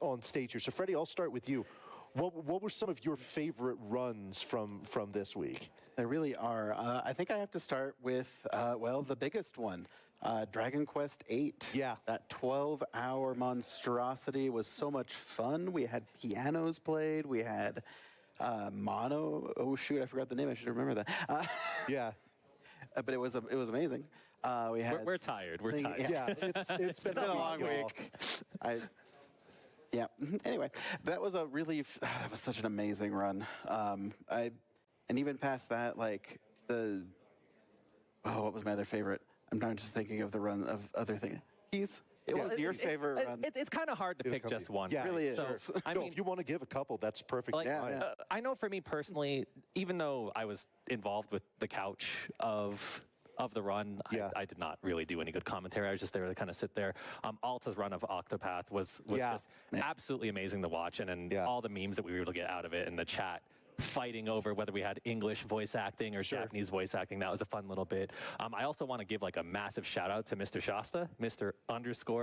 on stage here. So, Freddie, I'll start with you. What were some of your favorite runs from this week? There really are. I think I have to start with, the biggest one, Dragon Quest VIII. Yeah. That 12-hour monstrosity was so much fun. We had pianos played. We had mono. Oh, shoot, I forgot the name. I should remember that. Yeah. But it was amazing. We had we're tired. We're tired. Yeah, it's been a long week. Yeah. Anyway, that was that was such an amazing run. And even past that, like what was my other favorite? I'm not just thinking of the run of other things. What was your favorite run? It's kind of hard to pick just one. Yeah, it really is. So, if you want to give a couple, that's perfect. Like, I know for me personally, even though I was involved with the couch of the run, I did not really do any good commentary. I was just there to kind of sit there. Alta's run of Octopath was just absolutely amazing to watch, and all the memes that we were able to get out of it in the chat, fighting over whether we had English voice acting or Japanese voice acting. That was a fun little bit. I also want to give like a massive shout out to Mr. Shasta, Mr.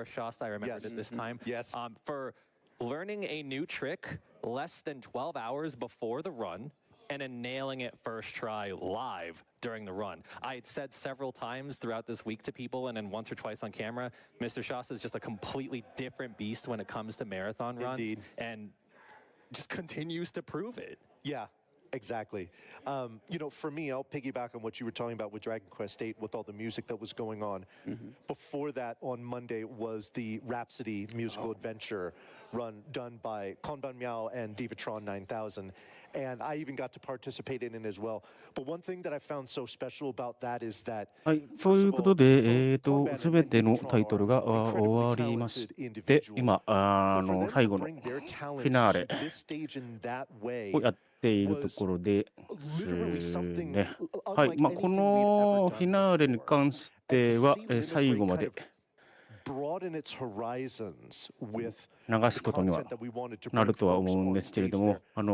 Shasta. I remembered it this time. Yes. For learning a new trick less than 12 hours before the run, and then nailing it first try live during the run. I had said several times throughout this week to people, and then once or twice on camera, Mr. Shasta is just a completely different beast when it comes to marathon runs. Indeed. And just continues to prove it. Yeah. Exactly. For me, I'll piggyback on what you were talking about with Dragon Quest VIII, with all the music that was going on. Before that, on Monday, was the Rhapsody musical adventure run done by Konban Miao and Divatron 9000. And I even got to participate in it as well. But one thing that I found so special about that is that, はい、そういうことで、すべてのタイトルが終わりまして、今、最後のフィナーレをやっているところですね。はい、このフィナーレに関しては、最後まで流すことにはなるとは思うんですけれども、僕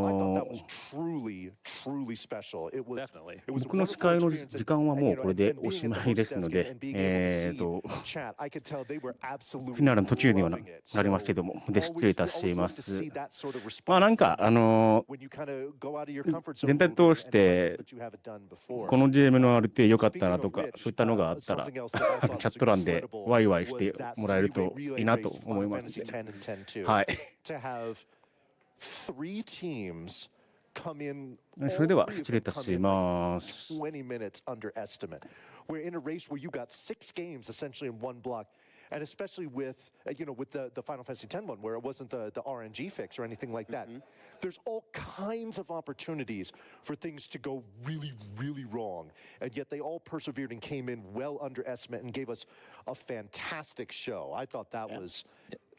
の司会の時間はもうこれでおしまいですので、フィナーレの途中にはなりますけども、失礼いたします。なんか、全体通して、このゲームのある程度良かったなとか、そういったのがあったら、チャット欄でワイワイしてもらえるといいなと思います。はい。それでは失礼いたします。And especially with the Final Fantasy X one, where it wasn't the RNG fix or anything like that. There's all kinds of opportunities for things to go really, really wrong. And yet they all persevered and came in well under estimate and gave us a fantastic show. I thought that was...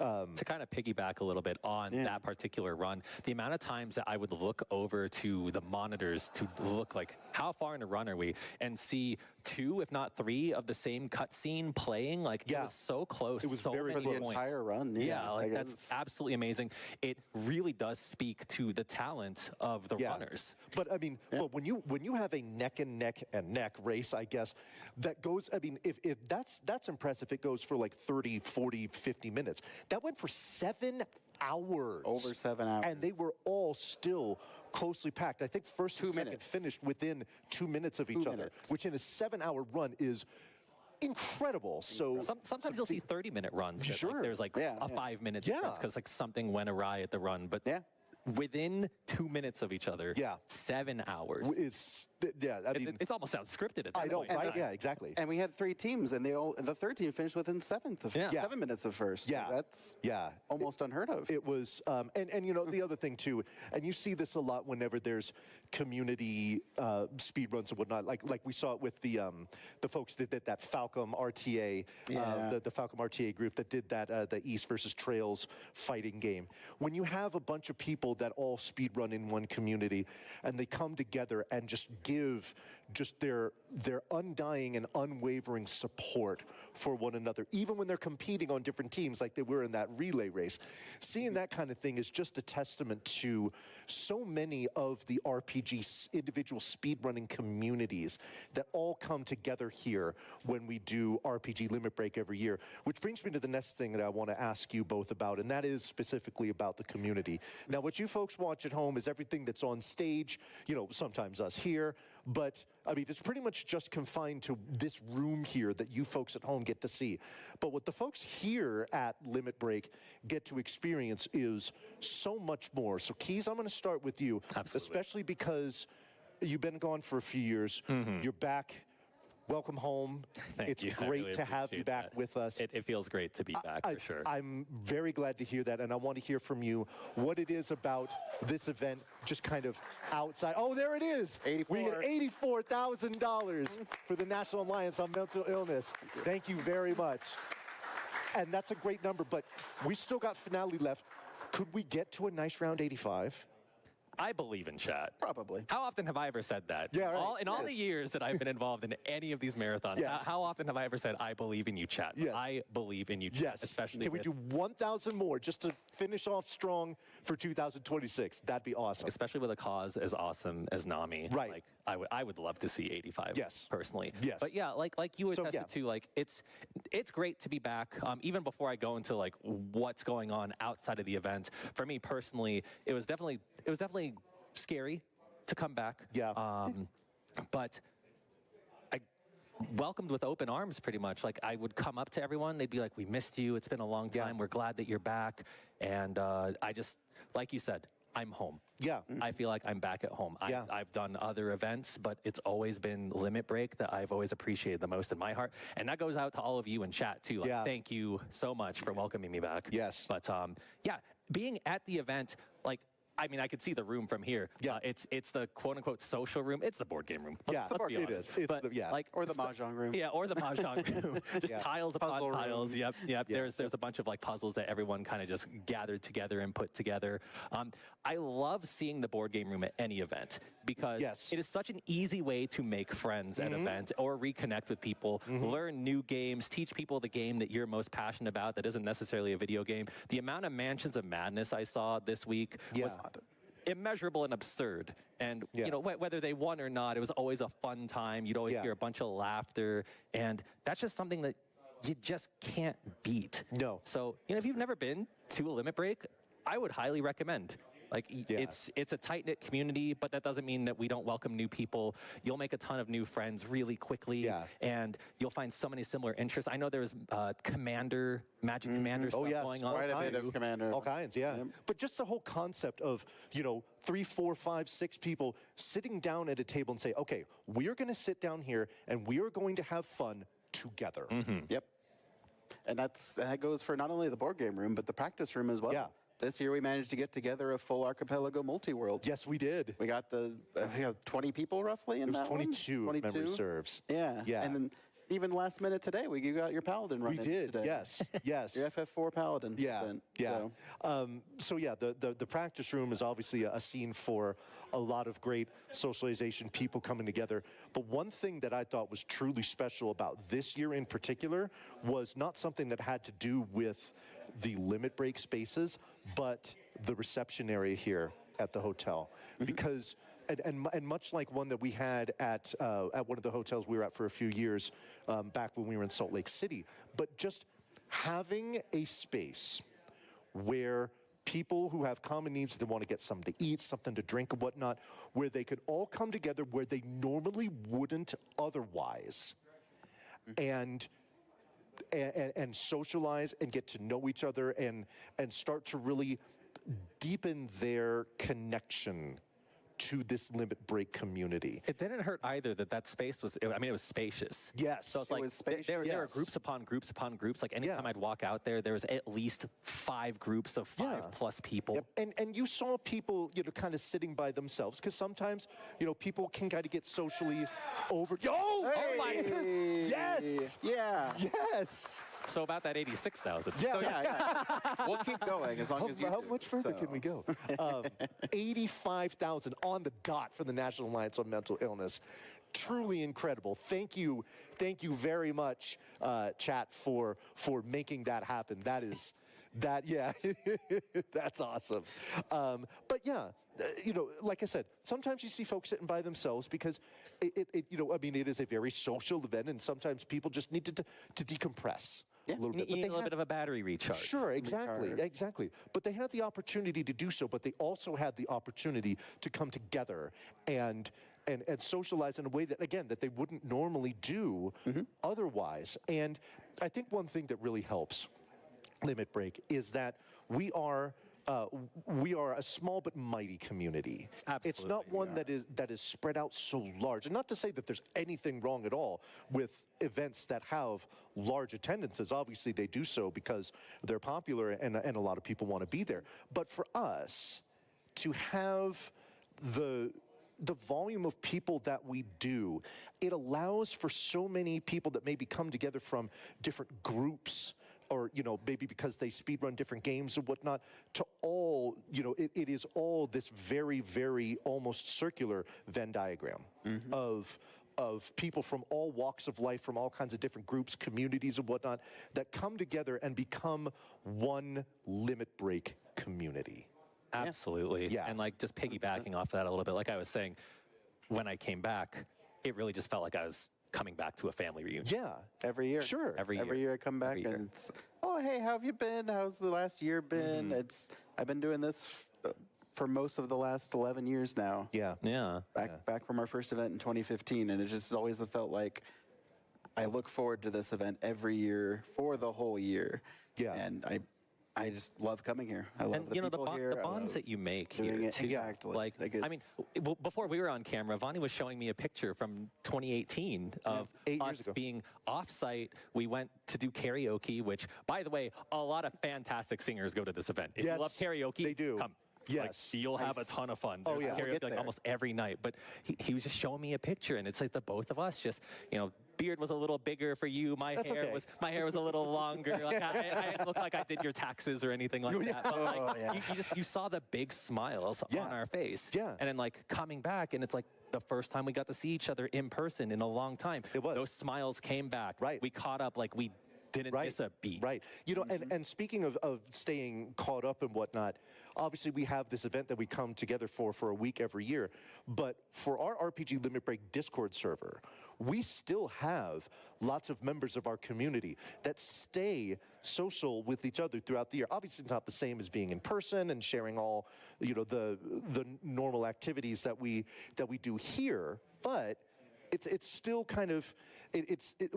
to kind of piggyback a little bit on that particular run, the amount of times that I would look over to the monitors to look like, how far in a run are we? And see 2, if not 3, of the same cutscene playing. Like, it was so close. It was so very many close. points. The entire run. Like that's absolutely amazing. It really does speak to the talent of the runners. But I mean, but when you have a neck and neck race, I guess, that goes, I mean, if that's impressive. It goes for like 30, 40, 50 minutes. That went for 7 hours. Over 7 hours. And they were all still closely packed. I think first and second finished within 2 minutes of each other, which in a 7-hour run is incredible. So sometimes you'll see 30-minute runs. Sure. Like, there's like a 5-minute difference because like something went awry at the run. But within 2 minutes of each other, 7 hours. It almost sounds scripted at that point. Right? Yeah, exactly. And we had 3 teams, and the third team finished within 7 minutes of first. Yeah, that's almost unheard of. It was, and the other thing too, and you see this a lot whenever there's community speed runs and whatnot. Like we saw it with the folks that did that Falcom RTA, the Falcom RTA group that did that the East versus Trails fighting game. When you have a bunch of people that all speed run in one community, and they come together and just give just their undying and unwavering support for one another, even when they're competing on different teams like they were in that relay race. Seeing that kind of thing is just a testament to so many of the RPG individual speedrunning communities that all come together here when we do RPG Limit Break every year. Which brings me to the next thing that I want to ask you both about, and that is specifically about the community. Now, what you folks watch at home is everything that's on stage, you know, sometimes us here, but I mean, it's pretty much just confined to this room here that you folks at home get to see. But what the folks here at Limit Break get to experience is so much more. So, Keys, I'm going to start with you, especially because you've been gone for a few years. You're back. Welcome home. It's great to have you back with us. It feels great to be back, for sure. I'm very glad to hear that, and I want to hear from you what it is about this event, just kind of outside. Oh, there it is. We get $84,000 for the National Alliance on Mental Illness. Thank you very much. And that's a great number, but we still got finale left. Could we get to a nice round 85? I believe in chat. Probably. How often have I ever said that? Yeah, right. In all the years that I've been involved in any of these marathons, how often have I ever said, I believe in you, chat? Yes. I believe in you, chat. Yes. Especially Can we do 1,000 more just to finish off strong for 2026? That'd be awesome. Especially with a cause as awesome as NAMI. Right. Like, I would love to see 85. Yes. Personally. Yes. But yeah, like you attested to, like it's great to be back. Even before I go into like what's going on outside of the event, for me personally, it was definitely scary to come back. Yeah. But I welcomed with open arms pretty much. Like I would come up to everyone, they'd be like, we missed you, it's been a long time, we're glad that you're back. And I just, like you said, I'm home. Yeah. I feel like I'm back at home. I've done other events, but it's always been Limit Break that I've always appreciated the most in my heart. And that goes out to all of you in chat too. Like, thank you so much for welcoming me back. Yes. But yeah, being at the event, like, I mean, I could see the room from here. Yeah. It's the quote-unquote social room. It's the board game room. Let's be honest. It is. It's but, like, or the mahjong room. Yeah, or the mahjong room. Just tiles upon Puzzle tiles. room. Yep. There's a bunch of like puzzles that everyone kind of just gathered together and put together. I love seeing the board game room at any event because it is such an easy way to make friends at an event or reconnect with people, learn new games, teach people the game that you're most passionate about that isn't necessarily a video game. The amount of Mansions of Madness I saw this week was immeasurable and absurd. And you know, whether they won or not, it was always a fun time. You'd always hear a bunch of laughter, and that's just something that you just can't beat. No. So, you know, if you've never been to a Limit Break, I would highly recommend. Like, it's a tight-knit community, but that doesn't mean that we don't welcome new people. You'll make a ton of new friends really quickly, and you'll find so many similar interests. I know there's Magic Commander stuff going on. Quite a bit of Commander. All kinds, But just the whole concept of, you know, 3, 4, 5, 6 people sitting down at a table and say, okay, we're going to sit down here and we are going to have fun together. Yep. And that goes for not only the board game room, but the practice room as well. Yeah. This year we managed to get together a full archipelago multi-world. Yes, we did. We got we had 20 people roughly in that one. 22, if memory serves. Yeah. And then even last minute today, you got your Paladin running. We did, today. yes. Your FF4 Paladin. So yeah, the practice room is obviously a scene for a lot of great socialization, people coming together. But one thing that I thought was truly special about this year in particular was not something that had to do with the Limit Break spaces, but the reception area here at the hotel. Because, and much like one that we had at one of the hotels we were at for a few years back when we were in Salt Lake City, but just having a space where people who have common needs, they want to get something to eat, something to drink and whatnot, where they could all come together where they normally wouldn't otherwise. And socialize and get to know each other and start to really deepen their connection to this Limit Break community. It didn't hurt either that space was, I mean, it was spacious. Yes. So it's like, there were groups upon groups upon groups. Like anytime I'd walk out there, there was at least 5 groups of 5+ people. And you saw people, you know, kind of sitting by themselves, because sometimes, you know, people can kind of get socially over. Oh my goodness! Yes! Yes! So about that 86,000. We'll keep going as long as you How much further can we go? 85,000 on the dot for the National Alliance on Mental Illness. truly incredible. Thank you very much, chat, for making that happen. Yeah, that's awesome. But yeah, like I said, sometimes you see folks sitting by themselves because it is a very social event, and sometimes people just need to decompress. Yeah, you need a little bit of a battery recharge. Sure, exactly. But they had the opportunity to do so, but they also had the opportunity to come together and socialize in a way that, again, that they wouldn't normally do otherwise. And I think one thing that really helps Limit Break is that we are a small but mighty community. Absolutely, it's not one that is spread out so large. And not to say that there's anything wrong at all with events that have large attendances. Obviously, they do so because they're popular and a lot of people want to be there. But for us to have the volume of people that we do, it allows for so many people that maybe come together from different groups, or maybe because they speedrun different games and whatnot, to all, it is all this very, very almost circular Venn diagram of people from all walks of life, from all kinds of different groups, communities and whatnot, that come together and become one Limit Break community. Absolutely. Yeah. And like just piggybacking off that a little bit, like I was saying, when I came back, it really just felt like I was coming back to a family reunion. Yeah. Every year. Sure. Every year I come back and it's, oh, hey, how have you been? How's the last year been? I've been doing this for most of the last 11 years now. Yeah. Yeah. Back from our first event in 2015, and it just always felt like I look forward to this event every year for the whole year. Yeah. And I just love coming here. I love the people here. The bonds that you make here, too. Exactly. Like I mean, before we were on camera, Vonnie was showing me a picture from 2018 of us being off-site. We went to do karaoke, which, by the way, a lot of fantastic singers go to this event. If you love karaoke, they do. Come. Yes. Like, you'll have a ton of fun. Oh, yeah. Karaoke like almost every night. But he was just showing me a picture, and it's like the both of us just, beard was a little bigger for you. My hair was a little longer. Like I didn't look like I did your taxes or anything like that. But like you saw the big smiles on our face. Yeah. And then like coming back, and it's like the first time we got to see each other in person in a long time. It was. Those smiles came back. Right. We caught up like we didn't miss a beat. Right. And speaking of staying caught up and whatnot, obviously we have this event that we come together for a week every year. But for our RPG Limit Break Discord server, we still have lots of members of our community that stay social with each other throughout the year. Obviously, it's not the same as being in person and sharing all, the normal activities that we do here, but it's still kind of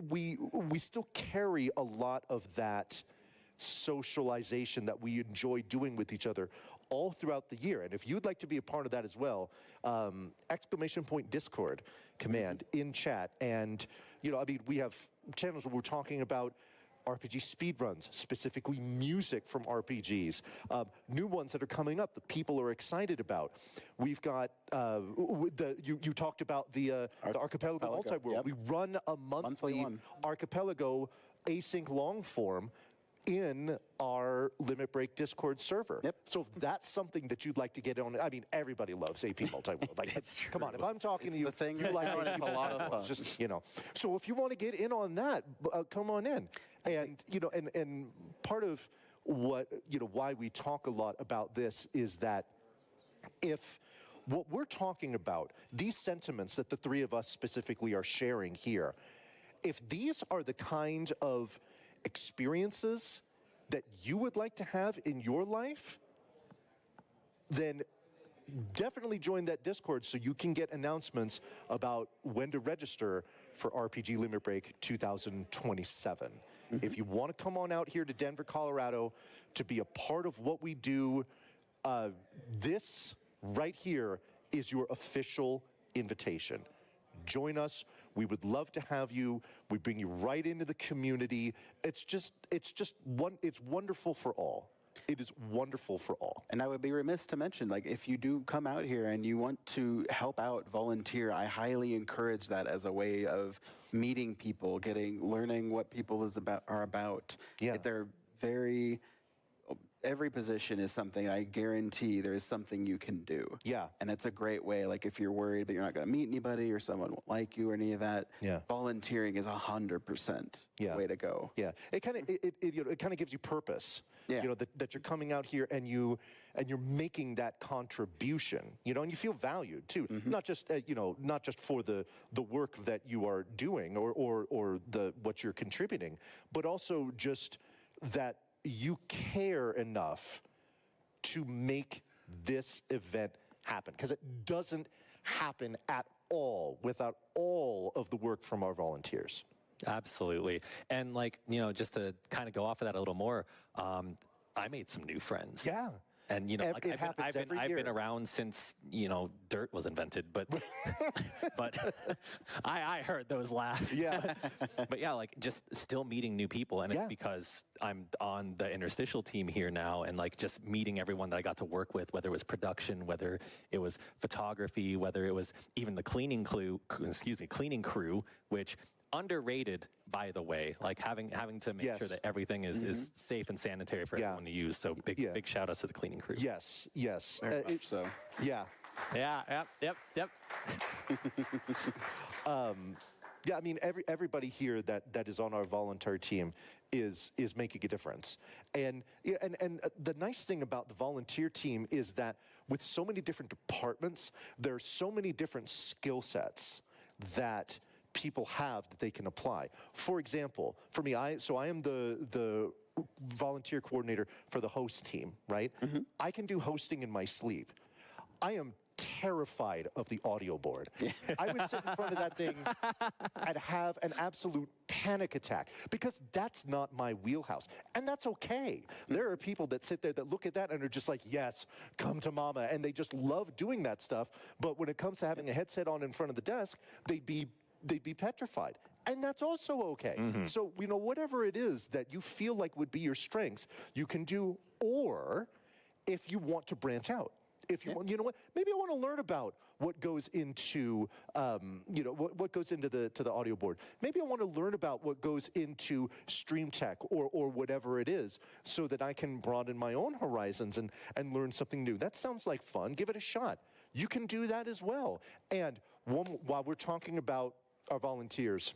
we still carry a lot of that socialization that we enjoy doing with each other all throughout the year. And if you'd like to be a part of that as well, !Discord command in chat. And, we have channels where we're talking about RPG speedruns, specifically music from RPGs, new ones that are coming up that people are excited about. We've got, you talked about the Archipelago Multi-World. Yep. We run a monthly Archipelago async long form in our Limit Break Discord server. Yep. So if that's something that you'd like to get on, I mean, everybody loves AP Multi-World. Like, come on, if I'm talking to you, you like it's a lot of fun. Just, So if you want to get in on that, come on in. And, and part of what, why we talk a lot about this is that if what we're talking about, these sentiments that the three of us specifically are sharing here, if these are the kind of experiences that you would like to have in your life, then definitely join that Discord so you can get announcements about when to register for RPG Limit Break 2027. If you want to come on out here to Denver, Colorado to be a part of what we do, this right here is your official invitation. Join us. We would love to have you. We bring you right into the community. It's wonderful for all. It is wonderful for all. And I would be remiss to mention, like, if you do come out here and you want to help out, volunteer, I highly encourage that as a way of meeting people, learning what people are about. Yeah. They're very, every position is something I guarantee there is something you can do. Yeah. And that's a great way. Like if you're worried, but you're not going to meet anybody or someone won't like you or any of that. Yeah. Volunteering is 100% the way to go. Yeah. It kind of it kind of gives you purpose. Yeah. You know, that you're coming out here and you're making that contribution, you know, and you feel valued too. Not just not just for the work that you are doing or what you're contributing, but also just that you care enough to make this event happen, because it doesn't happen at all without all of the work from our volunteers. Absolutely. And like, you know, just to kind of go off of that a little more, I made some new friends. Yeah. And, you know, like I've been around since, you know, dirt was invented, but I heard those laughs. Yeah. But yeah, like just still meeting new people. And it's because I'm on the interstitial team here now, and like just meeting everyone that I got to work with, whether it was production, whether it was photography, whether it was even the cleaning crew, which underrated, by the way, like having to make sure that everything is safe and sanitary for everyone to use. So big shout outs to the cleaning crew. Yes. Very much so. Yeah. Yeah. Yep. Yeah, I mean, everybody here that is on our volunteer team is making a difference. And the nice thing about the volunteer team is that with so many different departments, there are so many different skill sets that people have that they can apply. For example, for me, I am the volunteer coordinator for the host team, right? I can do hosting in my sleep. I am terrified of the audio board. I would sit in front of that thing and have an absolute panic attack, because that's not my wheelhouse. And that's okay. There are people that sit there that look at that and are just like, yes, come to mama. And they just love doing that stuff. But when it comes to having a headset on in front of the desk, they'd be petrified. And that's also okay. So, you know, whatever it is that you feel like would be your strengths, you can do. Or if you want to branch out, if you want, you know what, maybe I want to learn about what goes into, what goes into the audio board. Maybe I want to learn about what goes into stream tech or whatever it is, so that I can broaden my own horizons and learn something new. That sounds like fun. Give it a shot. You can do that as well. And while we're talking about our volunteers,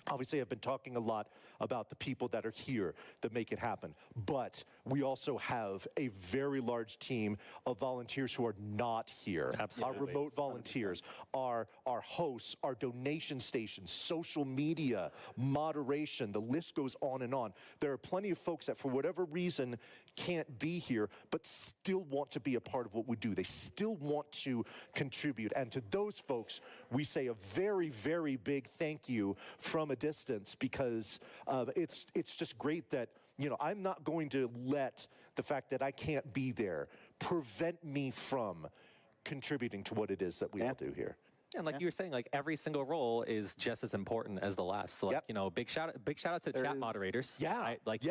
obviously I've been talking a lot about the people that are here that make it happen, but we also have a very large team of volunteers who are not here. Absolutely. Our remote volunteers, our hosts, our donation stations, social media, moderation, the list goes on and on. There are plenty of folks that for whatever reason can't be here, but still want to be a part of what we do. They still want to contribute. And to those folks, we say a very, very big thank you from a distance, because it's just great that, you know, I'm not going to let the fact that I can't be there prevent me from contributing to what it is that we all do here. And like you were saying, like every single role is just as important as the last. So like, you know, big shout out to chat moderators. Yeah. You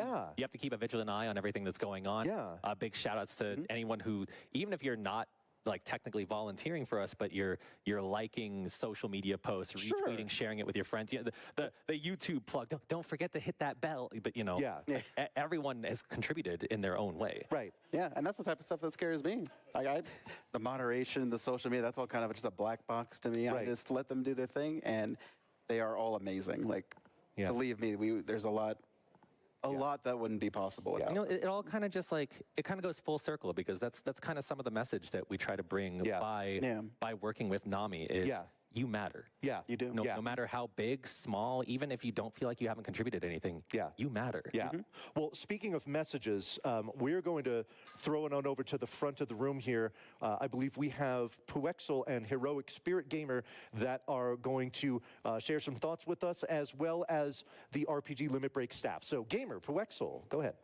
have to keep a vigilant eye on everything that's going on. Yeah. Big shout outs to anyone who, even if you're not like technically volunteering for us, but you're liking social media posts, retweeting, sharing it with your friends. You know, the YouTube plug. Don't forget to hit that bell. But you know, everyone has contributed in their own way. Right. Yeah, and that's the type of stuff that scares me. Like the moderation, the social media, that's all kind of just a black box to me. I just let them do their thing, and they are all amazing. Like, believe me, there's a lot that wouldn't be possible without. You know, it all kind of just like, it kind of goes full circle, because that's kind of some of the message that we try to bring by working with NAMI is you matter. Yeah, you do. No matter how big, small, even if you don't feel like you haven't contributed anything, you matter. Yeah. Well, speaking of messages, we're going to throw it on over to the front of the room here. I believe we have Puexel and Heroic Spirit Gamer that are going to share some thoughts with us, as well as the RPG Limit Break staff. So, Gamer, Puexel, go ahead.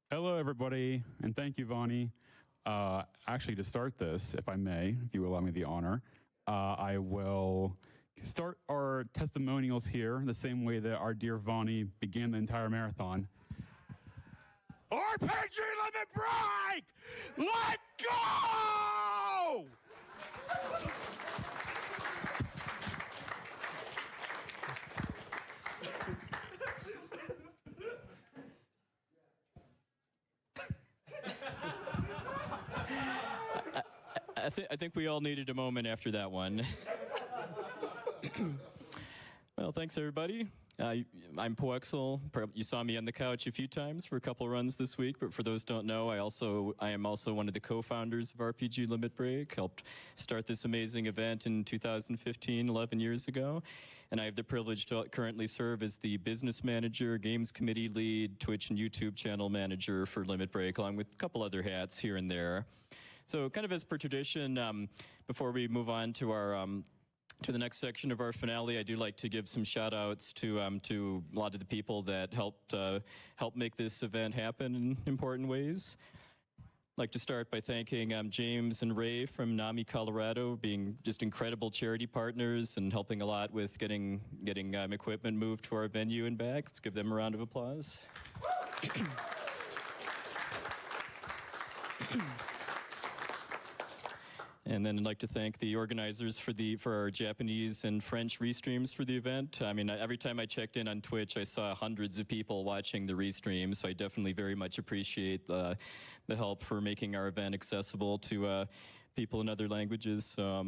Hello, everybody, and thank you, Vonnie. Actually, to start this, if I may, if you allow me the honor, I will start our testimonials here the same way that our dear Vonnie began the entire marathon. RPG Limit Break! Let go! I think we all needed a moment after that one. Well, thanks everybody. I'm Poexel. You saw me on the couch a few times for a couple runs this week, but for those who don't know, I am also one of the co-founders of RPG Limit Break, helped start this amazing event in 2015, 11 years ago. And I have the privilege to currently serve as the business manager, games committee lead, Twitch and YouTube channel manager for Limit Break, along with a couple other hats here and there. So kind of as per tradition, before we move on to our to the next section of our finale, I do like to give some shout outs to a lot of the people that helped make this event happen in important ways. I'd like to start by thanking James and Ray from NAMI, Colorado, being just incredible charity partners and helping a lot with getting equipment moved to our venue and back. Let's give them a round of applause. And then I'd like to thank the organizers for our Japanese and French restreams for the event. I mean, every time I checked in on Twitch, I saw hundreds of people watching the restream, so I definitely very much appreciate the help for making our event accessible to people in other languages. So,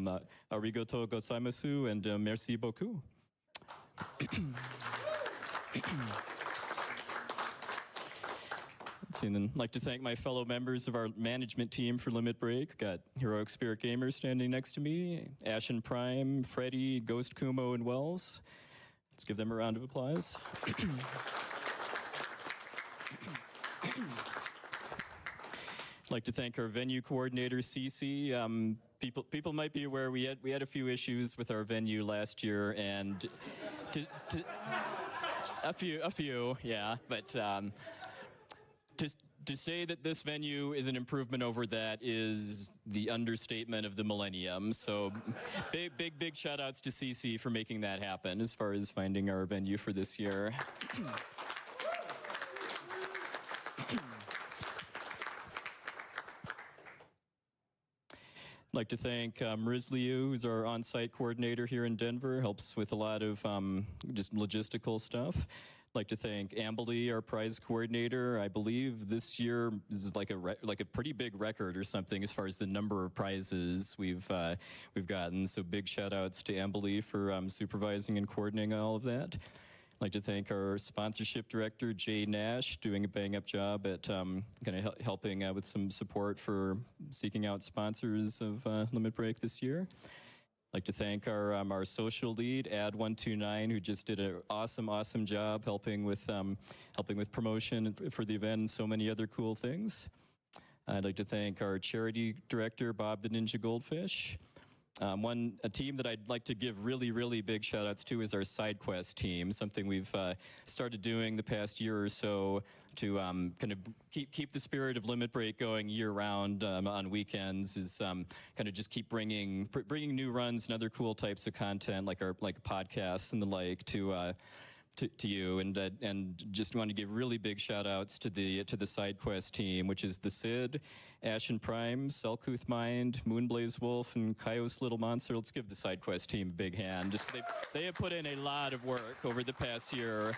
arigatou gozaimasu and merci beaucoup. And then I'd like to thank my fellow members of our management team for Limit Break. We've got Heroic Spirit Gamers standing next to me, Ashen Prime, Freddy, Ghost Kumo, and Wells. Let's give them a round of applause. I'd like to thank our venue coordinator, Cece. People might be aware we had a few issues with our venue last year, and a few, yeah, but. To say that this venue is an improvement over that is the understatement of the millennium. So big shout outs to CC for making that happen as far as finding our venue for this year. I'd like to thank Rizliu, who's our on-site coordinator here in Denver, helps with a lot of just logistical stuff. I'd like to thank Amberly, our prize coordinator. I believe this year is like a pretty big record or something as far as the number of prizes we've gotten. So big shout outs to Amberly for supervising and coordinating all of that. I'd like to thank our sponsorship director, Jay Nash, doing a bang-up job at kind of helping with some support for seeking out sponsors of Limit Break this year. I'd like to thank our social lead, Ad129, who just did an awesome job helping with promotion for the event and so many other cool things. I'd like to thank our charity director, Bob the Ninja Goldfish. A team that I'd like to give really big shout outs to is our side quest team, something we've started doing the past year or so to kind of keep the spirit of Limit Break going year round on weekends, is kind of just keep bringing new runs and other cool types of content like podcasts and the like to you, and just want to give really big shout outs to the side quest team, which is the Sid, Ashen Prime, Selkuth Mind, Moonblaze Wolf, and Kaios Little Monster. Let's give the side quest team a big hand. Just they have put in a lot of work over the past year,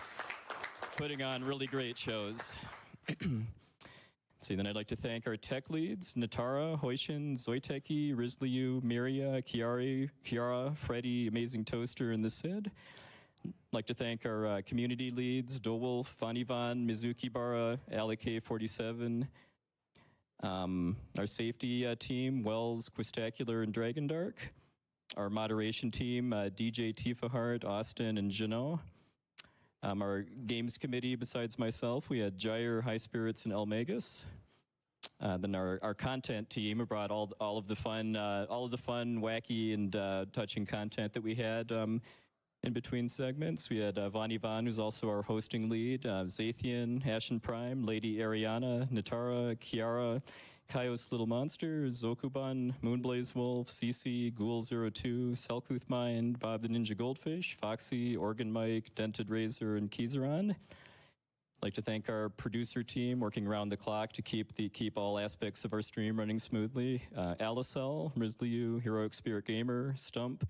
putting on really great shows. See, then I'd like to thank our tech leads, Natara, Hoishin, Zoiteki, Rizliu, Miria, Kiara, Freddy, Amazing Toaster, and the Sid. I'd like to thank our community leads, Dowolf, Vanivan, Mizuki Bara, Alec47, our safety team, Wells, Quistacular, and Dragon Dark. Our moderation team, DJ Tifa Hart, Austin, and Janot. Our games committee, besides myself, we had Jair, High Spirits, and Elmagus. Then our content team brought all of the fun, wacky, and touching content that we had in between segments. We had Vani Van, who's also our hosting lead, Zathian, Ashen Prime, Lady Ariana, Natara, Kiara, Kaios Little Monster, Zokuban, Moonblaze Wolf, CC, Ghoul02, Selkuth Mind, Bob the Ninja Goldfish, Foxy, Organ Mike, Dented Razor, and Kizaron. I'd like to thank our producer team working around the clock to keep all aspects of our stream running smoothly. Alicel, Rizliu, Heroic Spirit Gamer, Stump,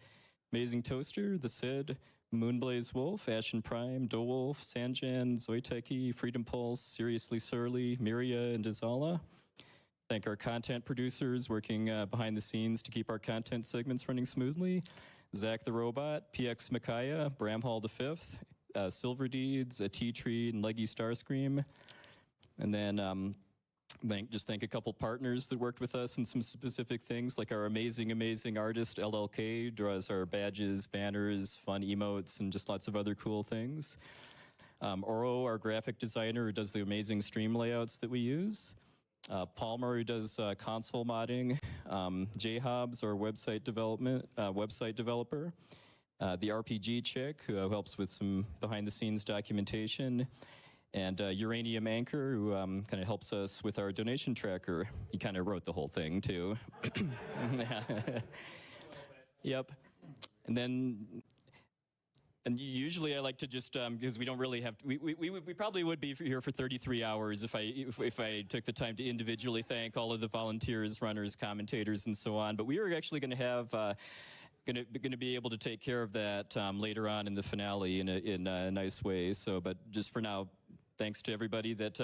Amazing Toaster, The Sid, Moonblaze Wolf, Ashen Prime, Dowolf, Sanjan, Zoiteki, Freedom Pulse, Seriously Surly, Miria, and Dizala. Thank our content producers working behind the scenes to keep our content segments running smoothly. Zach the Robot, PX Micaiah, Bramhall the Fifth, Silver Deeds, a Tea Tree, and Leggy Starscream. And then thank a couple partners that worked with us in some specific things, like our amazing artist, LLK, draws our badges, banners, fun emotes, and just lots of other cool things. Oro, our graphic designer, who does the amazing stream layouts that we use. Palmer, who does console modding. J-Hobbs, our website developer. The RPG chick, who helps with some behind-the-scenes documentation. And Uranium Anchor, who kind of helps us with our donation tracker. He kind of wrote the whole thing, too. Yep. And usually I like to just, because we don't really have, we probably would be here for 33 hours if I took the time to individually thank all of the volunteers, runners, commentators, and so on. But we are actually going to have, going to be able to take care of that later on in the finale in a nice way. So, but just for now, thanks to everybody that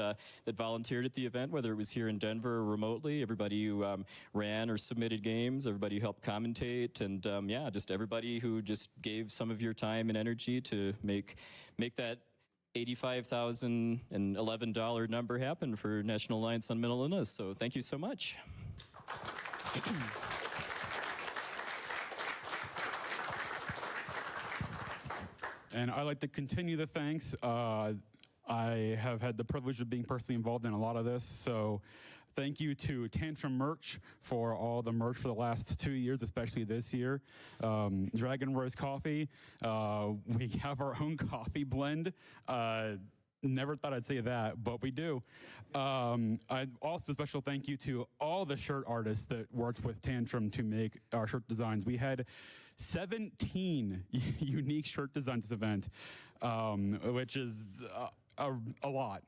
volunteered at the event, whether it was here in Denver or remotely, everybody who ran or submitted games, everybody who helped commentate, and yeah, just everybody who just gave some of your time and energy to make that $85,011 number happen for National Alliance on Mental Illness. So thank you so much. And I'd like to continue the thanks. I have had the privilege of being personally involved in a lot of this, so thank you to Tantrum Merch for all the merch for the last 2 years, especially this year. Dragon Rose Coffee, we have our own coffee blend. Never thought I'd say that, but we do. Also, special thank you to all the shirt artists that worked with Tantrum to make our shirt designs. We had 17 unique shirt designs this event, which is a lot.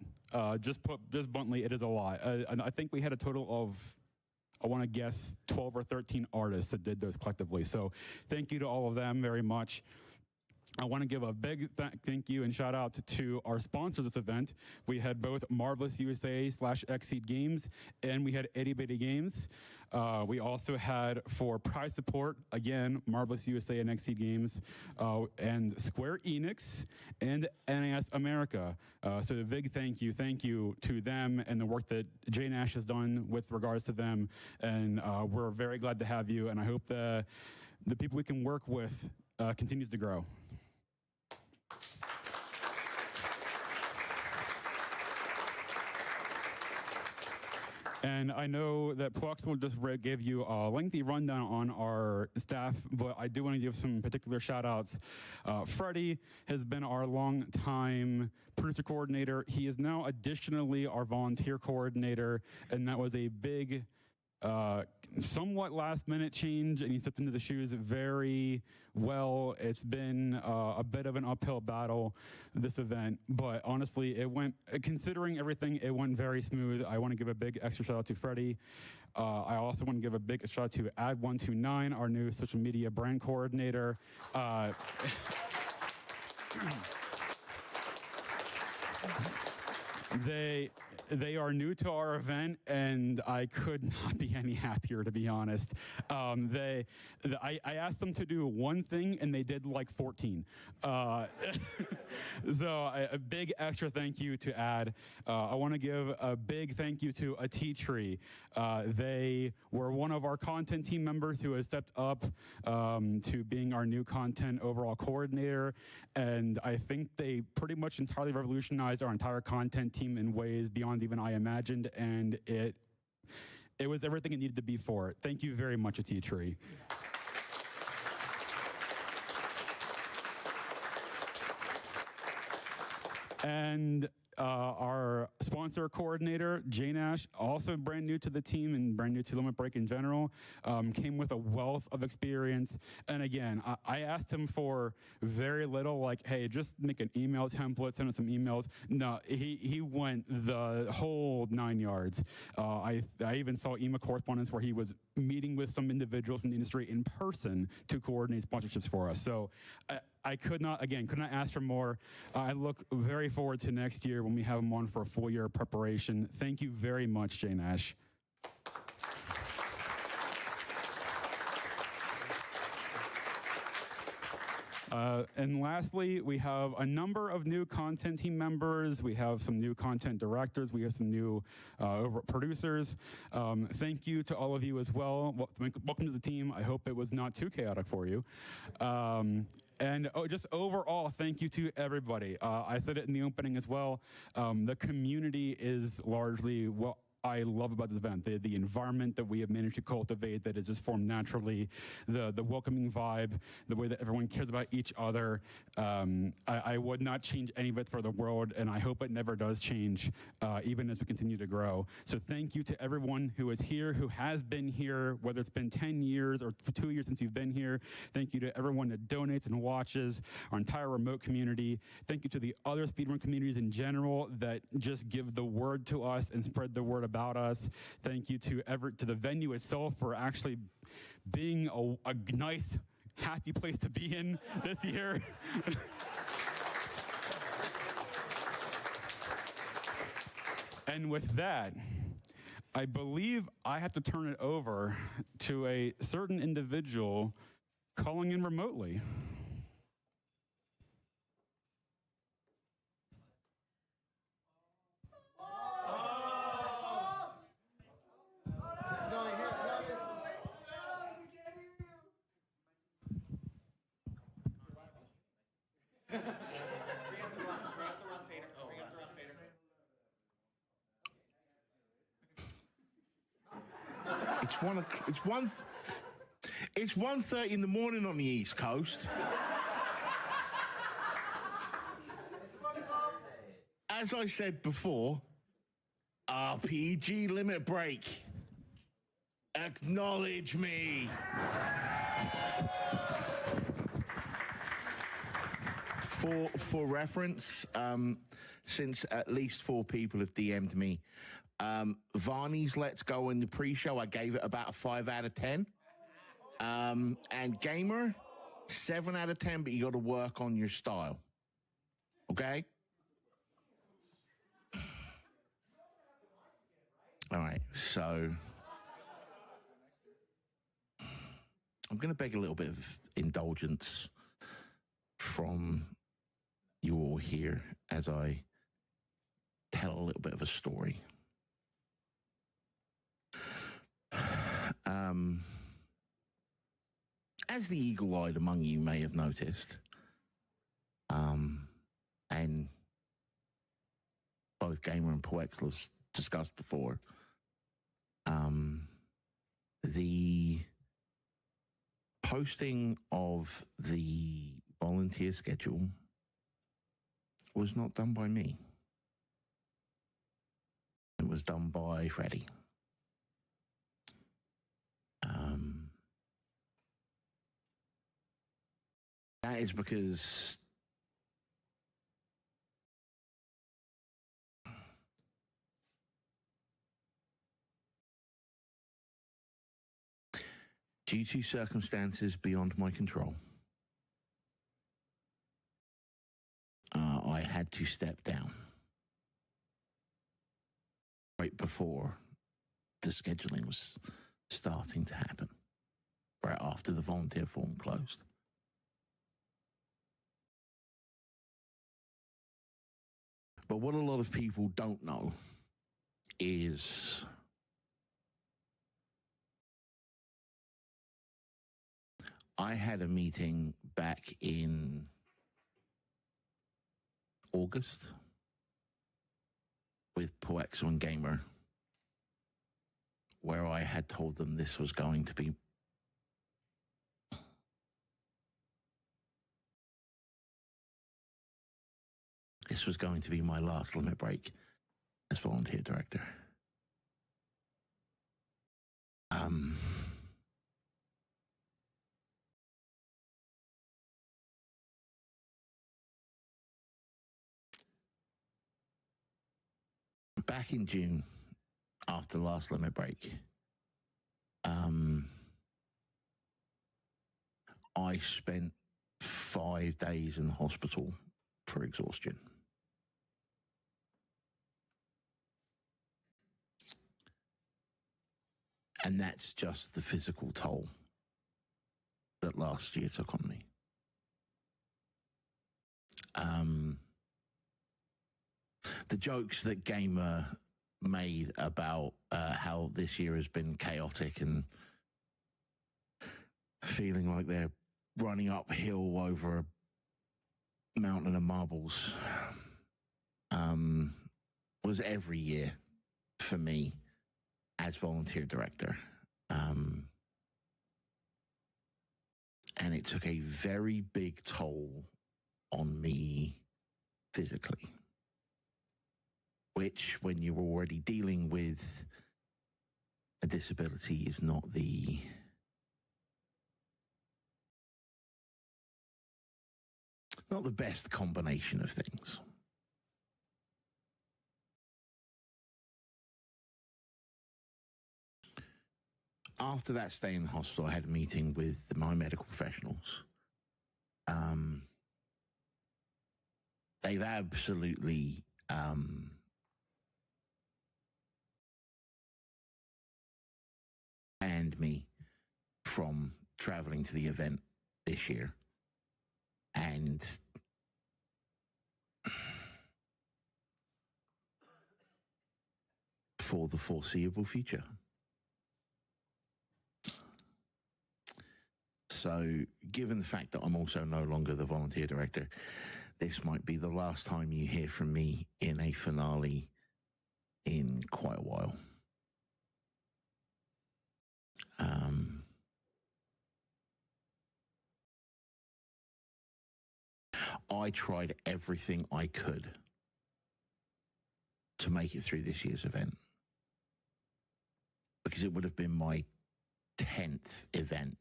Just bluntly, it is a lot. And I think we had a total of, I want to guess, 12 or 13 artists that did those collectively. So thank you to all of them very much. I want to give a big thank you and shout out to our sponsors of this event. We had both Marvelous USA /Xseed Games, and we had Itty Bitty Games. We also had, for prize support, again, Marvelous USA and Xseed Games, and Square Enix and NAS America. So a big thank you to them and the work that Jay Nash has done with regards to them. And we're very glad to have you, and I hope the people we can work with continues to grow. And I know that Puaxel just gave you a lengthy rundown on our staff, but I do want to give some particular shout outs. Freddie has been our longtime producer coordinator. He is now additionally our volunteer coordinator, and that was a big, somewhat last minute change, and he stepped into the shoes very well. It's been a bit of an uphill battle, this event, but honestly, it went, considering everything, it went very smooth. I want to give a big extra shout out to Freddie. I also want to give a big shout out to Ad129, our new social media brand coordinator. They are new to our event, and I could not be any happier, to be honest. I asked them to do one thing, and they did like 14. So a big extra thank you to Ad. I want to give a big thank you to A Tea Tree. They were one of our content team members who has stepped up to being our new content overall coordinator, and I think they pretty much entirely revolutionized our entire content team in ways beyond even I imagined, and it was everything it needed to be for it. Thank you very much, A Tea Tree. And our sponsor coordinator, Jay Nash, also brand new to the team and brand new to Limit Break in general, came with a wealth of experience. And again, I asked him for very little, like, hey, just make an email template, send us some emails. No, he went the whole 9 yards. I even saw email correspondence where he was meeting with some individuals from the industry in person to coordinate sponsorships for us. So I could not ask for more. I look very forward to next year when we have him on for a full year of preparation. Thank you very much, Jay Nash. And lastly, we have a number of new content team members. We have some new content directors. We have some new producers. Thank you to all of you as well. Welcome to the team. I hope it was not too chaotic for you. And just overall, thank you to everybody. I said it in the opening as well. The community is largely what I love about this event, the environment that we have managed to cultivate that is just formed naturally, the welcoming vibe, the way that everyone cares about each other. I would not change any of it for the world, and I hope it never does change, even as we continue to grow. So thank you to everyone who is here, who has been here, whether it's been 10 years or 2 years since you've been here. Thank you to everyone that donates and watches, our entire remote community. Thank you to the other speedrun communities in general that just give the word to us and spread the word about us. Thank you to the venue itself for actually being a nice, happy place to be in this year. And with that, I believe I have to turn it over to a certain individual calling in remotely. It's 1:30 in the morning on the East Coast. As I said before, RPG limit break. Acknowledge me. For reference, since at least 4 people have DM'd me, Varney's Let's Go in the pre-show, I gave it about a 5 out of 10. And Gamer, 7 out of 10, but you got to work on your style. Okay? All right, so I'm going to beg a little bit of indulgence from you all here as I tell a little bit of a story. As the eagle-eyed among you may have noticed, and both Gamer and Poexl discussed before, the posting of the volunteer schedule was not done by me. It was done by Freddie. That is because due to circumstances beyond my control, I had to step down right before the scheduling was starting to happen, right after the volunteer form closed. But what a lot of people don't know is I had a meeting back in August with Poexl and Gamer where I had told them this was going to be my last limit break as volunteer director. Back in June, after the last limit break, I spent 5 days in the hospital for exhaustion. And that's just the physical toll that last year took on me. the jokes that Gamer made about how this year has been chaotic and feeling like they're running uphill over a mountain of marbles was every year for me as volunteer director. And it took a very big toll on me physically, which, when you're already dealing with a disability, is not the best combination of things. After that stay in the hospital, I had a meeting with my medical professionals. They've absolutely banned me from traveling to the event this year. And for the foreseeable future. So, given the fact that I'm also no longer the volunteer director, this might be the last time you hear from me in a finale in quite a while. I tried everything I could to make it through this year's event, because it would have been my 10th event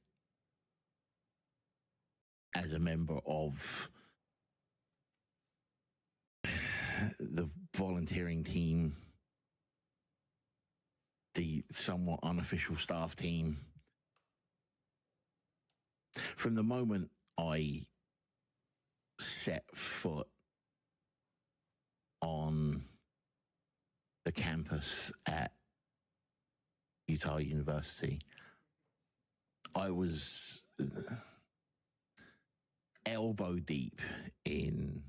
as a member of the volunteering team, the somewhat unofficial staff team. From the moment I set foot on the campus at Utah University, I was elbow deep in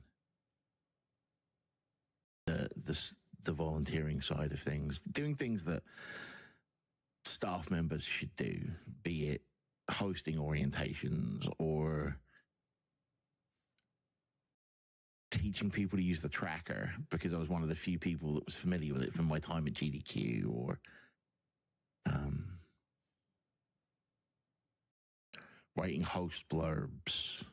the volunteering side of things, doing things that staff members should do, be it hosting orientations or teaching people to use the tracker, because I was one of the few people that was familiar with it from my time at GDQ, or writing host blurbs.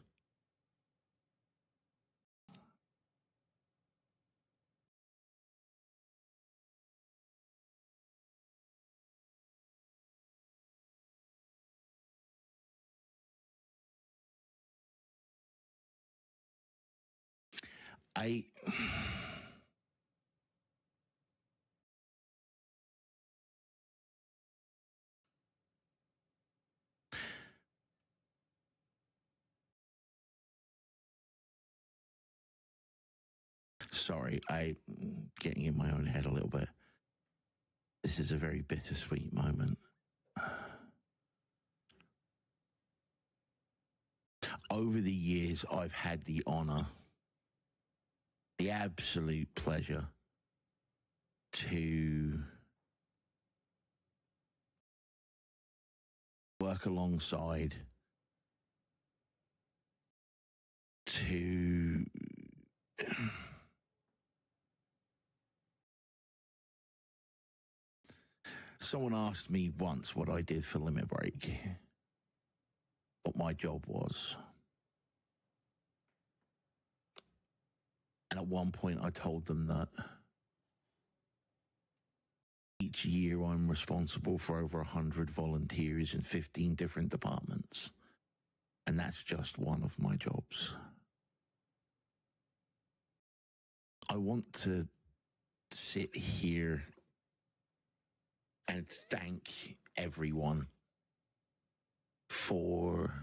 Sorry, I'm getting in my own head a little bit. This is a very bittersweet moment. Over the years, I've had the honor, the absolute pleasure to work alongside, to someone asked me once what I did for Limit Break, what my job was. And at one point I told them that each year I'm responsible for over 100 volunteers in 15 different departments. And that's just one of my jobs. I want to sit here and thank everyone for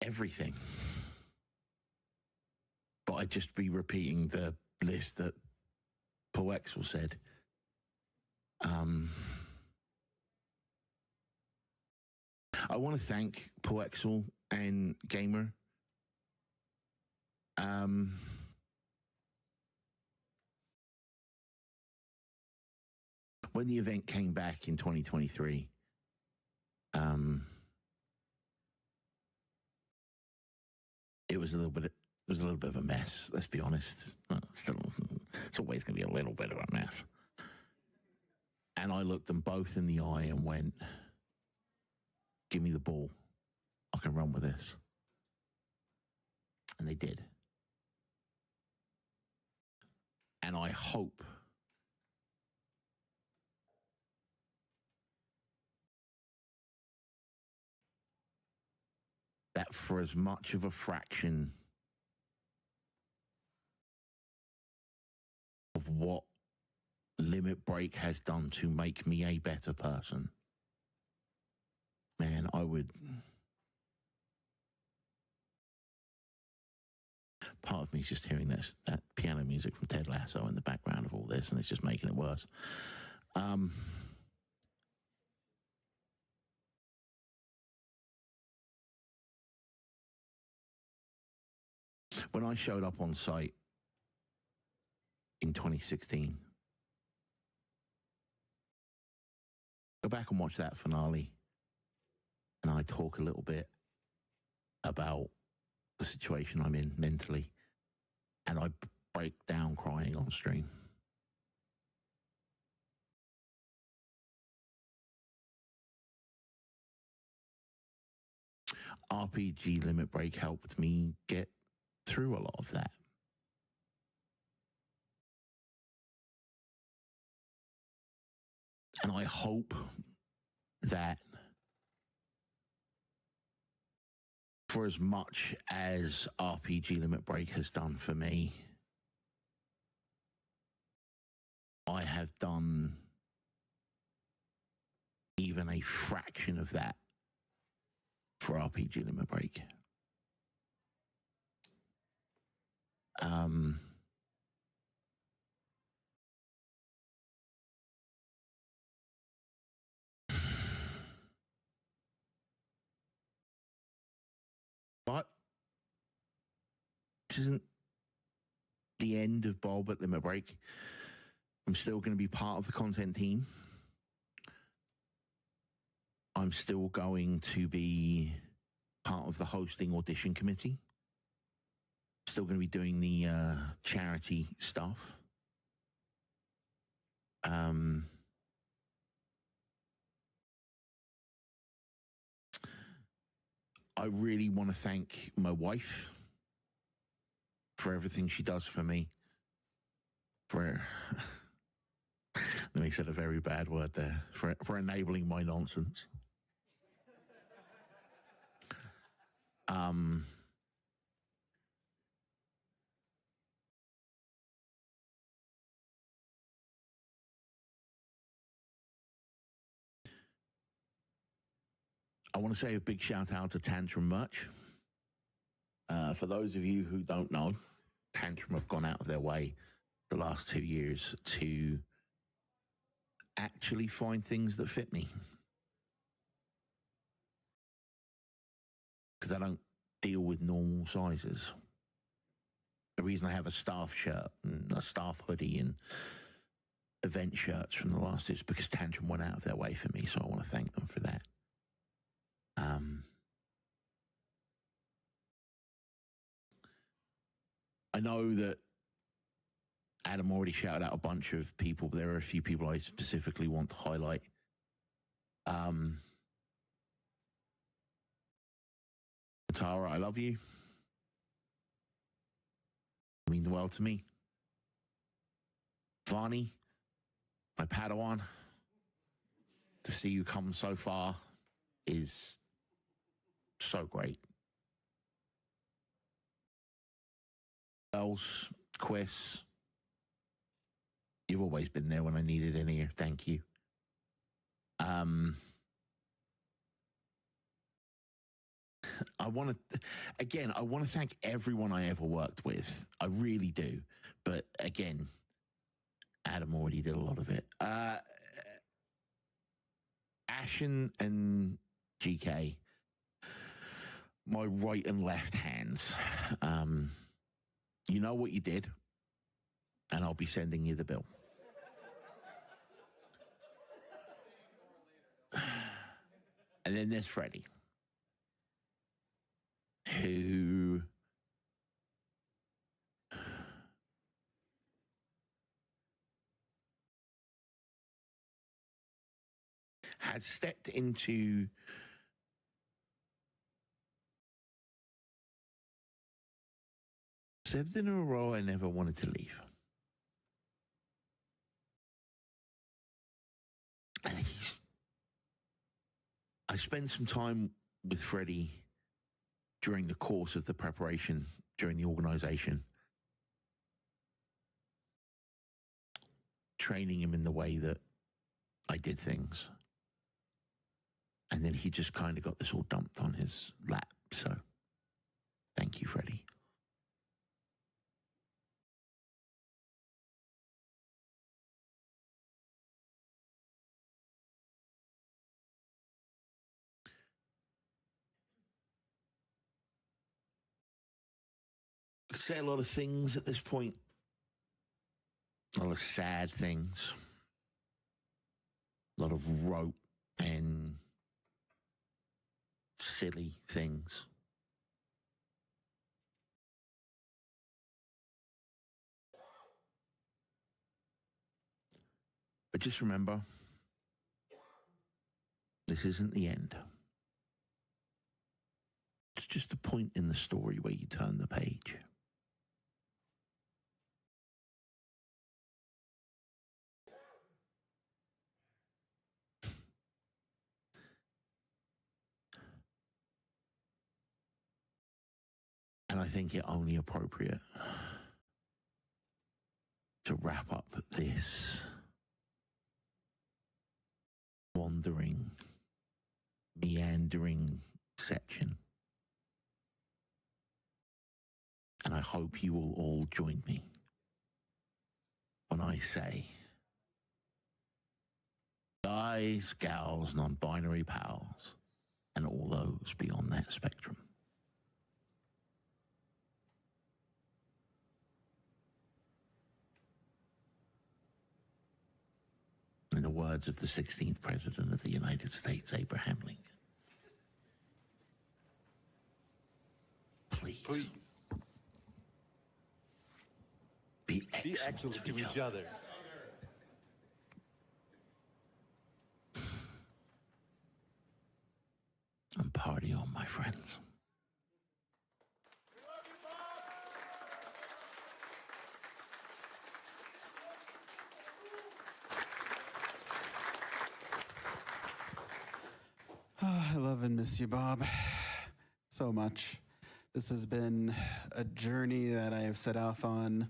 everything. But I'd just be repeating the list that Paul Exel said. I want to thank Poexel and Gamer. When the event came back in 2023, it was a little bit of a mess. Let's be honest. It's always going to be a little bit of a mess. And I looked them both in the eye and went, "Give me the ball. I can run with this." And they did. And I hope that for as much of a fraction of what Limit Break has done to make me a better person, man, I would... Part of me is just hearing that piano music from Ted Lasso in the background of all this, and it's just making it worse. When I showed up on site in 2016, go back and watch that finale, and I talk a little bit about the situation I'm in mentally, and I break down crying on stream. RPG Limit Break helped me get through a lot of that. And I hope that for as much as RPG Limit Break has done for me, I have done even a fraction of that for RPG Limit Break. But this isn't the end of Bob at Limit Break. I'm still going to be part of the content team. I'm still going to be part of the hosting audition committee. Still going to be doing the charity stuff. I really want to thank my wife for everything she does for me. Let me say a very bad word there. For enabling my nonsense. I want to say a big shout out to Tantrum Merch. For those of you who don't know, Tantrum have gone out of their way the last 2 years to actually find things that fit me. Because I don't deal with normal sizes. The reason I have a staff shirt and a staff hoodie and event shirts from the last is because Tantrum went out of their way for me, so I want to thank them for that. I know that Adam already shouted out a bunch of people, but there are a few people I specifically want to highlight. Tara, I love you. You mean the world to me. Vani, my Padawan, to see you come so far is so great. Else, Quest, you've always been there when I needed an ear. Thank you. I want to thank everyone I ever worked with. I really do. But again, Adam already did a lot of it. Ashen and GK, my right and left hands. You know what you did, and I'll be sending you the bill. And then there's Freddie, who has stepped into something in a role I never wanted to leave. And I spent some time with Freddie during the course of the preparation, during the organization, training him in the way that I did things. And then he just kind of got this all dumped on his lap. So thank you, Freddie. I could say a lot of things at this point. A lot of sad things. A lot of rote and silly things. But just remember, this isn't the end. It's just a point in the story where you turn the page. And I think it only appropriate to wrap up this wandering, meandering section. And I hope you will all join me when I say, guys, gals, non-binary pals, and all those beyond that spectrum. In the words of the 16th President of the United States, Abraham Lincoln. Please. Be excellent to each other. And party on, my friends. I love and miss you, Bob, so much. This has been a journey that I have set off on,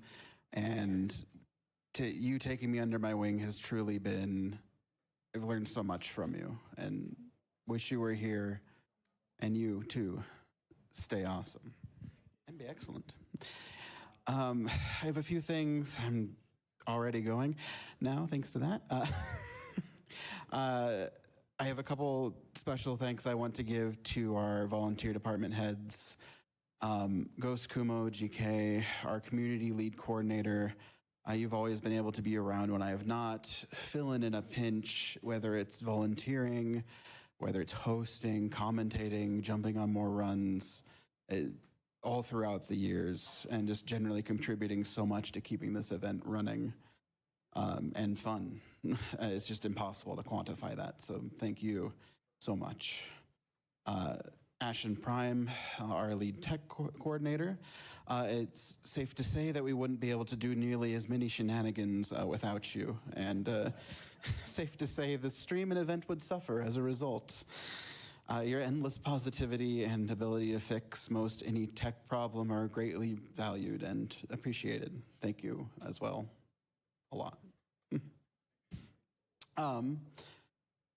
and you taking me under my wing has truly been, I've learned so much from you, and wish you were here, and you, too, stay awesome and be excellent. I have a few things. I'm already going now, thanks to that. I have a couple special thanks I want to give to our volunteer department heads, Ghost Kumo, GK, our community lead coordinator. You've always been able to be around when I have not, filling in a pinch, whether it's volunteering, whether it's hosting, commentating, jumping on more runs, all throughout the years, and just generally contributing so much to keeping this event running and fun. It's just impossible to quantify that, so thank you so much. Ashen Prime, our lead tech coordinator. It's safe to say that we wouldn't be able to do nearly as many shenanigans without you, and safe to say the stream and event would suffer as a result. Your endless positivity and ability to fix most any tech problem are greatly valued and appreciated. Thank you as well, a lot.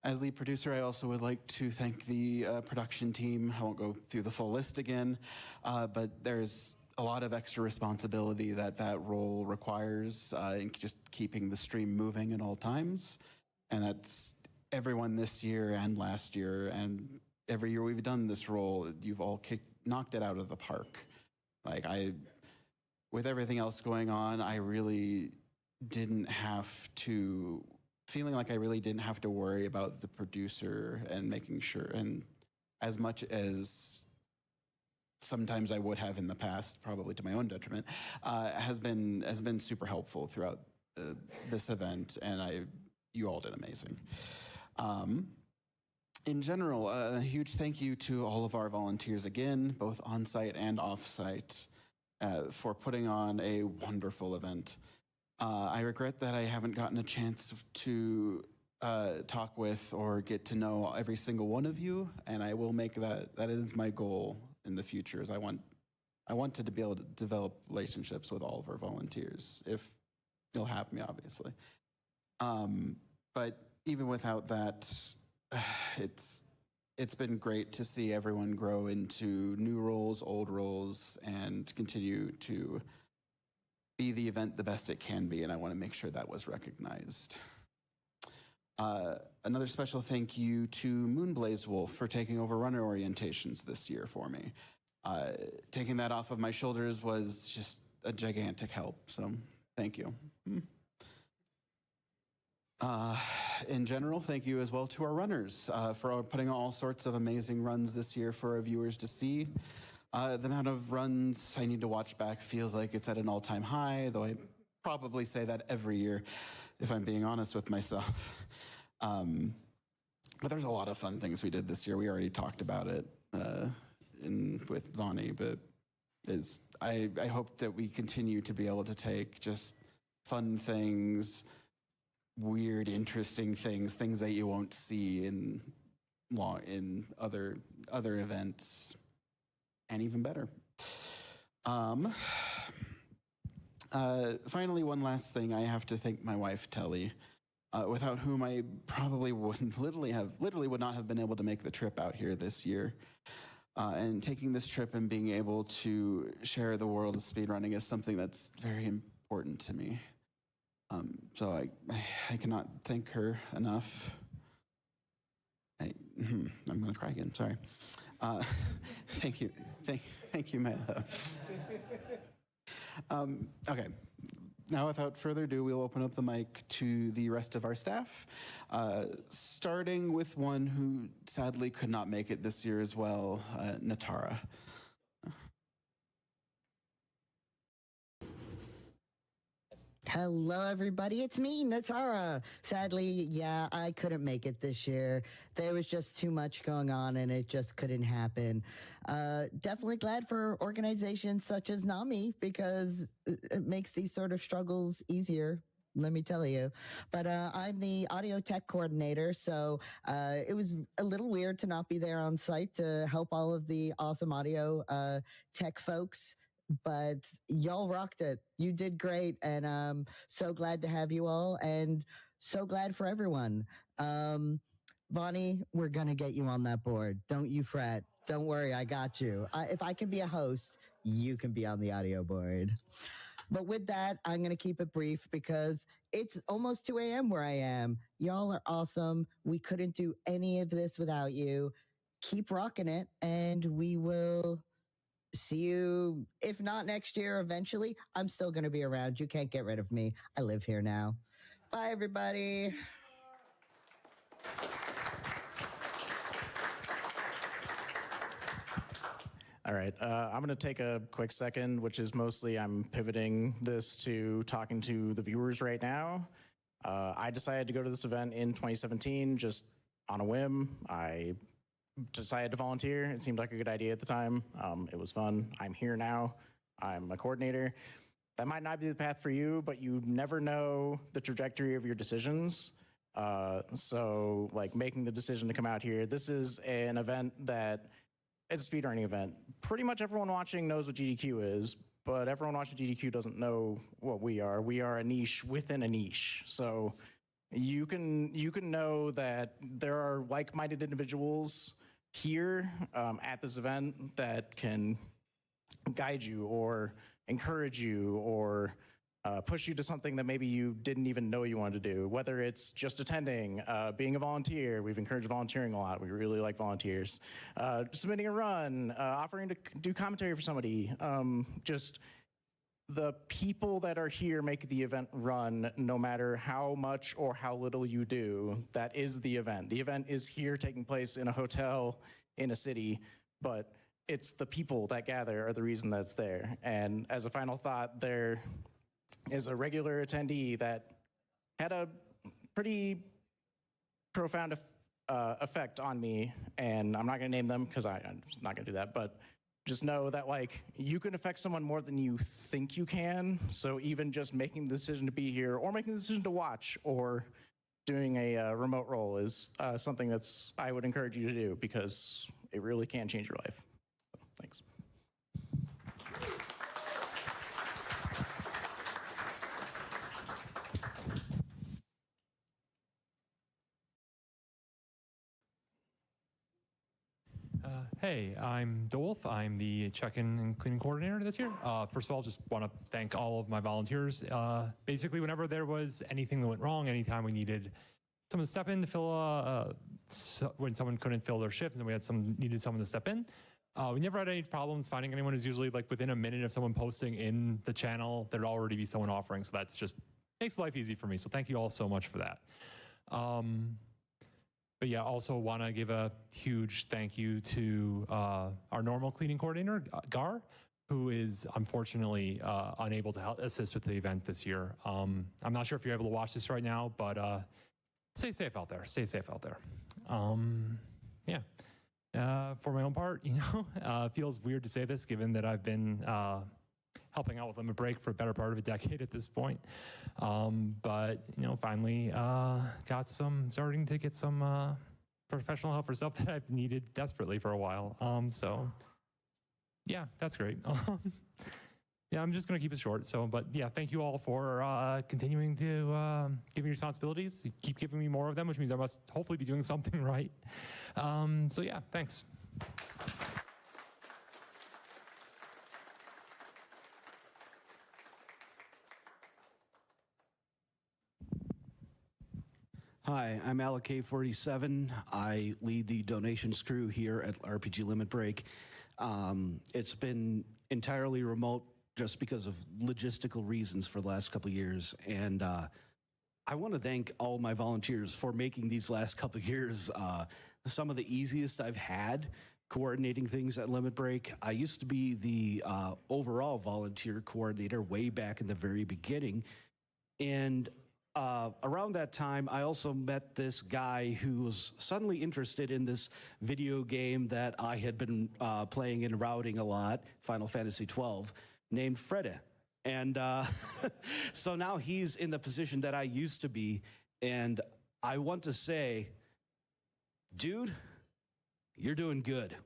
As lead producer, I also would like to thank the production team. I won't go through the full list again, but there's a lot of extra responsibility that role requires in just keeping the stream moving at all times. And that's everyone this year and last year and every year we've done this role, you've all knocked it out of the park. Like with everything else going on, I really didn't have to, feeling like I really didn't have to worry about the producer and making sure, and as much as sometimes I would have in the past, probably to my own detriment, has been super helpful throughout this event, and you all did amazing. In general, a huge thank you to all of our volunteers again, both on-site and off-site, for putting on a wonderful event. I regret that I haven't gotten a chance to talk with or get to know every single one of you, and I will make that is my goal in the future. Is I wanted to be able to develop relationships with all of our volunteers, if you'll have me, obviously. But even without that, it's been great to see everyone grow into new roles, old roles, and continue to be the event the best it can be, and I want to make sure that was recognized. Another special thank you to Moonblaze Wolf for taking over runner orientations this year for me. Taking that off of my shoulders was just a gigantic help, so thank you. In general, thank you as well to our runners for putting on all sorts of amazing runs this year for our viewers to see. The amount of runs I need to watch back feels like it's at an all-time high, though I probably say that every year, if I'm being honest with myself. But there's a lot of fun things we did this year. We already talked about it with Vonnie, but I hope that we continue to be able to take just fun things, weird, interesting things that you won't see in other events, and even better. Finally, one last thing, I have to thank my wife, Telly, without whom I probably literally would not have been able to make the trip out here this year. And taking this trip and being able to share the world of speedrunning is something that's very important to me. So I cannot thank her enough. I'm gonna cry again, sorry. Thank you, my love. Okay, now without further ado, we'll open up the mic to the rest of our staff, starting with one who sadly could not make it this year as well, Natara. Hello, everybody. It's me, Natara. Sadly, yeah, I couldn't make it this year. There was just too much going on, and it just couldn't happen. Definitely glad for organizations such as NAMI, because it makes these sort of struggles easier, let me tell you. But I'm the audio tech coordinator, so it was a little weird to not be there on site to help all of the awesome audio tech folks. But y'all rocked it. You did great, and I'm so glad to have you all, and so glad for everyone. Vonnie, we're gonna get you on that board. Don't you fret. Don't worry, I got you. If I can be a host, you can be on the audio board. But with that, I'm gonna keep it brief because it's almost 2 a.m. where I am. Y'all are awesome. We couldn't do any of this without you. Keep rocking it, and we will see you, if not next year, eventually. I'm still going to be around. You can't get rid of me. I live here now. Bye, everybody. All right, I'm going to take a quick second, which is mostly I'm pivoting this to talking to the viewers right now. I decided to go to this event in 2017 just on a whim. I decided to volunteer. It seemed like a good idea at the time. It was fun. I'm here now. I'm a coordinator. That might not be the path for you, but you never know the trajectory of your decisions. So like making the decision to come out here, this is an event that, it's a speedrunning event. Pretty much everyone watching knows what GDQ is, but everyone watching GDQ doesn't know what we are. We are a niche within a niche. So you can know that there are like-minded individuals here at this event that can guide you or encourage you or push you to something that maybe you didn't even know you wanted to do, whether it's just attending, being a volunteer. We've encouraged volunteering a lot. We really like volunteers. Submitting a run, offering to do commentary for somebody. Just the people that are here make the event run, no matter how much or how little you do. That is the event. The event is here taking place in a hotel in a city, but it's the people that gather are the reason that's there. And as a final thought, there is a regular attendee that had a pretty profound effect on me, and I'm not going to name them because I'm just not going to do that, but just know that like you can affect someone more than you think you can. So even just making the decision to be here or making the decision to watch or doing a remote role is something that's I would encourage you to do because it really can change your life. So, thanks. Hey, I'm DeWolf. I'm the check-in and cleaning coordinator this year. First of all, just want to thank all of my volunteers. Basically, whenever there was anything that went wrong, anytime we needed someone to step in to fill when someone couldn't fill their shift and we had needed someone to step in, we never had any problems finding anyone. Who's usually like within a minute of someone posting in the channel, there'd already be someone offering. So that's just makes life easy for me. So thank you all so much for that. But yeah, also want to give a huge thank you to our normal cleaning coordinator, Gar, who is unfortunately unable to assist with the event this year. I'm not sure if you're able to watch this right now, but stay safe out there. Stay safe out there. Yeah. For my own part, it feels weird to say this given that I've been helping out with Limit Break for a better part of a decade at this point. But, finally starting to get some professional help for stuff that I've needed desperately for a while. So, yeah, that's great. Yeah, I'm just going to keep it short. But yeah, thank you all for continuing to give me responsibilities. You keep giving me more of them, which means I must hopefully be doing something right. So yeah, thanks. Hi, I'm Alec47. I lead the donations crew here at RPG Limit Break. It's been entirely remote just because of logistical reasons for the last couple of years. And I want to thank all my volunteers for making these last couple of years some of the easiest I've had coordinating things at Limit Break. I used to be the overall volunteer coordinator way back in the very beginning. And around that time, I also met this guy who was suddenly interested in this video game that I had been playing and routing a lot, Final Fantasy XII, named Freda. And so now he's in the position that I used to be. And I want to say, dude, you're doing good.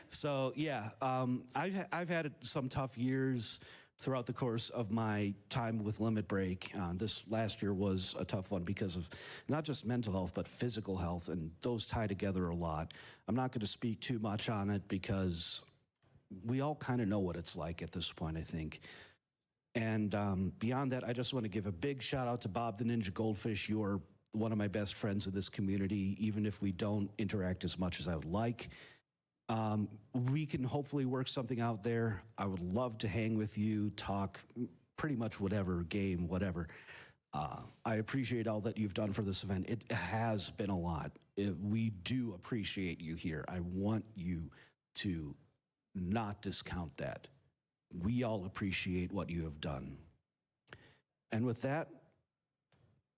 So yeah, I've had some tough years throughout the course of my time with Limit Break. This last year was a tough one because of not just mental health, but physical health, and those tie together a lot. I'm not going to speak too much on it because we all kind of know what it's like at this point, I think. And beyond that, I just want to give a big shout out to Bob the Ninja Goldfish. You're one of my best friends in this community, even if we don't interact as much as I would like. We can hopefully work something out there. I would love to hang with you, talk pretty much whatever, game, whatever. I appreciate all that you've done for this event. It has been a lot. We do appreciate you here. I want you to not discount that. We all appreciate what you have done. And with that,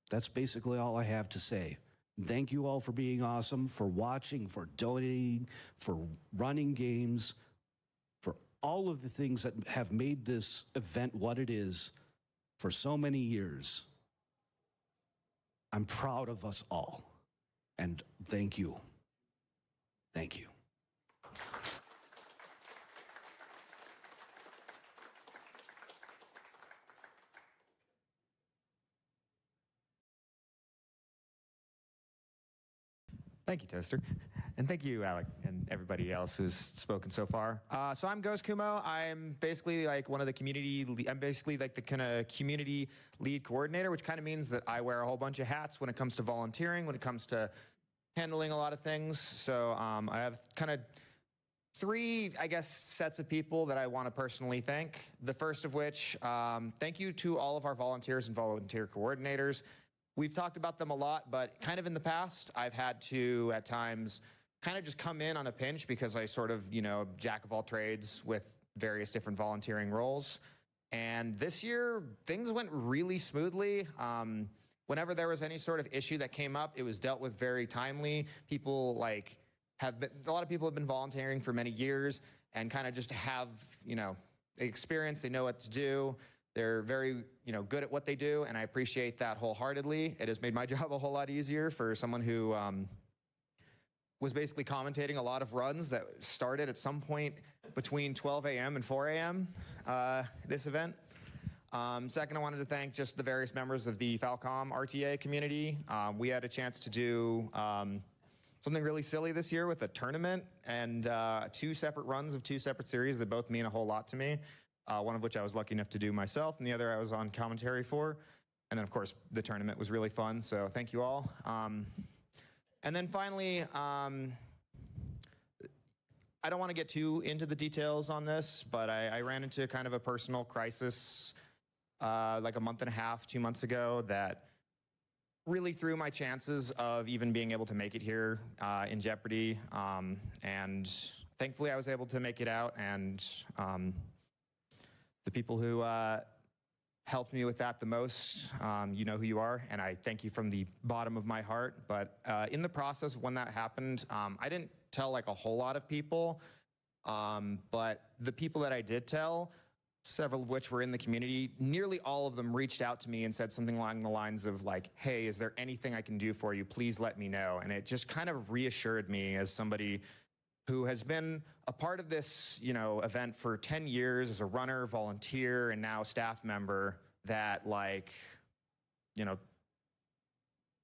that's basically all I have to say. Thank you all for being awesome, for watching, for donating, for running games, for all of the things that have made this event what it is for so many years. I'm proud of us all, and thank you. Thank you. Thank you, Toaster. And thank you, Alec, and everybody else who's spoken so far. So I'm Ghost Kumo. I'm basically like one of the I'm basically like the kind of community lead coordinator, which kind of means that I wear a whole bunch of hats when it comes to volunteering, when it comes to handling a lot of things. So I have kind of three, I guess, sets of people that I want to personally thank. The first of which, thank you to all of our volunteers and volunteer coordinators. We've talked about them a lot, but kind of in the past, I've had to, at times, kind of just come in on a pinch because I sort of, jack of all trades with various different volunteering roles. And this year, things went really smoothly. Whenever there was any sort of issue that came up, it was dealt with very timely. People a lot of people have been volunteering for many years and kind of just have, experience, they know what to do. They're very, good at what they do, and I appreciate that wholeheartedly. It has made my job a whole lot easier for someone who was basically commentating a lot of runs that started at some point between 12 a.m. and 4 a.m. This event. Second, I wanted to thank just the various members of the Falcom RTA community. We had a chance to do something really silly this year with a tournament and 2 separate runs of 2 separate series that both mean a whole lot to me. One of which I was lucky enough to do myself, and the other I was on commentary for. And then, of course, the tournament was really fun, so thank you all. And then finally, I don't want to get too into the details on this, but I ran into kind of a personal crisis like a month and a half, 2 months ago that really threw my chances of even being able to make it here in jeopardy. And thankfully, I was able to make it out, and the people who helped me with that the most, you know who you are, and I thank you from the bottom of my heart. But in the process when that happened, I didn't tell like a whole lot of people, but the people that I did tell, several of which were in the community, nearly all of them reached out to me and said something along the lines of like, hey, is there anything I can do for you? Please let me know. And it just kind of reassured me as somebody who has been a part of this, event for 10 years as a runner, volunteer, and now staff member, that there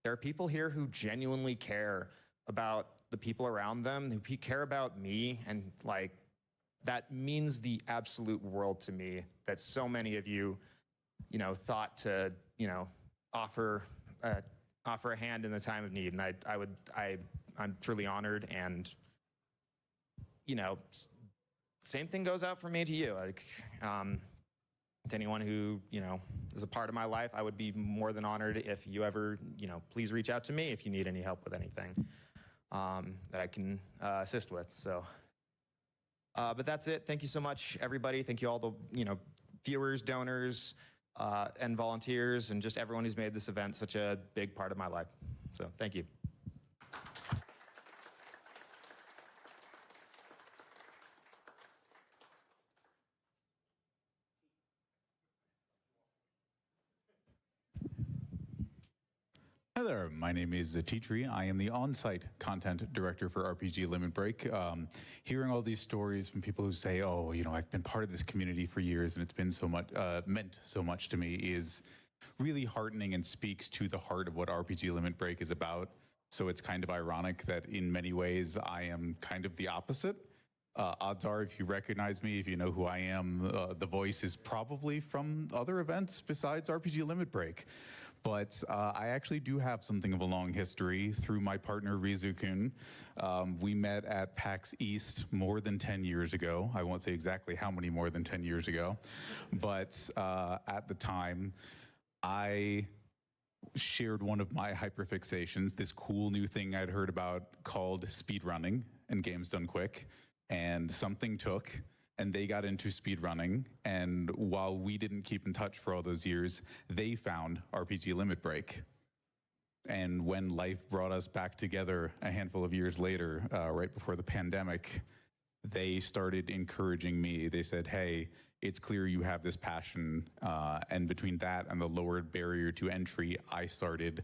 are people here who genuinely care about the people around them, who care about me, and that means the absolute world to me, that so many of you, thought to, offer a hand in the time of need. And I'm truly honored, and same thing goes out from me to you. To anyone who, is a part of my life, I would be more than honored if you ever, please reach out to me if you need any help with anything that I can assist with. So, but that's it. Thank you so much, everybody. Thank you all the, viewers, donors, and volunteers, and just everyone who's made this event such a big part of my life. So thank you. Hi there, my name is Titri. I am the on-site content director for RPG Limit Break. Hearing all these stories from people who say, oh, I've been part of this community for years and it's been so much, meant so much to me, is really heartening and speaks to the heart of what RPG Limit Break is about. So it's kind of ironic that in many ways I am kind of the opposite. Odds are, if you recognize me, if you know who I am, the voice is probably from other events besides RPG Limit Break. But I actually do have something of a long history through my partner, Rizu-kun. We met at PAX East more than 10 years ago. I won't say exactly how many more than 10 years ago. But at the time, I shared one of my hyperfixations, this cool new thing I'd heard about called speedrunning and games done quick. And something took, and they got into speedrunning, and while we didn't keep in touch for all those years, they found RPG Limit Break. And when life brought us back together a handful of years later, right before the pandemic, they started encouraging me. They said, hey, it's clear you have this passion, and between that and the lowered barrier to entry, I started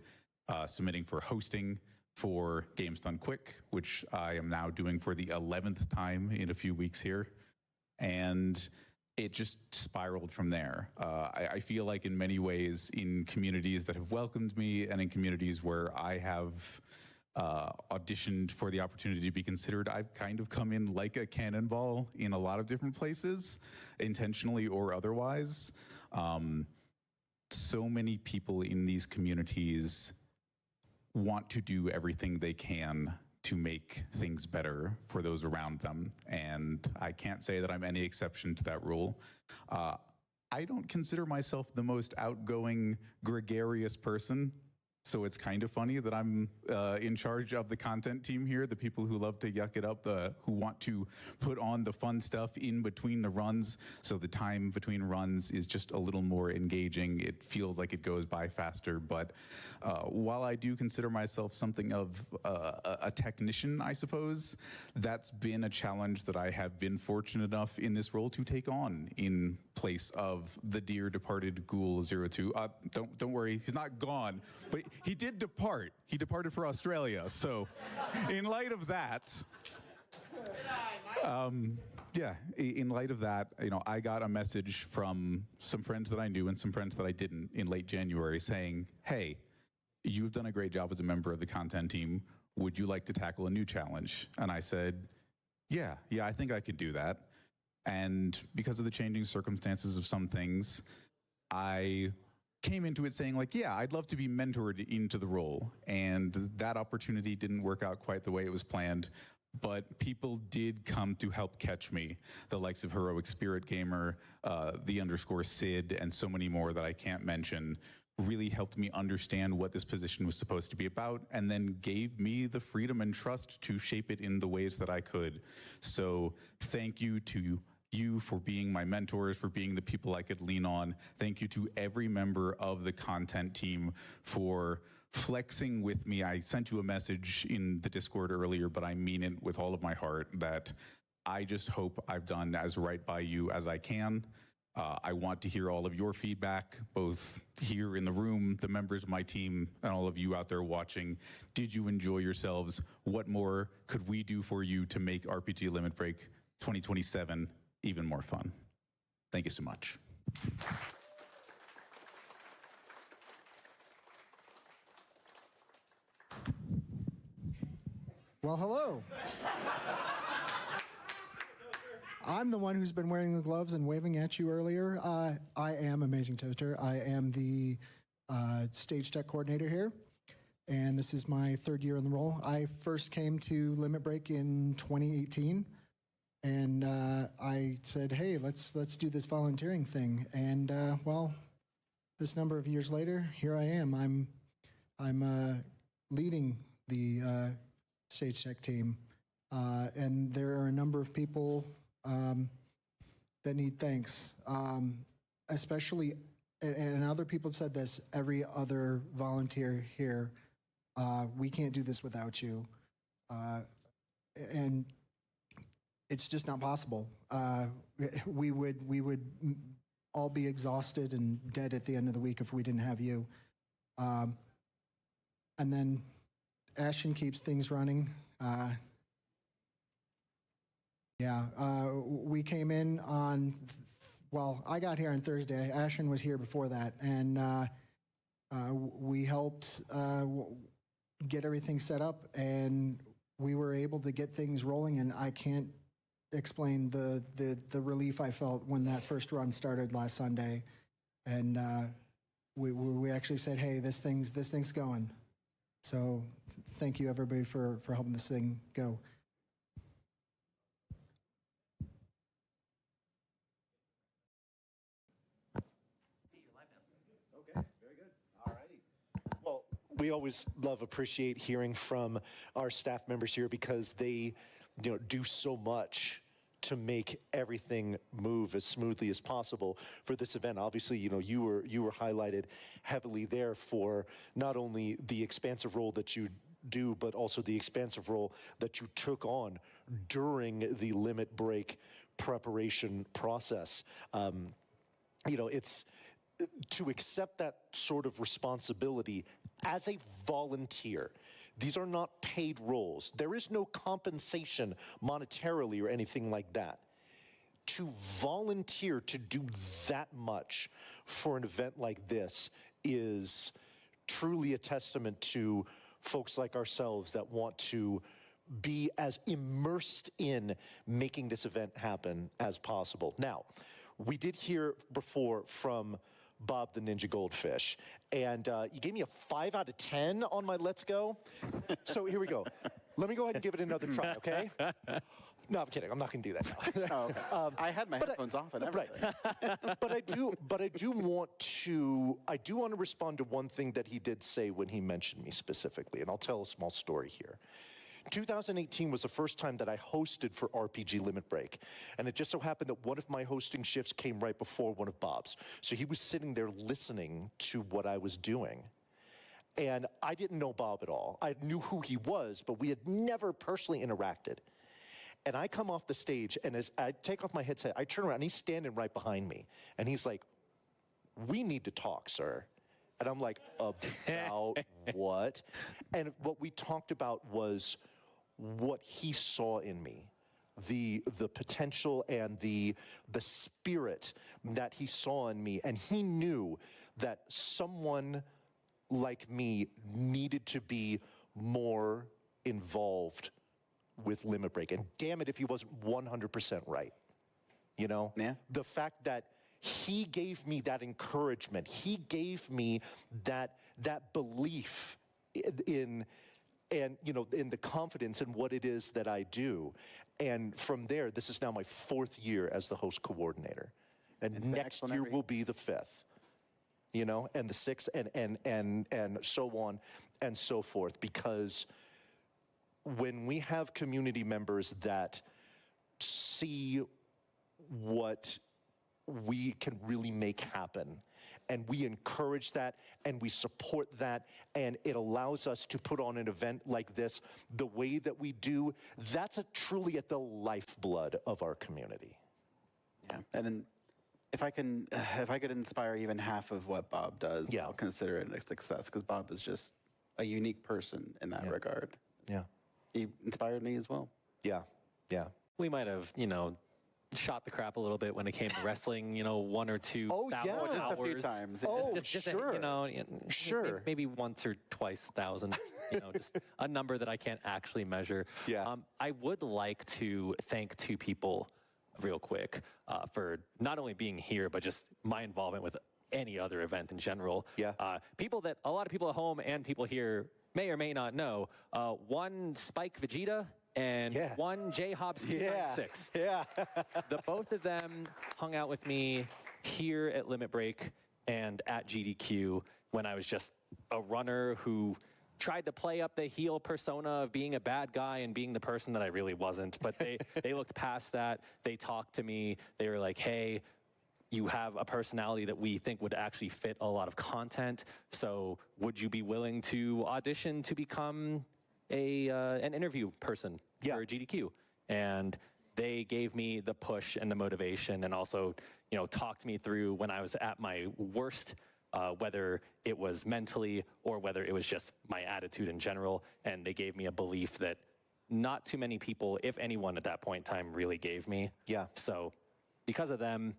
submitting for hosting for Games Done Quick, which I am now doing for the 11th time in a few weeks here. And it just spiraled from there. I feel like in many ways, in communities that have welcomed me and in communities where I have auditioned for the opportunity to be considered. I've kind of come in like a cannonball in a lot of different places, intentionally or otherwise. So many people in these communities want to do everything they can to make things better for those around them. And I can't say that I'm any exception to that rule. I don't consider myself the most outgoing, gregarious person. So it's kind of funny that I'm in charge of the content team here, the people who love to yuck it up, who want to put on the fun stuff in between the runs, so the time between runs is just a little more engaging. It feels like it goes by faster, but while I do consider myself something of a technician, I suppose, that's been a challenge that I have been fortunate enough in this role to take on in place of the dear departed Ghoul 02. Don't worry, he's not gone, but he did depart. He departed for Australia. So in light of that, yeah, in light of that, I got a message from some friends that I knew and some friends that I didn't in late January saying, hey, you've done a great job as a member of the content team. Would you like to tackle a new challenge? And I said, yeah, I think I could do that. And because of the changing circumstances of some things, I came into it saying like, yeah, I'd love to be mentored into the role. And that opportunity didn't work out quite the way it was planned, but people did come to help catch me. The likes of Heroic Spirit Gamer, the _Sid, and so many more that I can't mention really helped me understand what this position was supposed to be about, and then gave me the freedom and trust to shape it in the ways that I could. So thank you to you for being my mentors, for being the people I could lean on. Thank you to every member of the content team for flexing with me. I sent you a message in the Discord earlier, but I mean it with all of my heart that I just hope I've done as right by you as I can. I want to hear all of your feedback, both here in the room, the members of my team, and all of you out there watching. Did you enjoy yourselves? What more could we do for you to make RPG Limit Break 2027 even more fun? Thank you so much. Well, hello. I'm the one who's been wearing the gloves and waving at you earlier. I am Amazing Toaster. I am the stage tech coordinator here, and this is my third year in the role. I first came to Limit Break in 2018, and I said, hey, let's do this volunteering thing. And well, this number of years later, here I am. I'm leading the stage tech team, and there are a number of people that need thanks, especially, and other people have said this, every other volunteer here. We can't do this without you. And it's just not possible. We would all be exhausted and dead at the end of the week if we didn't have you. And then Ashton keeps things running. We came in on, well, I got here on Thursday. Ashton was here before that, and we helped get everything set up, and we were able to get things rolling, and I can't explain the relief I felt when that first run started last Sunday. And we actually said, hey, this thing's going. So thank you, everybody, for helping this thing go. We always appreciate hearing from our staff members here because they, do so much to make everything move as smoothly as possible for this event. Obviously, you were highlighted heavily there for not only the expansive role that you do, but also the expansive role that you took on during the Limit Break preparation process. It's to accept that sort of responsibility as a volunteer. These are not paid roles. There is no compensation monetarily or anything like that. To volunteer to do that much for an event like this is truly a testament to folks like ourselves that want to be as immersed in making this event happen as possible. Now, we did hear before from Bob the Ninja Goldfish, and you gave me a 5 out of 10 on my Let's Go. So here we go. Let me go ahead and give it another try, okay? No, I'm kidding. I'm not going to do that now. Oh, okay. I had my headphones off and everything. Right. But I do want to respond to one thing that he did say when he mentioned me specifically, and I'll tell a small story here. 2018 was the first time that I hosted for RPG Limit Break, and it just so happened that one of my hosting shifts came right before one of Bob's. So he was sitting there listening to what I was doing. And I didn't know Bob at all. I knew who he was, but we had never personally interacted. And I come off the stage, and as I take off my headset, I turn around, and he's standing right behind me. And he's like, "We need to talk, sir." And I'm like, "About what?" And what we talked about was what he saw in me, the potential and the spirit that he saw in me. And he knew that someone like me needed to be more involved with Limit Break. And damn it if he wasn't 100% right. You know? Yeah. The fact that he gave me that encouragement, he gave me that belief in the confidence in what it is that I do. And from there, this is now my 4th year as the host coordinator. And next year will be the 5th. You know, and the 6th, and so on and so forth. Because when we have community members that see what we can really make happen, and we encourage that, and we support that, and it allows us to put on an event like this the way that we do, that's truly at the lifeblood of our community. Yeah, and then if I could inspire even half of what Bob does, yeah, I'll consider it a success, because Bob is just a unique person in that regard. Yeah. He inspired me as well. Yeah, yeah. We might have, shot the crap a little bit when it came to wrestling, 1 or 2 thousand just hours. a few times. Just sure. Sure. Maybe once or twice thousand, just a number that I can't actually measure. Yeah. I would like to thank 2 people real quick for not only being here, but just my involvement with any other event in general. Yeah. People that a lot of people at home and people here may or may not know. One Spike Vegeta and one J Hobbs 296. Yeah. The both of them hung out with me here at Limit Break and at GDQ when I was just a runner who tried to play up the heel persona of being a bad guy and being the person that I really wasn't. But they looked past that. They talked to me. They were like, "Hey, you have a personality that we think would actually fit a lot of content. So would you be willing to audition to become an interview person for GDQ?" And they gave me the push and the motivation, and also, talked me through when I was at my worst, whether it was mentally or whether it was just my attitude in general. And they gave me a belief that not too many people, if anyone at that point in time, really gave me. Yeah. So because of them,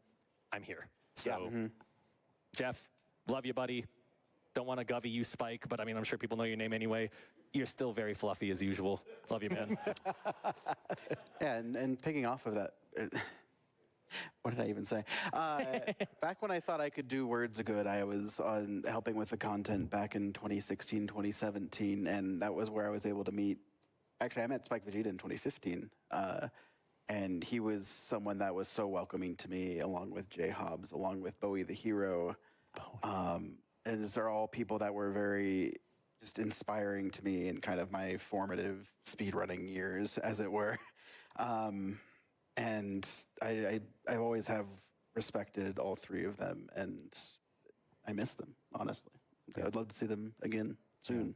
I'm here. So, Jeff, love you, buddy. Don't want to govy you, Spike, but I'm sure people know your name anyway. You're still very fluffy as usual. Love you, man. Yeah, and picking off of that, what did I even say? Back when I thought I could do words good, I was helping with the content back in 2016, 2017, and that was where I was able to meet. Actually, I met Spike Vegeta in 2015. And he was someone that was so welcoming to me, along with J Hobbs, along with Bowie the Hero. And these are all people that were very just inspiring to me in kind of my formative speedrunning years, as it were. And I always have respected all 3 of them, and I miss them, honestly. I'd love to see them again soon.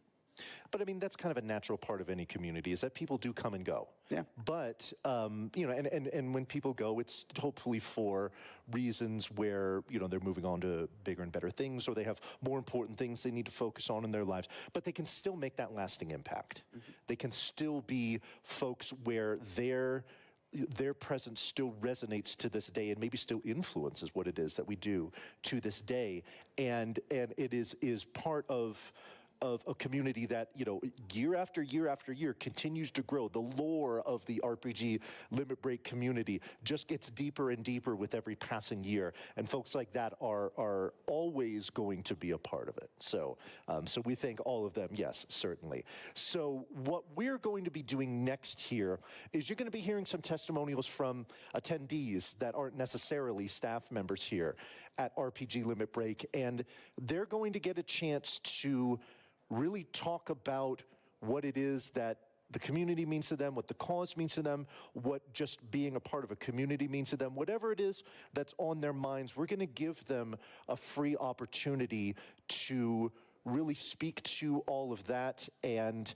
But that's kind of a natural part of any community, is that people do come and go. Yeah. But, and when people go, it's hopefully for reasons where, they're moving on to bigger and better things, or they have more important things they need to focus on in their lives. But they can still make that lasting impact. They can still be folks where their presence still resonates to this day, and maybe still influences what it is that we do to this day. And it is part of of a community that, you know, year after year after year continues to grow. The lore of the RPG Limit Break community just gets deeper and deeper with every passing year. And folks like that are always going to be a part of it. So, so we thank all of them, yes, certainly. So what we're going to be doing next here is you're going to be hearing some testimonials from attendees that aren't necessarily staff members here at RPG Limit Break. And they're going to get a chance to really talk about what it is that the community means to them, what the cause means to them, what just being a part of a community means to them, whatever it is that's on their minds. We're going to give them a free opportunity to really speak to all of that and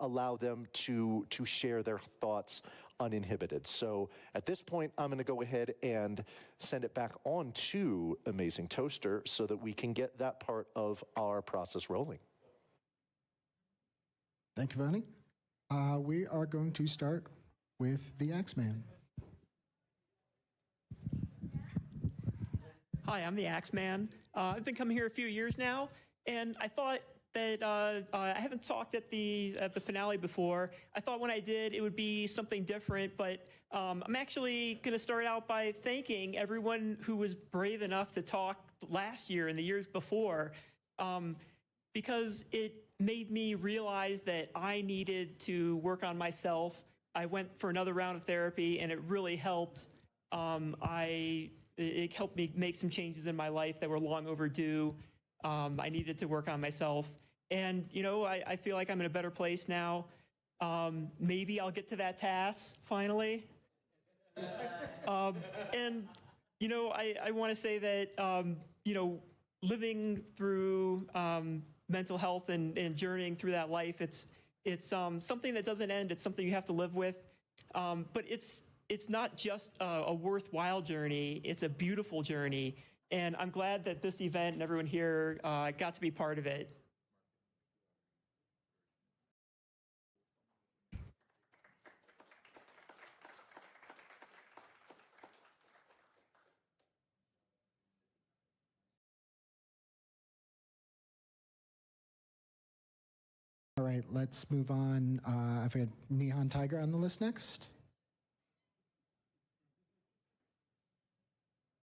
allow them to share their thoughts uninhibited. So at this point, I'm going to go ahead and send it back on to Amazing Toaster so that we can get that part of our process rolling. Thank you, Vonnie. We are going to start with the Axeman. Hi, I'm the Axeman. I've been coming here a few years now, and I thought that I haven't talked at the finale before. I thought when I did, it would be something different, but I'm actually going to start out by thanking everyone who was brave enough to talk last year and the years before, because it made me realize that I needed to work on myself. I went for another round of therapy, and it really helped. It helped me make some changes in my life that were long overdue. I needed to work on myself. And, you know, I feel like I'm in a better place now. Maybe I'll get to that task finally. And, you know, I want to say that, you know, living through mental health and journeying through that life, it's something that doesn't end. It's something you have to live with. But it's not just a worthwhile journey. It's a beautiful journey. And I'm glad that this event and everyone here got to be part of it. All right, let's move on. I've got Neon Tiger on the list next.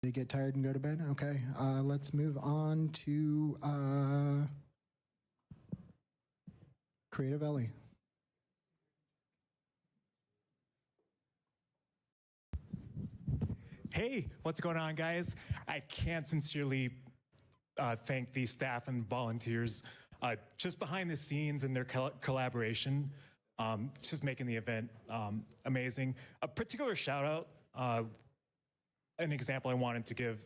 They get tired and go to bed? Okay, let's move on to Creative Ellie. Hey, what's going on, guys? I can't sincerely thank the staff and volunteers just behind the scenes and their collaboration, just making the event amazing. A particular shout out, an example I wanted to give,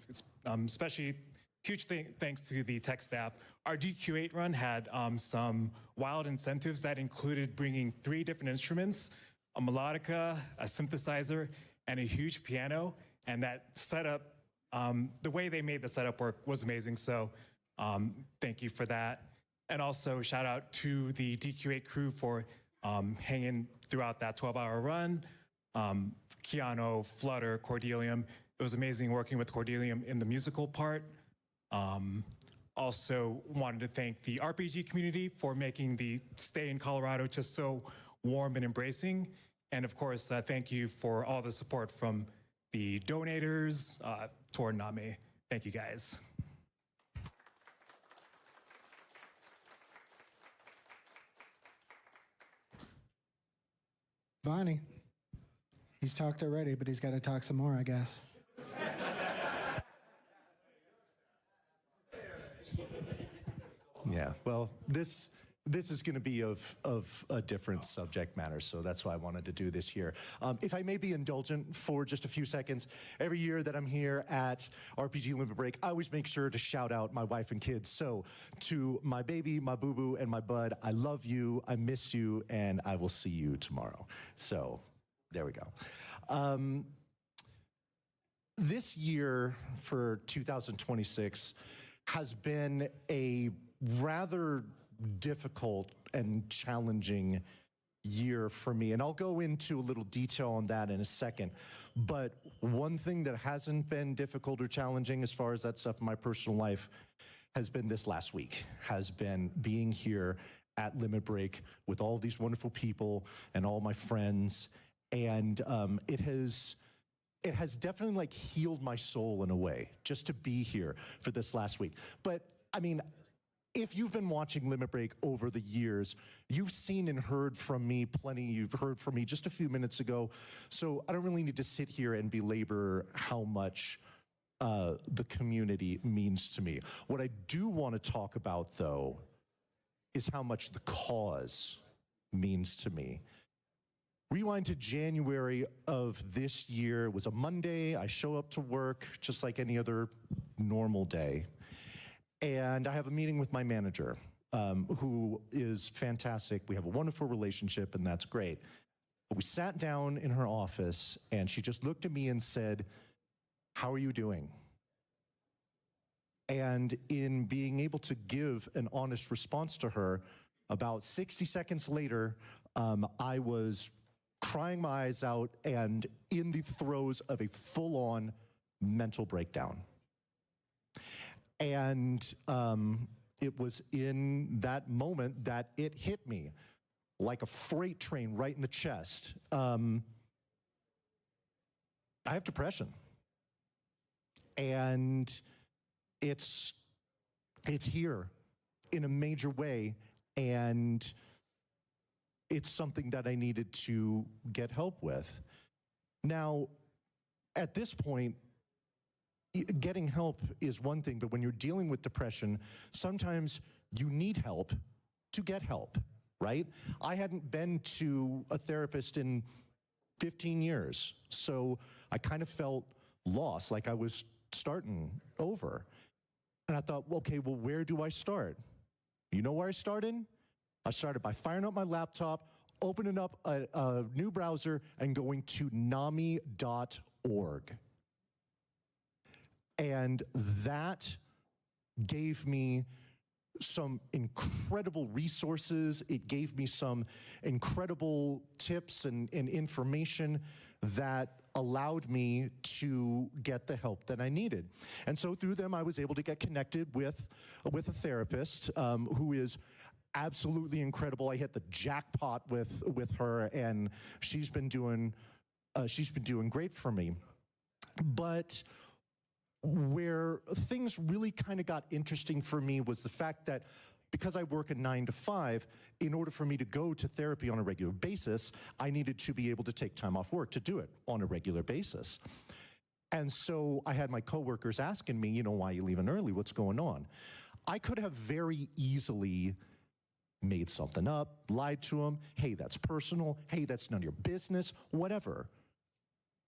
especially huge thanks to the tech staff. Our DQ8 run had some wild incentives that included bringing 3 different instruments, a melodica, a synthesizer, and a huge piano. And that setup, the way they made the setup work was amazing. So thank you for that. And also shout out to the DQ8 crew for hanging throughout that 12-hour run. Keanu, Flutter, Cordelium. It was amazing working with Cordelium in the musical part. Also wanted to thank the RPG community for making the stay in Colorado just so warm and embracing. And of course, thank you for all the support from the donators toward NAME. Thank you, guys. Vonnie. He's talked already, but he's got to talk some more, I guess. Yeah, well, this is going to be of a different subject matter, so that's why I wanted to do this here. If I may be indulgent for just a few seconds, every year that I'm here at RPG Limit Break, I always make sure to shout out my wife and kids. So to my baby, my boo-boo, and my bud, I love you, I miss you, and I will see you tomorrow. So there we go. This year for 2026 has been a rather difficult and challenging year for me. And I'll go into a little detail on that in a second. But one thing that hasn't been difficult or challenging as far as that stuff in my personal life has been this last week, has been being here at Limit Break with all these wonderful people and all my friends. And it has definitely like healed my soul in a way, just to be here for this last week. But I mean, if you've been watching Limit Break over the years, you've seen and heard from me plenty. You've heard from me just a few minutes ago. So I don't really need to sit here and belabor how much the community means to me. What I do want to talk about, though, is how much the cause means to me. Rewind to January of this year. It was a Monday. I show up to work just like any other normal day. And I have a meeting with my manager, who is fantastic. We have a wonderful relationship, and that's great. But we sat down in her office, and she just looked at me and said, "How are you doing?" And in being able to give an honest response to her, about 60 seconds later, I was crying my eyes out and in the throes of a full-on mental breakdown. And it was in that moment that it hit me like a freight train right in the chest. I have depression. And it's here in a major way, and it's something that I needed to get help with. Now, at this point, getting help is one thing, but when you're dealing with depression, sometimes you need help to get help, right? I hadn't been to a therapist in 15 years, so I kind of felt lost, like I was starting over. And I thought, okay, well, where do I start? You know where I started? I started by firing up my laptop, opening up a new browser, and going to NAMI.org. And that gave me some incredible resources. It gave me some incredible tips and information that allowed me to get the help that I needed. And so through them, I was able to get connected with a therapist who is absolutely incredible. I hit the jackpot with her, and she's been doing great for me. But where things really kind of got interesting for me was the fact that because I work a 9 to 5, in order for me to go to therapy on a regular basis, I needed to be able to take time off work to do it on a regular basis. And so I had my coworkers asking me, you know, why are you leaving early? What's going on? I could have very easily made something up, lied to them. Hey, that's personal. Hey, that's none of your business, whatever.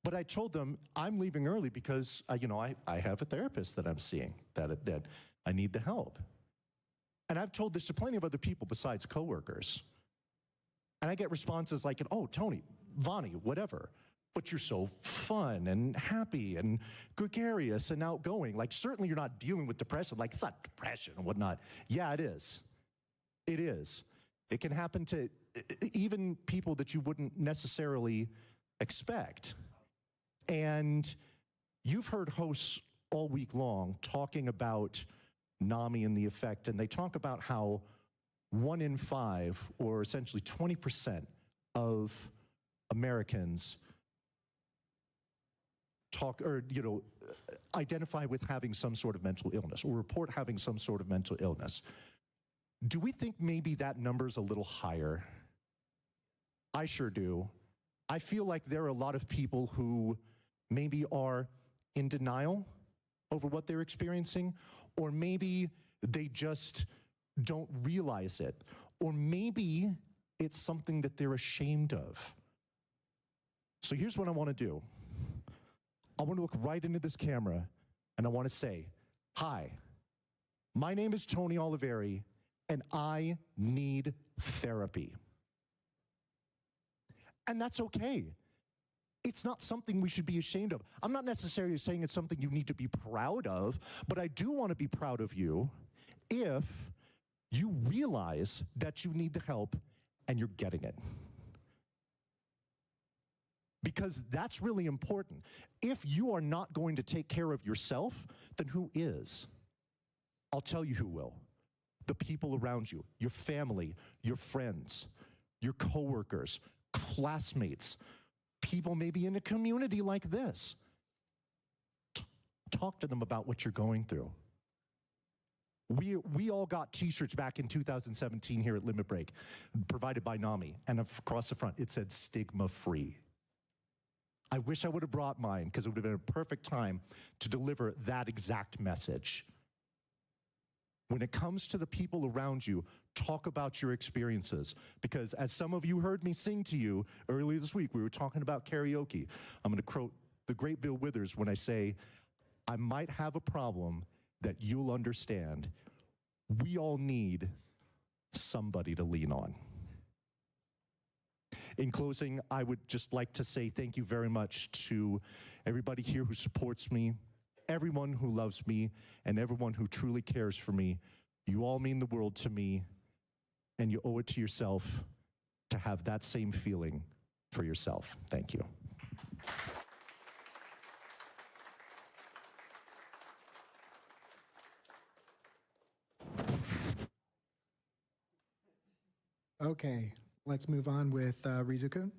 But I told them I'm leaving early because, you know, I have a therapist that I'm seeing, that I need the help. And I've told this to plenty of other people besides coworkers. And I get responses like, oh, Tony, Vonnie, whatever. But you're so fun and happy and gregarious and outgoing. Like, certainly you're not dealing with depression. Like, it's not depression and whatnot. Yeah, it is. It is. It can happen to even people that you wouldn't necessarily expect. And you've heard hosts all week long talking about NAMI and the effect, and they talk about how 1 in 5, or essentially 20% of Americans identify with having some sort of mental illness or report having some sort of mental illness. Do we think maybe that number's a little higher? I sure do. I feel like there are a lot of people who maybe are in denial over what they're experiencing, or maybe they just don't realize it, or maybe it's something that they're ashamed of. So here's what I want to do. I want to look right into this camera, and I want to say, hi, my name is Tony Oliveri, and I need therapy. And that's okay. It's not something we should be ashamed of. I'm not necessarily saying it's something you need to be proud of, but I do want to be proud of you if you realize that you need the help and you're getting it. Because that's really important. If you are not going to take care of yourself, then who is? I'll tell you who will. The people around you, your family, your friends, your coworkers, classmates, people maybe in a community like this. Talk to them about what you're going through. We all got t-shirts back in 2017 here at Limit Break, provided by NAMI, and across the front it said stigma-free. I wish I would have brought mine, because it would have been a perfect time to deliver that exact message. When it comes to the people around you, talk about your experiences, because as some of you heard me sing to you earlier this week, we were talking about karaoke. I'm going to quote the great Bill Withers when I say, I might have a problem that you'll understand. We all need somebody to lean on. In closing, I would just like to say thank you very much to everybody here who supports me, everyone who loves me, and everyone who truly cares for me. You all mean the world to me, and you owe it to yourself to have that same feeling for yourself. Thank you. Okay, let's move on with Rizu-kun.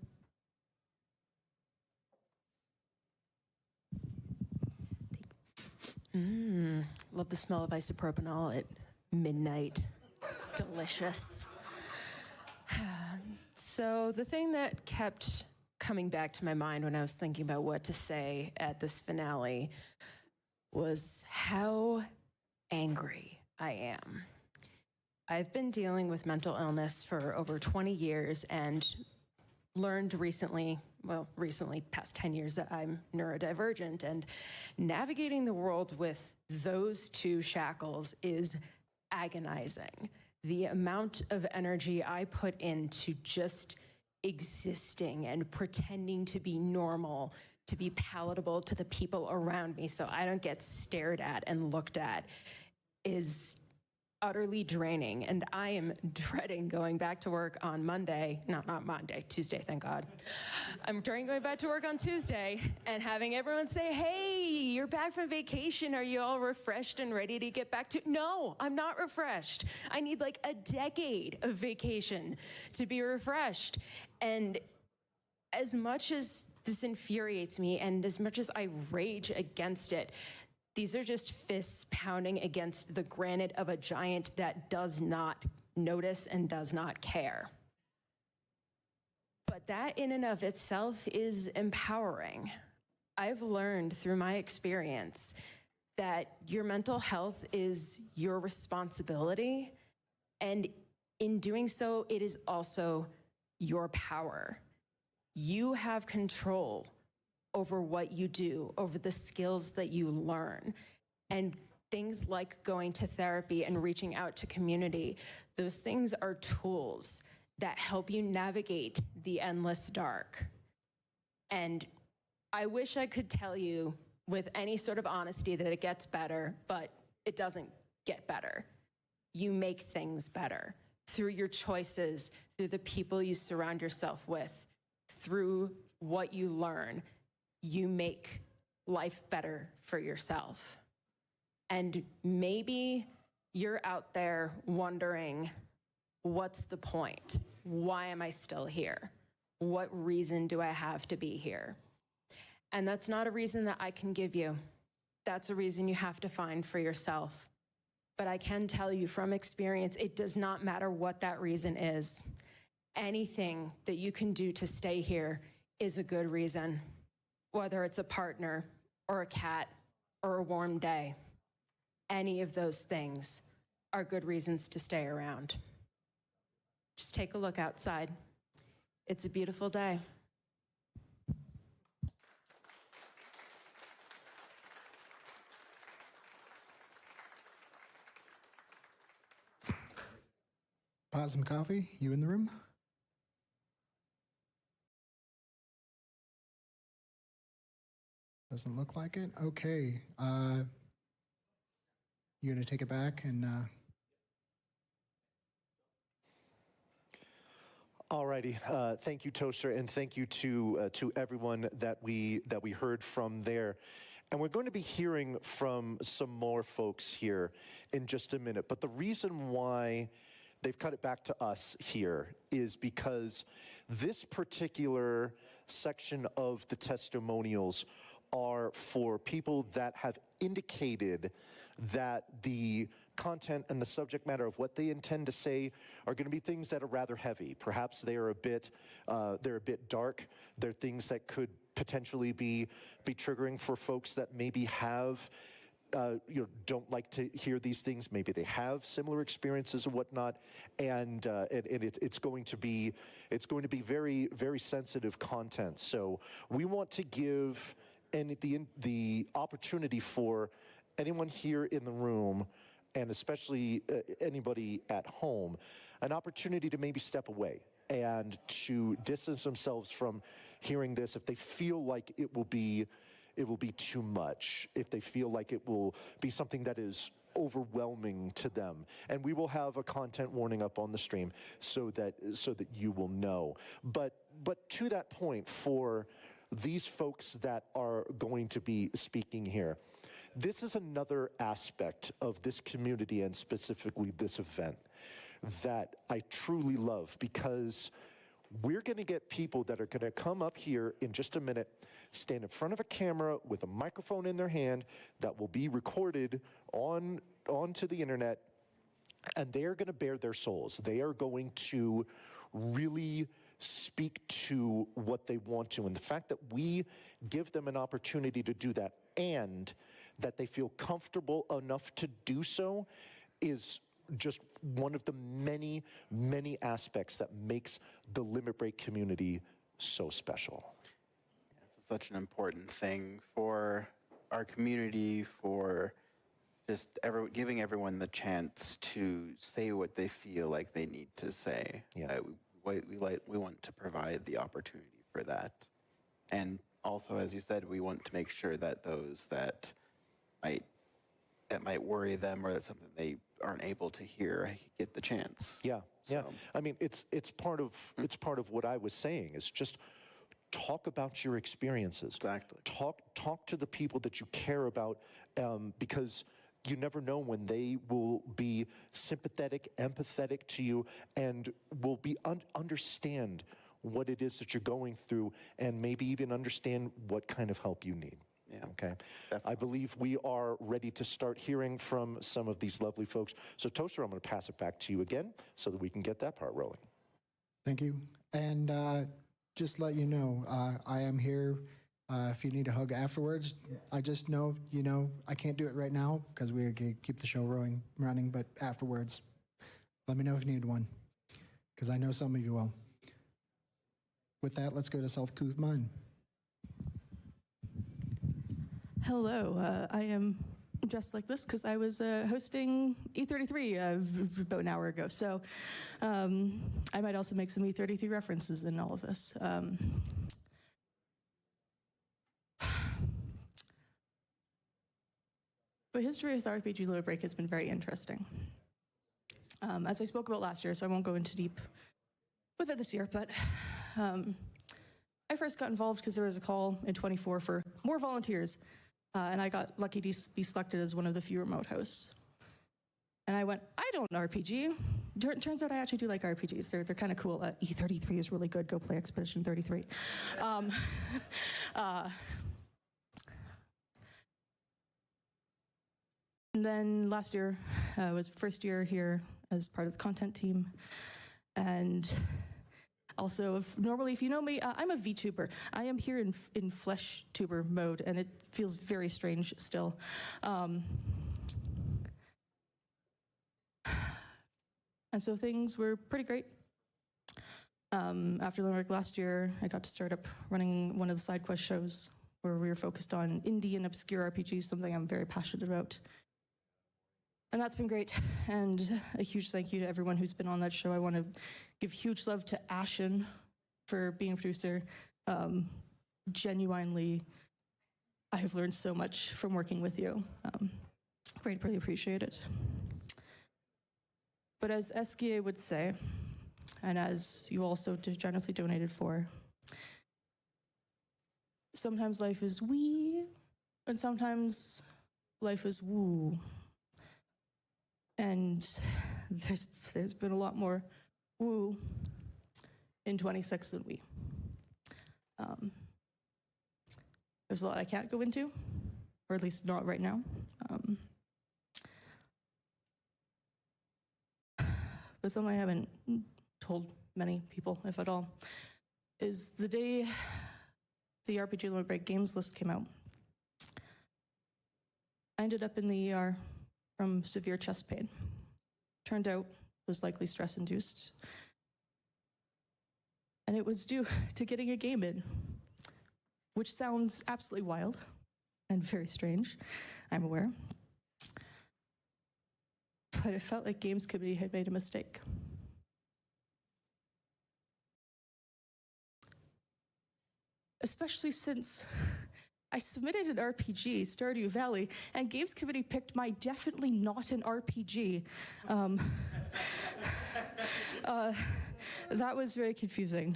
Love the smell of isopropanol at midnight. It's delicious. So the thing that kept coming back to my mind when I was thinking about what to say at this finale was how angry I am. I've been dealing with mental illness for over 20 years and learned recently, past 10 years, that I'm neurodivergent, and navigating the world with those two shackles is agonizing. The amount of energy I put into just existing and pretending to be normal, to be palatable to the people around me so I don't get stared at and looked at is utterly draining, and I am dreading going back to work on Monday, not Monday, Tuesday, thank God. I'm dreading going back to work on Tuesday and having everyone say, hey, you're back from vacation. Are you all refreshed and ready to get back to? No, I'm not refreshed. I need like a decade of vacation to be refreshed. And as much as this infuriates me and as much as I rage against it, these are just fists pounding against the granite of a giant that does not notice and does not care. But that in and of itself is empowering. I've learned through my experience that your mental health is your responsibility, and in doing so, it is also your power. You have control over what you do, over the skills that you learn. And things like going to therapy and reaching out to community, those things are tools that help you navigate the endless dark. And I wish I could tell you with any sort of honesty that it gets better, but it doesn't get better. You make things better through your choices, through the people you surround yourself with, through what you learn. You make life better for yourself. And maybe you're out there wondering, what's the point? Why am I still here? What reason do I have to be here? And that's not a reason that I can give you. That's a reason you have to find for yourself. But I can tell you from experience, it does not matter what that reason is. Anything that you can do to stay here is a good reason. Whether it's a partner or a cat or a warm day, any of those things are good reasons to stay around. Just take a look outside. It's a beautiful day. Pot some coffee? You in the room? Doesn't look like it. Okay. You gonna take it back and? Alrighty, thank you, Toaster, and thank you to everyone that we heard from there. And we're going to be hearing from some more folks here in just a minute. But the reason why they've cut it back to us here is because this particular section of the testimonials are for people that have indicated that the content and the subject matter of what they intend to say are going to be things that are rather heavy. Perhaps they are a bit dark. They're things that could potentially be triggering for folks that maybe have don't like to hear these things. Maybe they have similar experiences and whatnot, and it's going to be very, very sensitive content. So we want to give the opportunity for anyone here in the room, and especially anybody at home, an opportunity to maybe step away and to distance themselves from hearing this if they feel like it will be too much, if they feel like it will be something that is overwhelming to them. And we will have a content warning up on the stream so that you will know. But to that point, for these folks that are going to be speaking here, this is another aspect of this community and specifically this event that I truly love, because we're going to get people that are going to come up here in just a minute, stand in front of a camera with a microphone in their hand that will be recorded onto the internet, and they are going to bare their souls. They are going to really speak to what they want to. And the fact that we give them an opportunity to do that, and that they feel comfortable enough to do so, is just one of the many, many aspects that makes the Limit Break community so special. It's such an important thing for our community, for just giving everyone the chance to say what they feel like they need to say. Yeah. We want to provide the opportunity for that. And also, as you said, we want to make sure that those that might worry them, or that's something they aren't able to hear, get the chance. Yeah, yeah. I mean, it's part of what I was saying, is just talk about your experiences. Exactly. Talk to the people that you care about, because you never know when they will be sympathetic, empathetic to you, and will be understand what it is that you're going through, and maybe even understand what kind of help you need. Yeah. Okay. Definitely. I believe we are ready to start hearing from some of these lovely folks. So, Toaster, I'm going to pass it back to you again so that we can get that part rolling. Thank you. And just let you know, I am here if you need a hug afterwards. I just know, I can't do it right now because we're going to keep the show running, but afterwards, let me know if you need one, because I know some of you will. With that, let's go to South Kuzman. Hello, I am dressed like this because I was hosting E33 about an hour ago, so I might also make some E33 references in all of this. The history of the RPG Limit Break has been very interesting. As I spoke about last year, so I won't go into deep with it this year, but I first got involved because there was a call in 24 for more volunteers. And I got lucky to be selected as one of the few remote hosts. And I went, I don't RPG. Turns out I actually do like RPGs. They're kind of cool. E33 is really good. Go play Expedition 33. And then last year was first year here as part of the content team. And also, normally, if you know me, I'm a VTuber. I am here in flesh tuber mode, and it feels very strange still. And so things were pretty great. After Limerick last year, I got to start up running one of the side quest shows where we were focused on indie and obscure RPGs, something I'm very passionate about. And that's been great. And a huge thank you to everyone who's been on that show. I want to give huge love to Ashen for being a producer. Genuinely, I have learned so much from working with you. Really appreciate it. But as SKA would say, and as you also generously donated for, sometimes life is wee And sometimes life is woo. And there's been a lot more woo in 26 than we. There's a lot I can't go into, or at least not right now. But something I haven't told many people, if at all, is the day the RPG Limit Break games list came out, I ended up in the ER from severe chest pain. Turned out it was likely stress-induced. And it was due to getting a game in, which sounds absolutely wild and very strange, I'm aware. But it felt like Games Committee had made a mistake. Especially since I submitted an RPG, Stardew Valley, and Games Committee picked my definitely not an RPG. That was very confusing.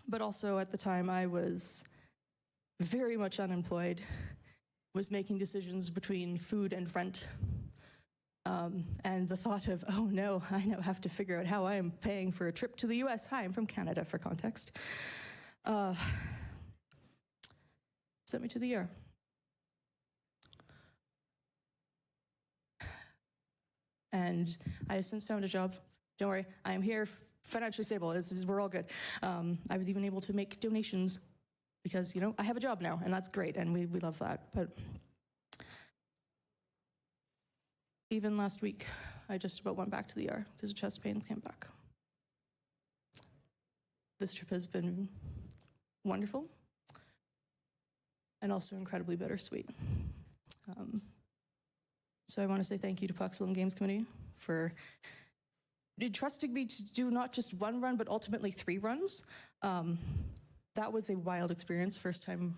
But also at the time I was very much unemployed, was making decisions between food and rent. And the thought of, oh no, I now have to figure out how I am paying for a trip to the US. Hi, I'm from Canada, for context. Sent me to the ER. And I have since found a job. Don't worry, I am here, financially stable. We're all good. I was even able to make donations because, you know, I have a job now, and that's great, and we love that. But even last week, I just about went back to the ER because the chest pains came back. This trip has been wonderful and also incredibly bittersweet. So I want to say thank you to Puxel and Games Committee for trusting me to do not just one run, but ultimately 3 runs. That was a wild experience, first time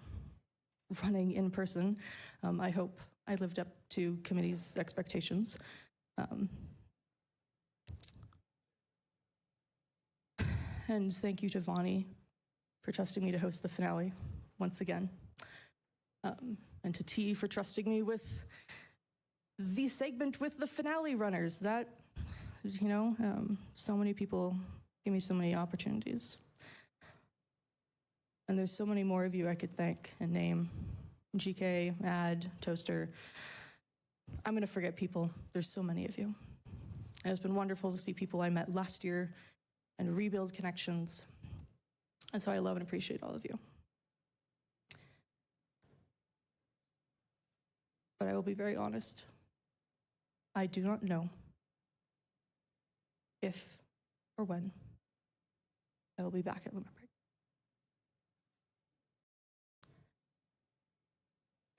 running in person. I hope I lived up to committee's expectations. And thank you to Vani for trusting me to host the finale once again. And to T for trusting me with the segment with the finale runners. That, you know, so many people give me so many opportunities. And there's so many more of you I could thank and name. GK, Ad, Toaster. I'm gonna forget people. There's so many of you. And it's been wonderful to see people I met last year and rebuild connections. And so I love and appreciate all of you. But I will be very honest. I do not know if or when I will be back at Limit Break.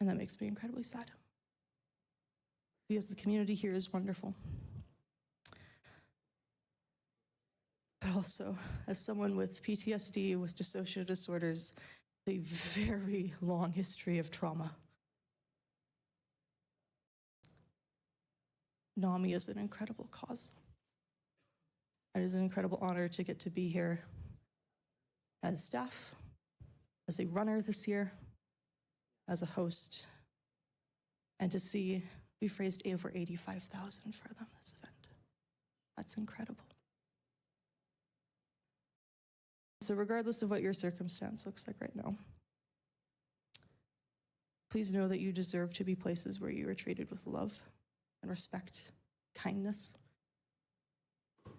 And that makes me incredibly sad. Because the community here is wonderful. But also, as someone with PTSD, with dissociative disorders, a very long history of trauma, NAMI is an incredible cause. It is an incredible honor to get to be here as staff, as a runner this year, as a host, and to see we've raised over $85,000 for them this event. That's incredible. So regardless of what your circumstance looks like right now, please know that you deserve to be places where you are treated with love and respect, kindness,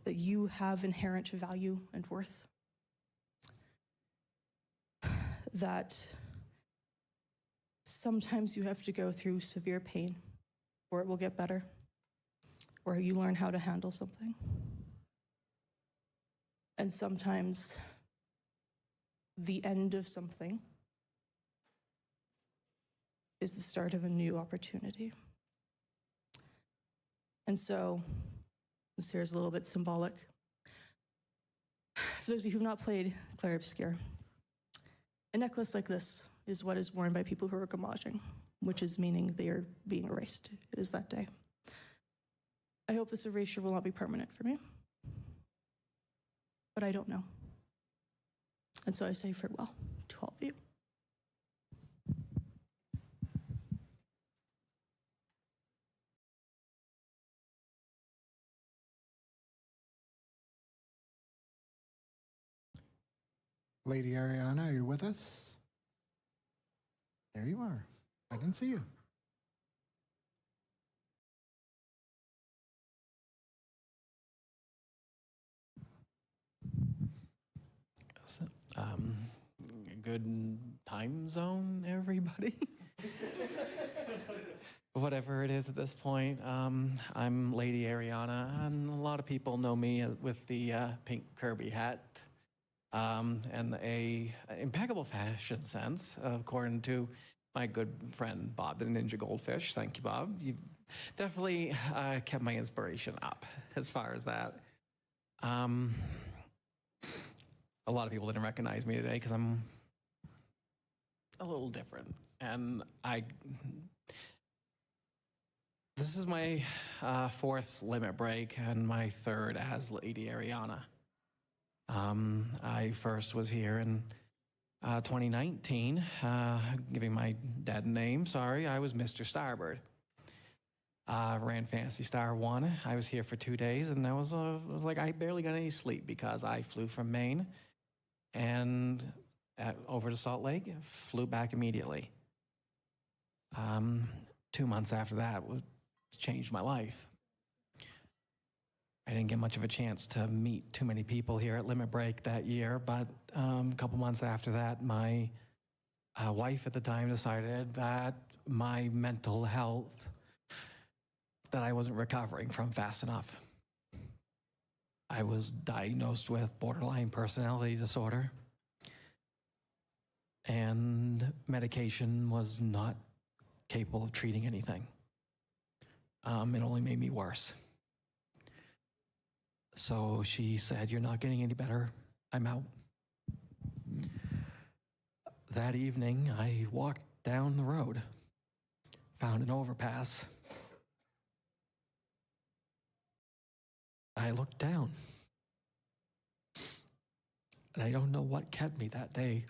that you have inherent value and worth, that sometimes you have to go through severe pain, or it will get better, or you learn how to handle something. And sometimes the end of something is the start of a new opportunity. And so, this here is a little bit symbolic. For those of you who have not played Clair Obscure, a necklace like this is what is worn by people who are gamaging, which is meaning they are being erased. It is that day. I hope this erasure will not be permanent for me, but I don't know. And so I say farewell to all of you. Lady Ariana, are you with us? There you are. I didn't see you. Good time zone, everybody. Whatever it is at this point. I'm Lady Ariana, and a lot of people know me with the pink Kirby hat and a impeccable fashion sense, according to my good friend Bob the Ninja Goldfish. Thank you, Bob. You definitely kept my inspiration up as far as that. A lot of people didn't recognize me today because I'm a little different, and this is my fourth limit break and my third as Lady Ariana. I first was here in 2019, giving my dead name. Sorry, I was Mr. Starbird. Ran Fantasy Star 1. I was here for 2 days, and that was like I barely got any sleep because I flew from Maine and over to Salt Lake, flew back immediately. 2 months after that changed my life. I didn't get much of a chance to meet too many people here at Limit Break that year, but a couple months after that, my wife at the time decided that my mental health, that I wasn't recovering from fast enough. I was diagnosed with borderline personality disorder, and medication was not capable of treating anything. It only made me worse. So she said, "You're not getting any better. I'm out." That evening, I walked down the road, found an overpass. I looked down, and I don't know what kept me that day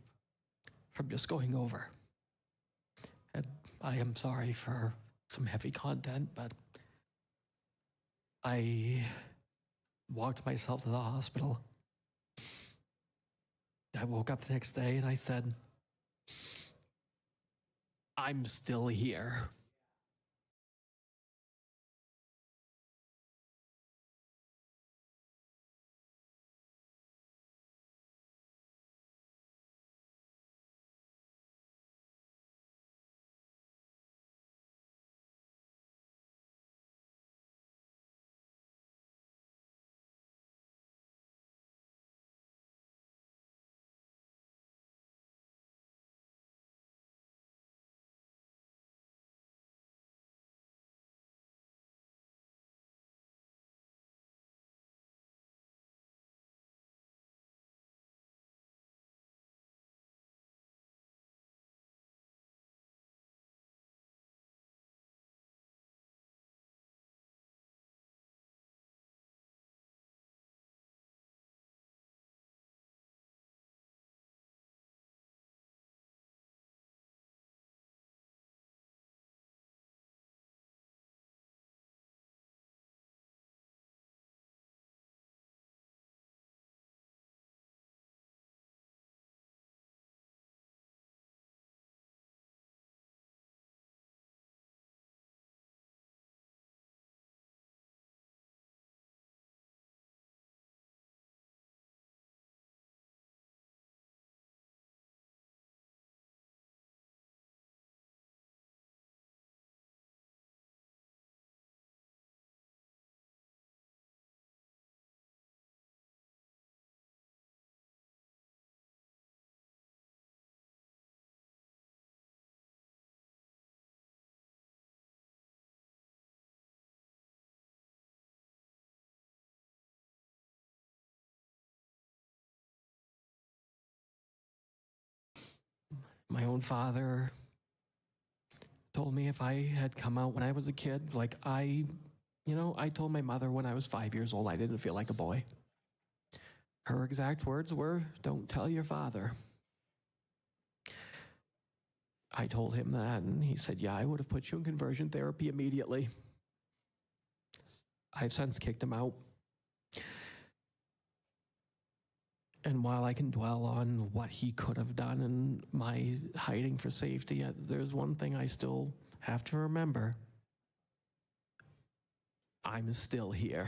from just going over. And I am sorry for some heavy content, but I walked myself to the hospital. I woke up the next day and I said, "I'm still here." My own father told me if I had come out when I was a kid, like I told my mother when I was 5 years old I didn't feel like a boy. Her exact words were, "Don't tell your father." I told him that, and he said, "Yeah, I would have put you in conversion therapy immediately." I've since kicked him out. And while I can dwell on what he could have done and my hiding for safety, there's one thing I still have to remember. I'm still here.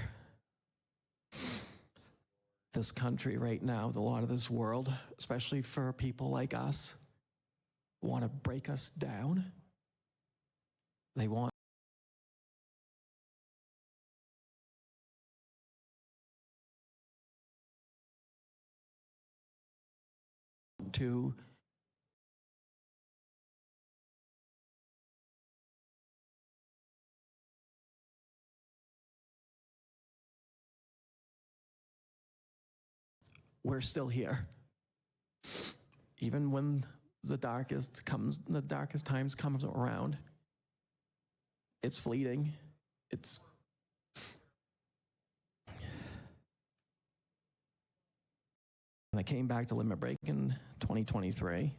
This country right now, a lot of this world, especially for people like us, want to break us down. They want to we're still here. Even when the darkest times comes around, it's fleeting. When I came back to Limit Break in 2023,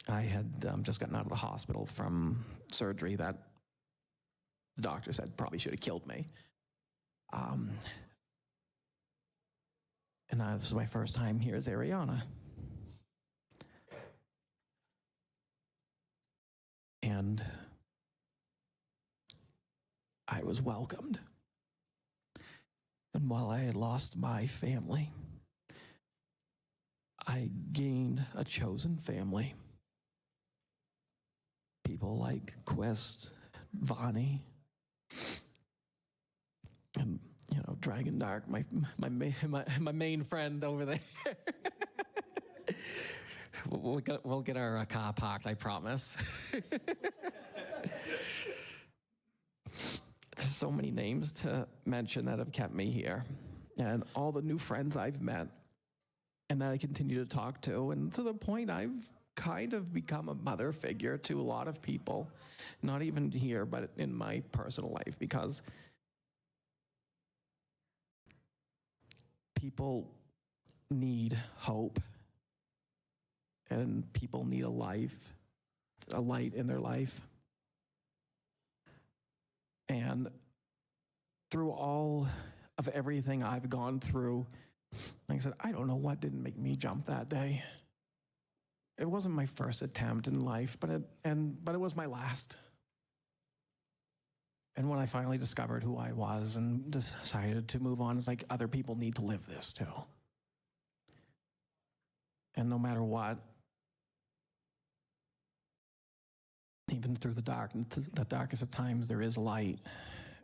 I had just gotten out of the hospital from surgery that the doctor said probably should have killed me. And this was my first time here as Ariana. And I was welcomed. And while I had lost my family, I gained a chosen family. People like Quest, Vonnie, and Dragon Dark, my main friend over there. We'll get our car parked, I promise. There's so many names to mention that have kept me here, and all the new friends I've met and that I continue to talk to, and to the point I've kind of become a mother figure to a lot of people, not even here, but in my personal life, because people need hope, and people need a light in their life. And through all of everything I've gone through, like I said, I don't know what didn't make me jump that day. It wasn't my first attempt in life, but it was my last. And when I finally discovered who I was and decided to move on, it's like other people need to live this too. And no matter what, even through the darkest of times, there is light.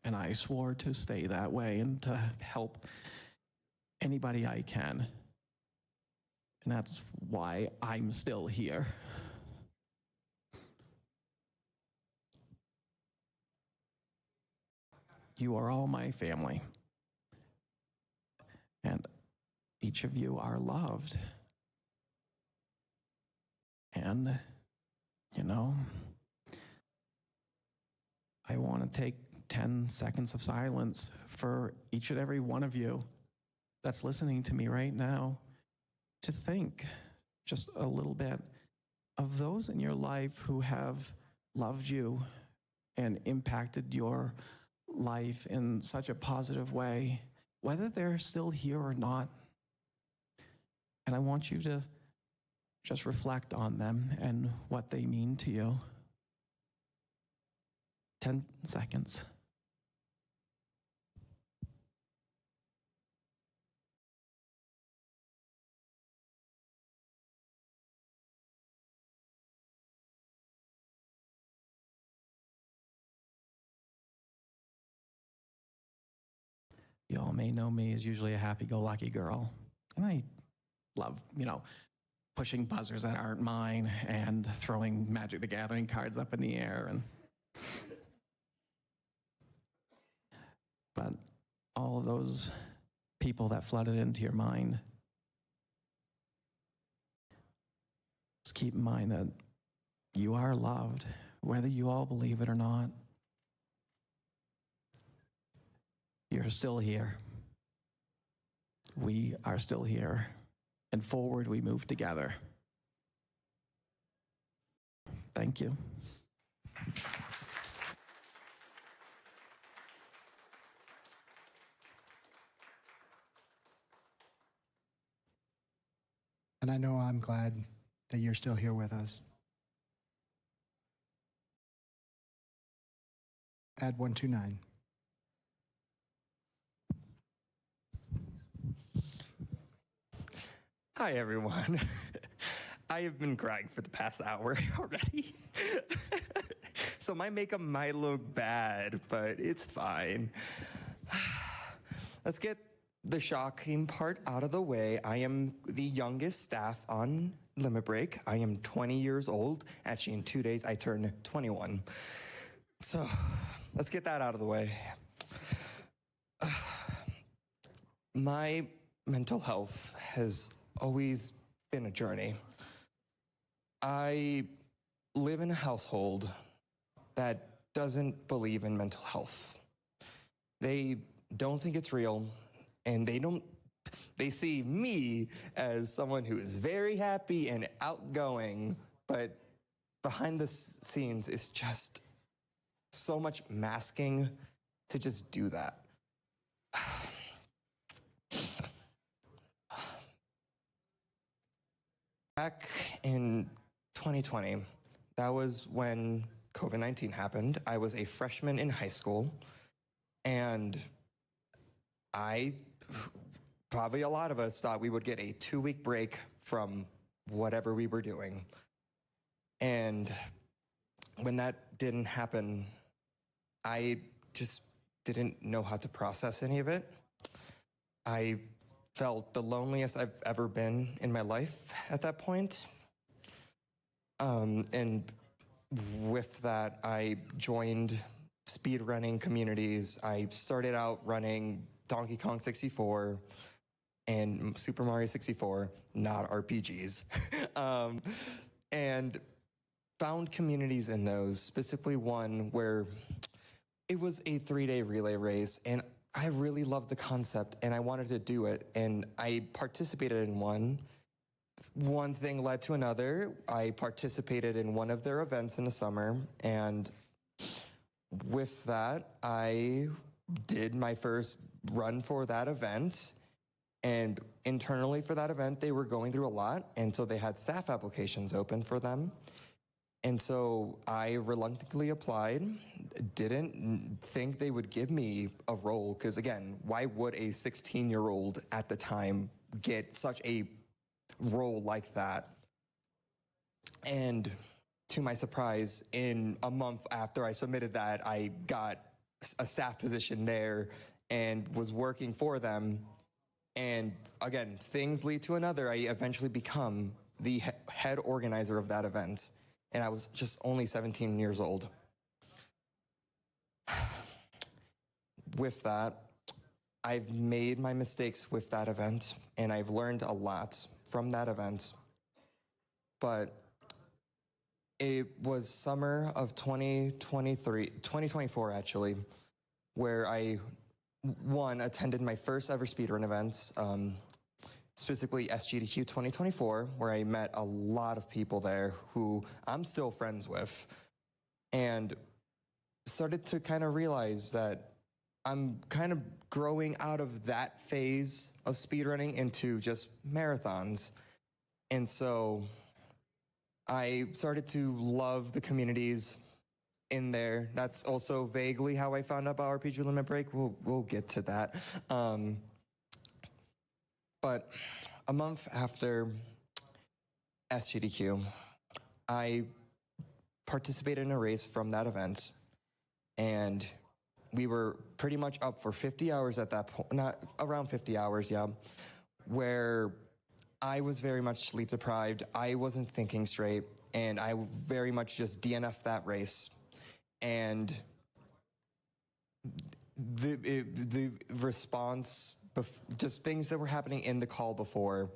And I swore to stay that way and to help anybody I can. And that's why I'm still here. You are all my family. And each of you are loved. And, I want to take 10 seconds of silence for each and every one of you that's listening to me right now to think just a little bit of those in your life who have loved you and impacted your life in such a positive way, whether they're still here or not. And I want you to just reflect on them and what they mean to you. 10 seconds. You all may know me as usually a happy-go-lucky girl. And I love, pushing buzzers that aren't mine and throwing Magic the Gathering cards up in the air. But all of those people that flooded into your mind, just keep in mind that you are loved, whether you all believe it or not. You're still here. We are still here. And forward we move together. Thank you. And I know I'm glad that you're still here with us. Add 129. Hi, everyone. I have been crying for the past hour already. So my makeup might look bad, but it's fine. Let's get the shocking part out of the way. I am the youngest staff on Limit Break. I am 20 years old. Actually, in 2 days, I turn 21. So let's get that out of the way. My mental health has always been a journey. I live in a household that doesn't believe in mental health. They don't think it's real, and they see me as someone who is very happy and outgoing, but behind the scenes it's just so much masking to just do that. Back in 2020, that was when COVID-19 happened. I was a freshman in high school, and probably a lot of us thought we would get a 2-week break from whatever we were doing. And when that didn't happen, I just didn't know how to process any of it. I felt the loneliest I've ever been in my life at that point. And with that, I joined speedrunning communities. I started out running Donkey Kong 64 and Super Mario 64, not RPGs. And found communities in those, specifically one where it was a 3-day relay race, and I really loved the concept and I wanted to do it, and I participated in one. One thing led to another. I participated in one of their events in the summer, and with that, I did my first run for that event. And internally for that event, they were going through a lot, and so they had staff applications open for them. And so I reluctantly applied, didn't think they would give me a role, because again, why would a 16-year-old at the time get such a role like that? And to my surprise, in a month after I submitted that, I got a staff position there and was working for them. And again, things lead to another. I eventually become the head organizer of that event. And I was just only 17 years old. With that, I've made my mistakes with that event, and I've learned a lot from that event. But it was summer of 2024 actually, where I, attended my first ever speedrun events, specifically SGDQ 2024, where I met a lot of people there who I'm still friends with, and started to kind of realize that I'm kind of growing out of that phase of speedrunning into just marathons. And so I started to love the communities in there. That's also vaguely how I found out about RPG Limit Break. We'll get to that. But a month after SGDQ, I participated in a race from that event, and we were pretty much up for 50 hours at that point, not around 50 hours, yeah, where I was very much sleep deprived. I wasn't thinking straight, and I very much just DNF'd that race. And the response, just things that were happening in the call before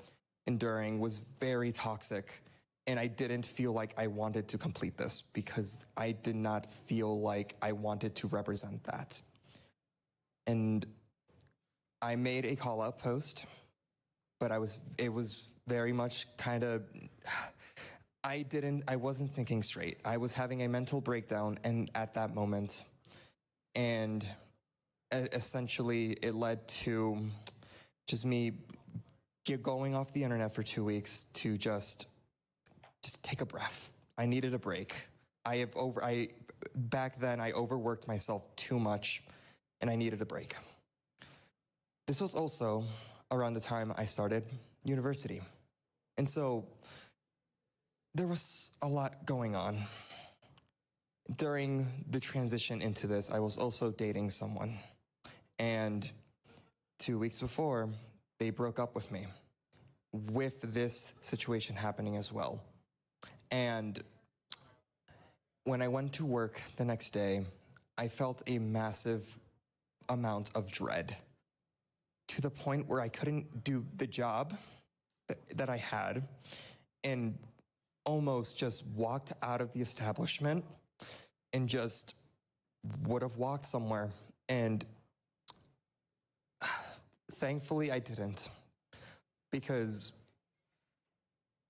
and during, was very toxic. And I didn't feel like I wanted to complete this because I did not feel like I wanted to represent that. And I made a call out post, but it was very much kind of, I wasn't thinking straight. I was having a mental breakdown at that moment. And essentially it led to just me going off the internet for 2 weeks to just take a breath. I needed a break. Back then I overworked myself too much and I needed a break. This was also around the time I started university. And so there was a lot going on. During the transition into this, I was also dating someone. And 2 weeks before, they broke up with me, with this situation happening as well. And when I went to work the next day, I felt a massive amount of dread, to the point where I couldn't do the job that I had, and almost just walked out of the establishment and just would have walked somewhere. And thankfully I didn't, because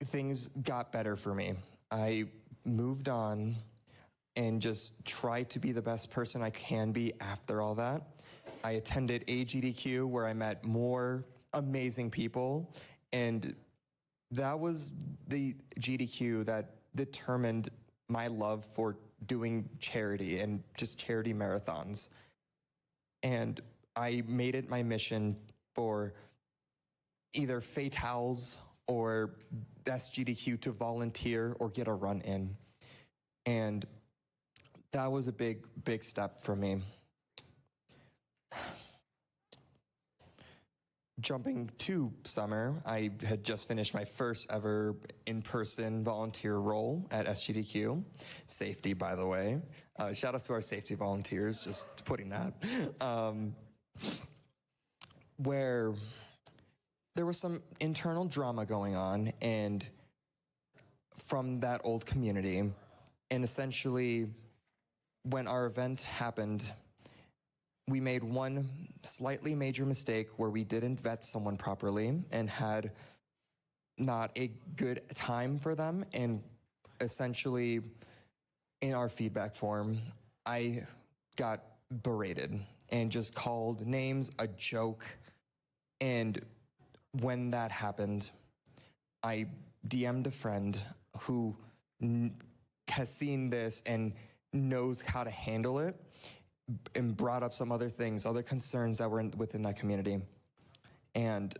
things got better for me. I moved on and just tried to be the best person I can be after all that. I attended AGDQ, where I met more amazing people, and that was the GDQ that determined my love for doing charity and just charity marathons. And I made it my mission for either Fatales or SGDQ to volunteer or get a run in. And that was a big, big step for me. Jumping to summer, I had just finished my first ever in-person volunteer role at SGDQ. Safety, by the way. Shout out to our safety volunteers, just putting that. Where there was some internal drama going on and from that old community. And essentially, when our event happened, we made one slightly major mistake where we didn't vet someone properly and had not a good time for them. And essentially, in our feedback form, I got berated and just called names a joke. And when that happened, I DM'd a friend who has seen this and knows how to handle it, and brought up some other things, other concerns that were within that community, and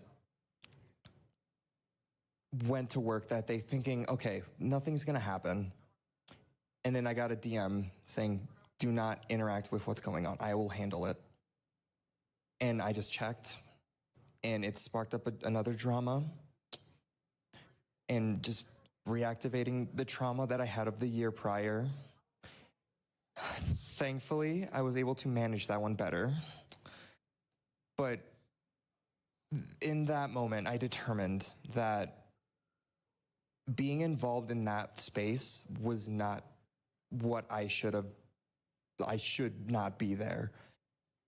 went to work that day thinking, okay, nothing's gonna happen. And then I got a DM saying, do not interact with what's going on. I will handle it. And I just checked, and it sparked up another drama, and just reactivating the trauma that I had of the year prior. Thankfully, I was able to manage that one better. But in that moment, I determined that being involved in that space was not what I should not be there.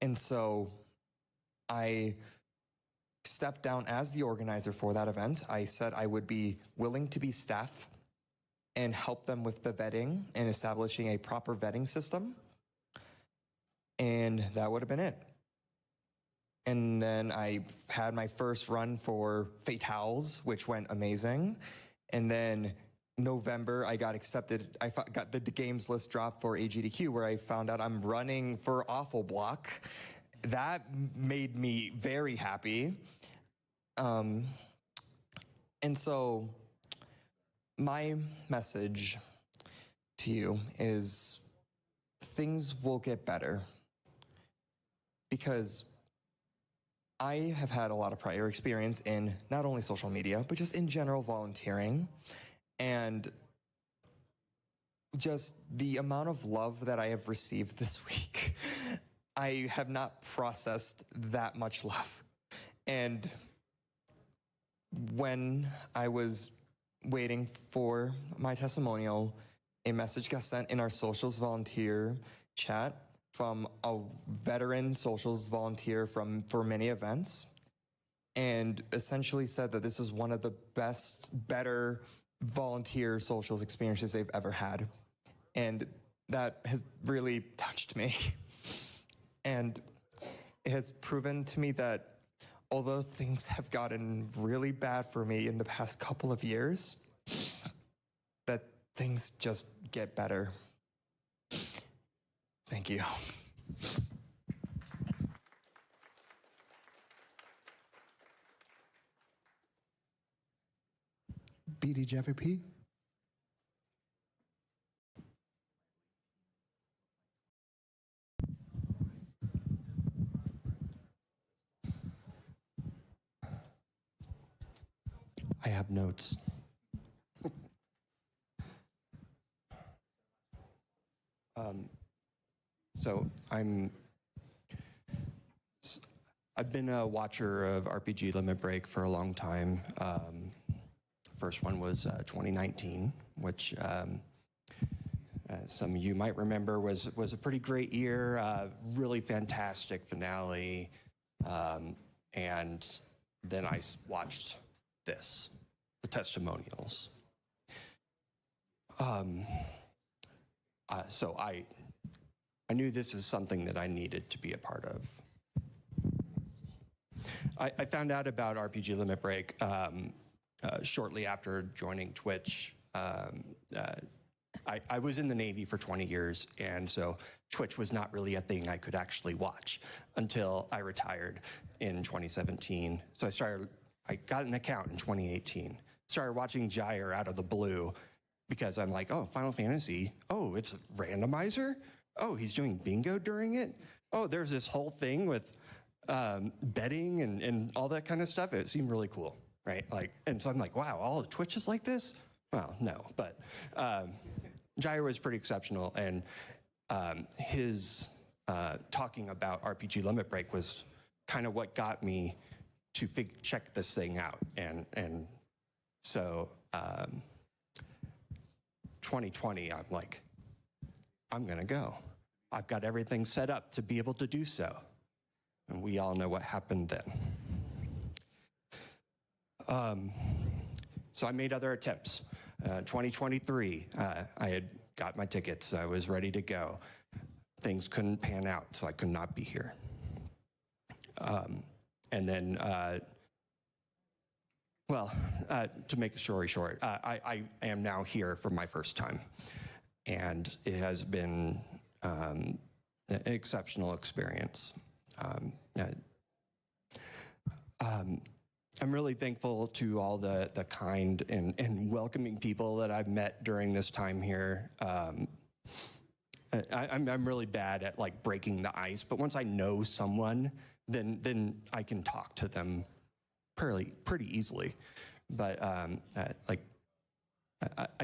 And so I stepped down as the organizer for that event. I said I would be willing to be staff and help them with the vetting and establishing a proper vetting system. And that would have been it. And then I had my first run for Fatales, which went amazing. And then November, I got accepted. I got the games list dropped for AGDQ, where I found out I'm running for Awful Block. That made me very happy. And so my message to you is things will get better, because I have had a lot of prior experience in not only social media, but just in general volunteering. And just the amount of love that I have received this week, I have not processed that much love. And when I was waiting for my testimonial, a message got sent in our socials volunteer chat from a veteran socials volunteer for many events, and essentially said that this is one of the better volunteer socials experiences they've ever had. And that has really touched me. And it has proven to me that although things have gotten really bad for me in the past couple of years, that things just get better. Thank you. BDJFP. I have notes. So I've been a watcher of RPG Limit Break for a long time. First one was 2019, which some of you might remember was a pretty great year, really fantastic finale, and then I watched this, the testimonials. So I knew this was something that I needed to be a part of. I found out about RPG Limit Break shortly after joining Twitch. I was in the Navy for 20 years, and so Twitch was not really a thing I could actually watch until I retired in 2017. So I got an account in 2018, started watching Gyre out of the blue because I'm like, oh, Final Fantasy, oh, it's a randomizer? Oh, he's doing bingo during it? Oh, there's this whole thing with betting and all that kind of stuff. It seemed really cool, right? And so I'm like, wow, all of Twitch is like this? Well, no, but Gyre was pretty exceptional, and his talking about RPG Limit Break was kind of what got me to check this thing out. And so 2020, I'm like, I'm gonna go. I've got everything set up to be able to do so. And we all know what happened then. So I made other attempts. 2023, I had got my tickets. I was ready to go. Things couldn't pan out, so I could not be here. And then, to make the story short, I am now here for my first time. And it has been an exceptional experience. I'm really thankful to all the kind and welcoming people that I've met during this time here. I'm really bad at like breaking the ice, but once I know someone, then I can talk to them pretty easily. But I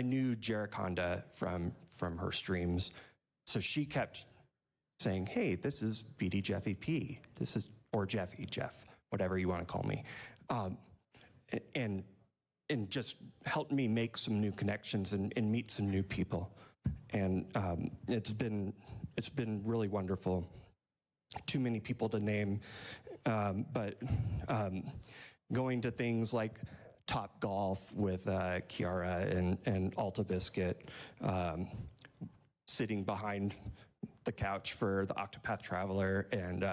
knew Jericonda from her streams, so she kept saying, "Hey, this is BD Jeff EP. This is or Jeff, whatever you want to call me," and just helped me make some new connections and meet some new people. And it's been really wonderful. Too many people to name, but going to things like Top Golf with Kiara and Alta Biscuit, sitting behind the couch for the Octopath Traveler and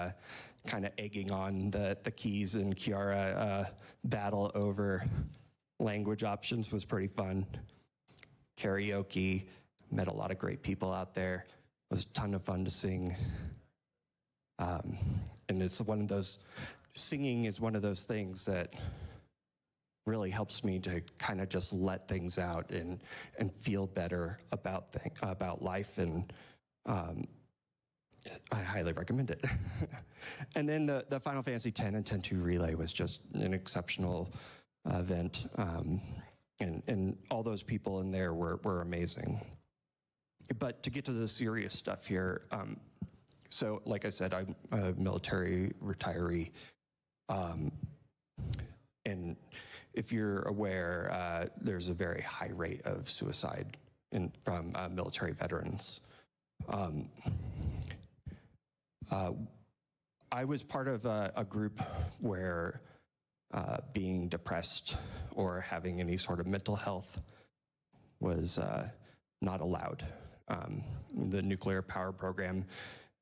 kind of egging on the Keys and Kiara battle over language options was pretty fun. Karaoke, met a lot of great people out there. It was a ton of fun to sing. And it's one of those, singing is one of those things that really helps me to kind of just let things out and feel better about life, and I highly recommend it. And then the Final Fantasy X and X-2 Relay was just an exceptional event, and all those people in there were amazing. But to get to the serious stuff here, so like I said, I'm a military retiree, and if you're aware, there's a very high rate of suicide from military veterans. I was part of a group where being depressed or having any sort of mental health was not allowed. The nuclear power program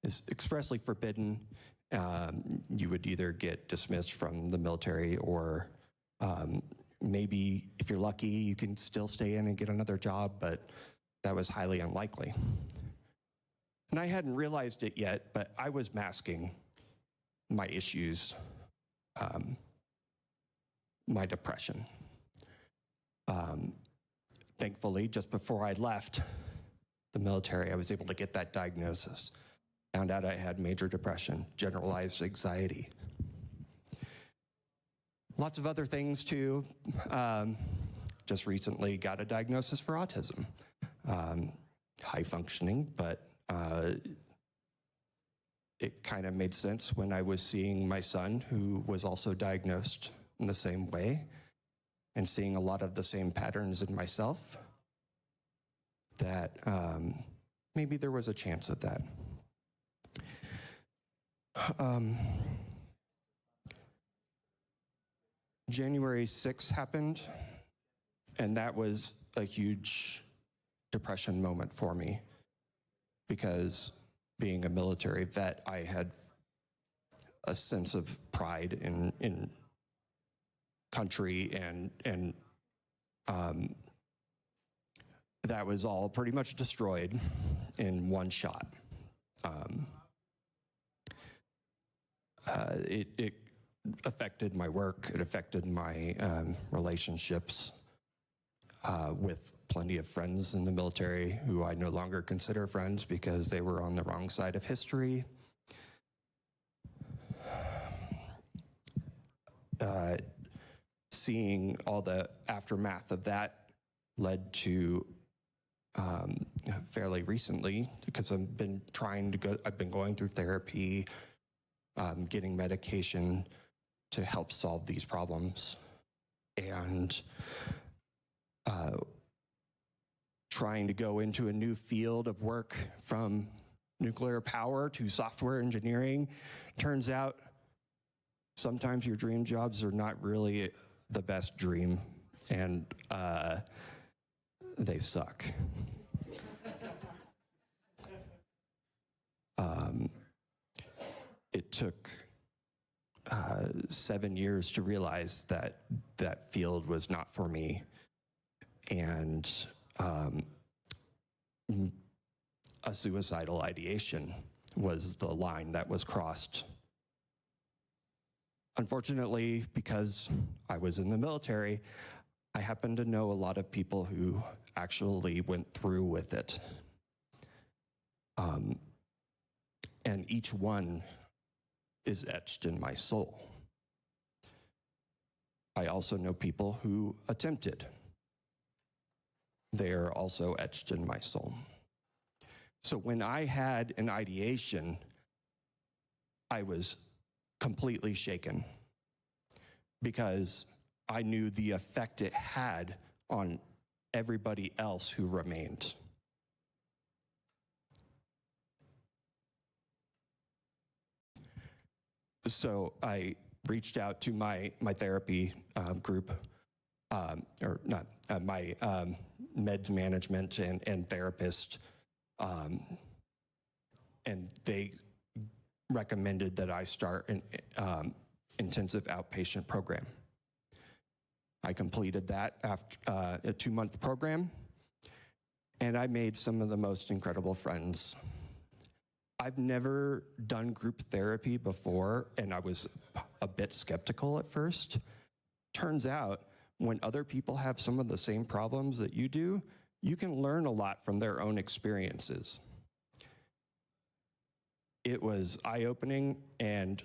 is expressly forbidden, you would either get dismissed from the military or maybe if you're lucky, you can still stay in and get another job, but that was highly unlikely. And I hadn't realized it yet, but I was masking my issues, my depression. Thankfully, just before I left the military, I was able to get that diagnosis. Found out I had major depression, generalized anxiety. Lots of other things too. Just recently got a diagnosis for autism. High functioning, but it kind of made sense when I was seeing my son, who was also diagnosed in the same way, and seeing a lot of the same patterns in myself, that maybe there was a chance of that. January 6th happened, and that was a huge depression moment for me, because being a military vet, I had a sense of pride in country, and that was all pretty much destroyed in one shot. It affected my work, it affected my relationships with plenty of friends in the military who I no longer consider friends because they were on the wrong side of history. Seeing all the aftermath of that led to fairly recently, because I've been going through therapy, getting medication to help solve these problems, and trying to go into a new field of work from nuclear power to software engineering. Turns out sometimes your dream jobs are not really the best dream, and they suck. It took 7 years to realize that that field was not for me, and a suicidal ideation was the line that was crossed. Unfortunately, because I was in the military, I happen to know a lot of people who actually went through with it. And each one is etched in my soul. I also know people who attempted. They are also etched in my soul. So when I had an ideation, I was completely shaken, because I knew the effect it had on everybody else who remained. So I reached out to my therapy group, or not, my meds management and therapist, and they recommended that I start an intensive outpatient program. I completed that after a 2-month program, and I made some of the most incredible friends. I've never done group therapy before, and I was a bit skeptical at first. Turns out, when other people have some of the same problems that you do, you can learn a lot from their own experiences. It was eye-opening, and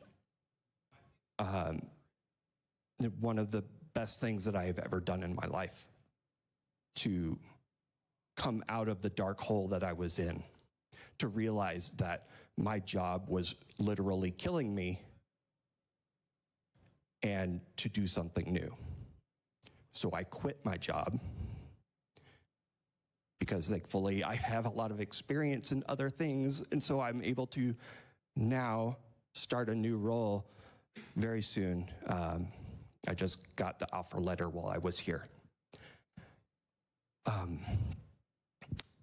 one of the best things that I have ever done in my life, to come out of the dark hole that I was in, to realize that my job was literally killing me, and to do something new. So I quit my job, because thankfully I have a lot of experience in other things, and so I'm able to now start a new role very soon. I just got the offer letter while I was here.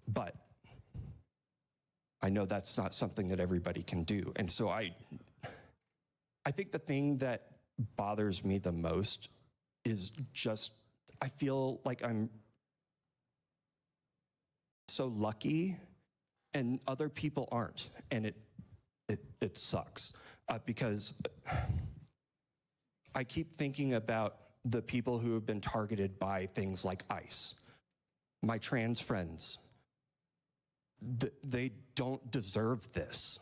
But I know that's not something that everybody can do, and so I think the thing that bothers me the most is just, I feel like I'm so lucky and other people aren't. And it sucks because I keep thinking about the people who have been targeted by things like ICE, my trans friends. They don't deserve this.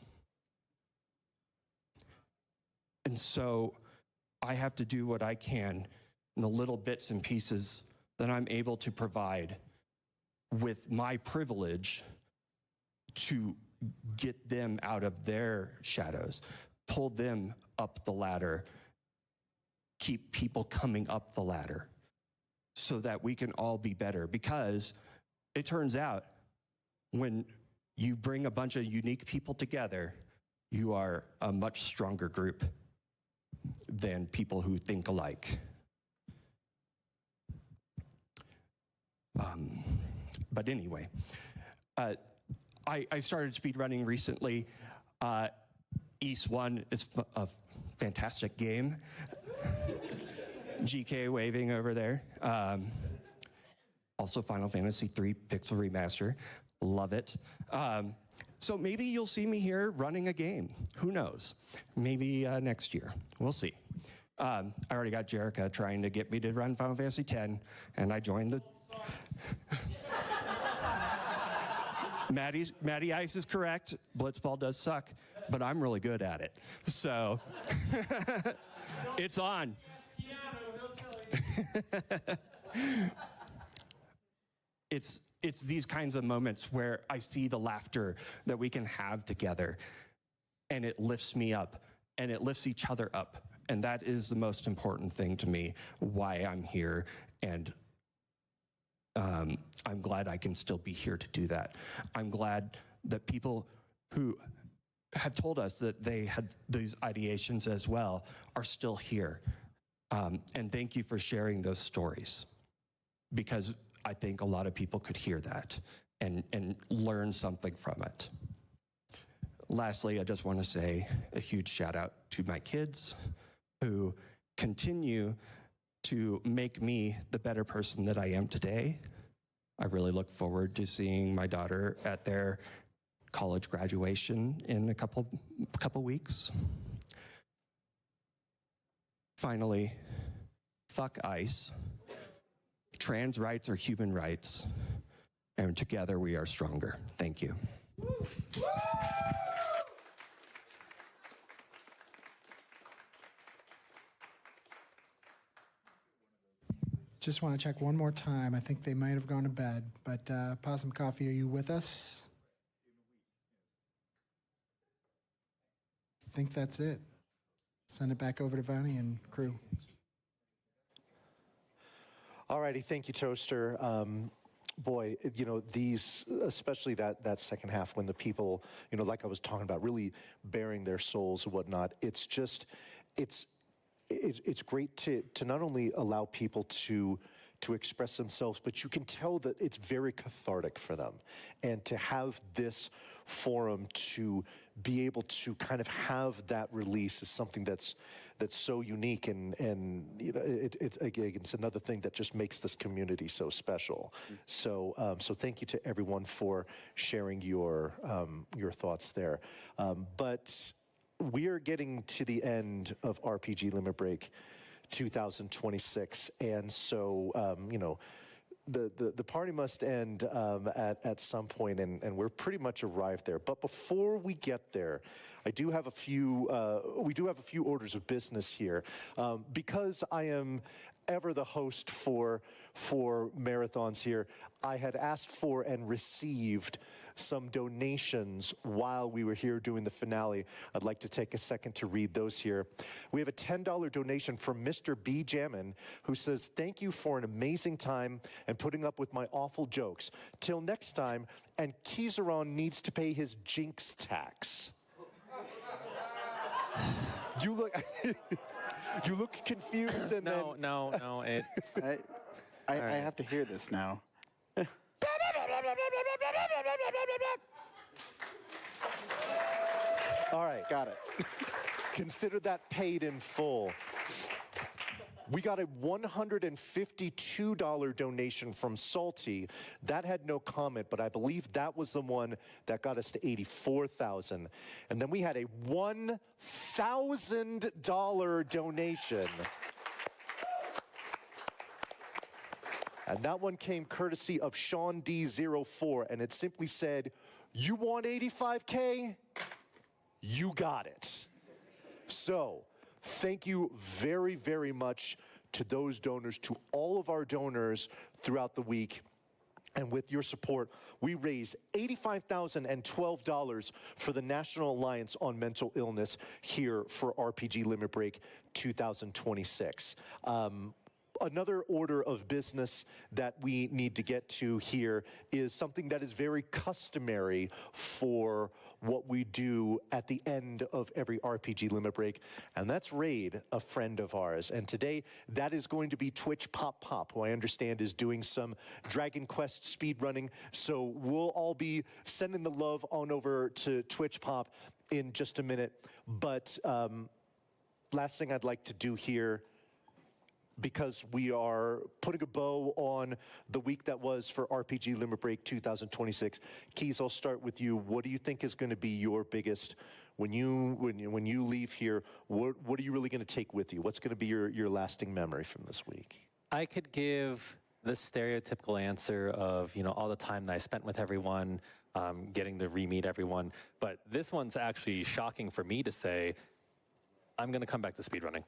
And so I have to do what I can in the little bits and pieces that I'm able to provide with my privilege to get them out of their shadows, pull them up the ladder, keep people coming up the ladder so that we can all be better. Because it turns out when you bring a bunch of unique people together, you are a much stronger group than people who think alike. But anyway, I started speedrunning recently. East 1 is a fantastic game. GK waving over there. Also Final Fantasy III Pixel Remaster. Love it. So maybe you'll see me here running a game. Who knows? Maybe next year. We'll see. I already got Jerica trying to get me to run Final Fantasy X, and I joined the... Matty Ice is correct. Blitzball does suck, but I'm really good at it. So it's on. It's these kinds of moments where I see the laughter that we can have together, and it lifts me up, and it lifts each other up. And that is the most important thing to me, why I'm here, and I'm glad I can still be here to do that. I'm glad that people who have told us that they had these ideations as well are still here. And thank you for sharing those stories, because I think a lot of people could hear that and learn something from it. Lastly, I just want to say a huge shout out to my kids who continue to make me the better person that I am today. I really look forward to seeing my daughter at their college graduation in a couple weeks. Finally, fuck ICE. Trans rights are human rights, and together we are stronger. Thank you. Just want to check one more time. I think they might have gone to bed, but Possum Coffee, are you with us? I think that's it. Send it back over to Vani and crew. All righty, thank you, Toaster. Boy, you know, these, especially that second half when the people, you know, like I was talking about, really bearing their souls and whatnot, it's just, it's great to not only allow people to express themselves, but you can tell that it's very cathartic for them. And to have this forum to be able to kind of have that release is something that's so unique, and you know, it's another thing that just makes this community so special. So thank you to everyone for sharing your thoughts there. But we are getting to the end of RPG Limit Break 2026, and so you know, the party must end at some point, and we're pretty much arrived there. But before we get there, I do have a few. We do have a few orders of business here, because I am ever the host for marathons here. I had asked for and received some donations while we were here doing the finale. I'd like to take a second to read those here. We have a $10 donation from Mr. B. Jammin, who says, "Thank you for an amazing time and putting up with my awful jokes. Till next time, and Kizaron needs to pay his jinx tax." You look... You look confused, and no. I have to hear this now. All right. Got it. Consider that paid in full. We got a $152 donation from Salty. That had no comment, but I believe that was the one that got us to $84,000. And then we had a $1,000 donation. And that one came courtesy of Sean D04, and it simply said, "You want 85K? You got it." So, thank you very, very much to those donors, to all of our donors throughout the week. And with your support, we raised $85,012 for the National Alliance on Mental Illness here for RPG Limit Break 2026. Another order of business that we need to get to here is something that is very customary for what we do at the end of every RPG Limit Break, and that's raid a friend of ours. And today, that is going to be Twitch Pop Pop, who I understand is doing some Dragon Quest speedrunning. So we'll all be sending the love on over to Twitch Pop in just a minute. But last thing I'd like to do here, because we are putting a bow on the week that was for RPG Limit Break 2026. Keys, I'll start with you. What do you think is going to be your biggest, when you leave here, what are you really going to take with you? What's going to be your lasting memory from this week? I could give the stereotypical answer of, all the time that I spent with everyone, getting to re-meet everyone. But this one's actually shocking for me to say, I'm going to come back to speedrunning.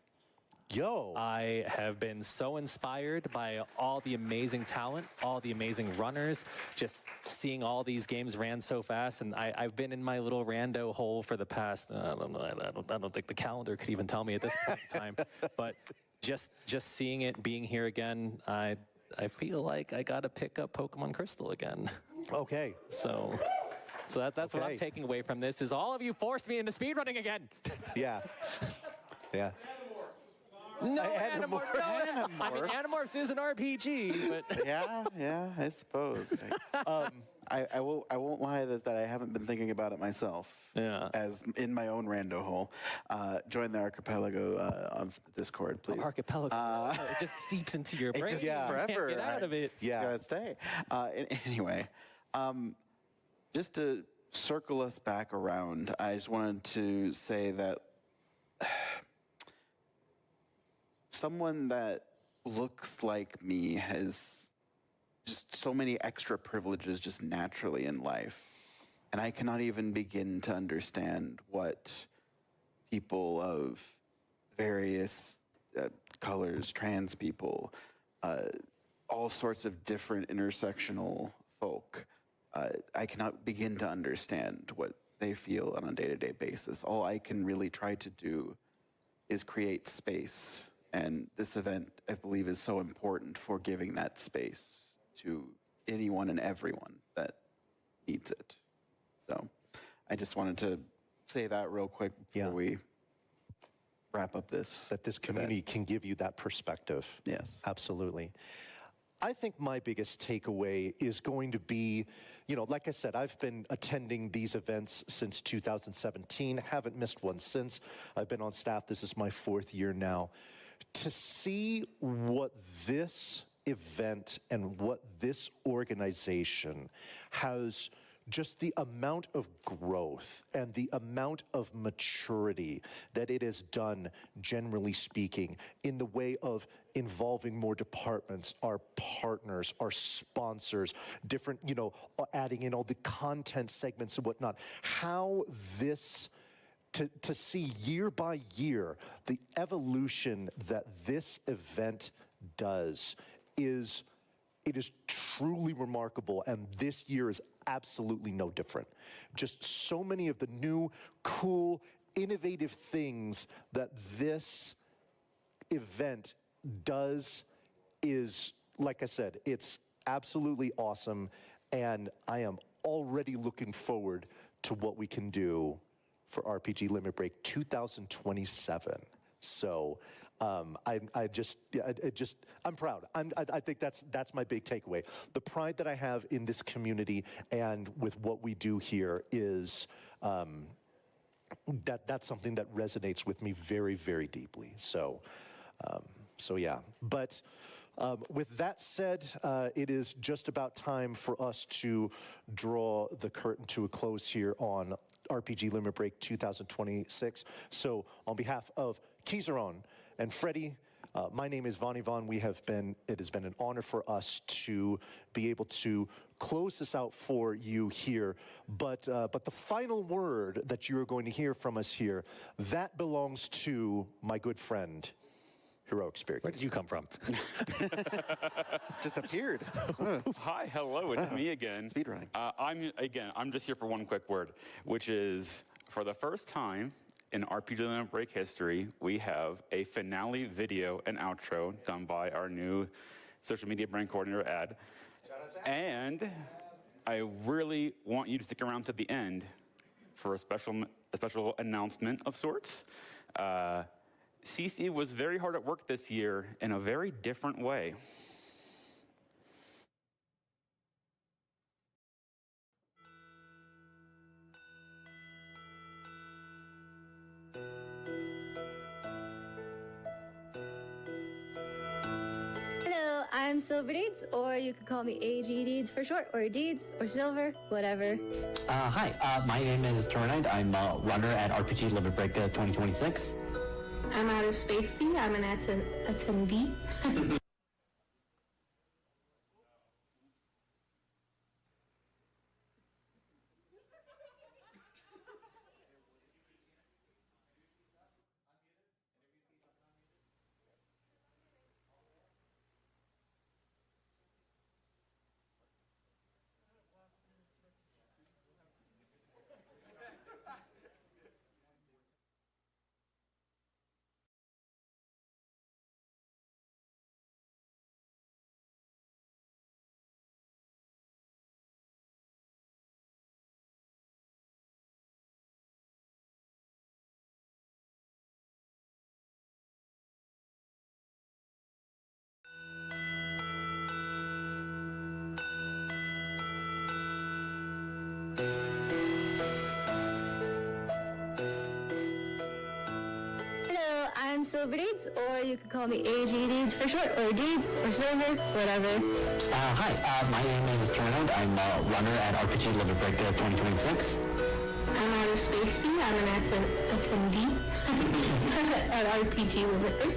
Yo! I have been so inspired by all the amazing talent, all the amazing runners, just seeing all these games ran so fast. And I've been in my little rando hole for the past, I don't think the calendar could even tell me at this point in time. But just seeing it, being here again, I feel like I got to pick up Pokemon Crystal again. Okay. So that's what I'm taking away from this, is all of you forced me into speedrunning again. Yeah. Yeah. No, Animorphs. No, I mean, Animorphs is an RPG, but yeah, I suppose. I won't lie that I haven't been thinking about it myself. Yeah. As in my own rando hole. Join the Archipelago on Discord, please. Archipelago. It just seeps into your brain. It just forever. Can't get out of it. Yeah. Gotta stay. Anyway, just to circle us back around, I just wanted to say that someone that looks like me has just so many extra privileges just naturally in life. And I cannot even begin to understand what people of various colors, trans people, all sorts of different intersectional folk, I cannot begin to understand what they feel on a day-to-day basis. All I can really try to do is create space. And this event, I believe, is so important for giving that space to anyone and everyone that needs it. So I just wanted to say that real quick before we wrap up this. That this community can give you that perspective. Yes. Absolutely. I think my biggest takeaway is going to be, like I said, I've been attending these events since 2017, haven't missed one since. I've been on staff. This is my 4th year now. To see what this event and what this organization has, just the amount of growth and the amount of maturity that it has done, generally speaking, in the way of involving more departments, our partners, our sponsors, different, adding in all the content segments and whatnot, how this, to see year by year the evolution that this event does is truly remarkable, and this year is absolutely no different. Just so many of the new, cool, innovative things that this event does is, like I said, it's absolutely awesome, and I am already looking forward to what we can do for RPG Limit Break 2027. So I'm proud. I think that's my big takeaway. The pride that I have in this community and with what we do here is that's something that resonates with me very, very deeply. So yeah. But with that said, it is just about time for us to draw the curtain to a close here on RPG Limit Break 2026. So on behalf of Kizaron and Freddie, my name is Vani Vaughn. It has been an honor for us to be able to close this out for you here. But the final word that you are going to hear from us here, that belongs to my good friend, Heroic Spirit. Where did you come from? Just appeared. Hi, hello, it's me again. Speedrunning. I'm just here for one quick word, which is, for the first time in RPG Limit Break history, we have a finale video and outro done by our new social media brand coordinator, Ad. And I really want you to stick around to the end for a special announcement of sorts. CC was very hard at work this year in a very different way. Hello, I'm Silver Deeds, or you could call me AG Deeds for short, or Deeds, or Silver, whatever. Hi, my name is Tornide. I'm a runner at RPG Limit Break 2026. I'm Outer Spacey. I'm an attendee. Hello, I'm Silver Deeds, or you could call me AG Deeds for short, or Deeds, or Silver, whatever. Hi, my name is Tornide. I'm a runner at RPG Limit Break 2026. I'm Outer Spacey. I'm an attendee at RPG Limit Break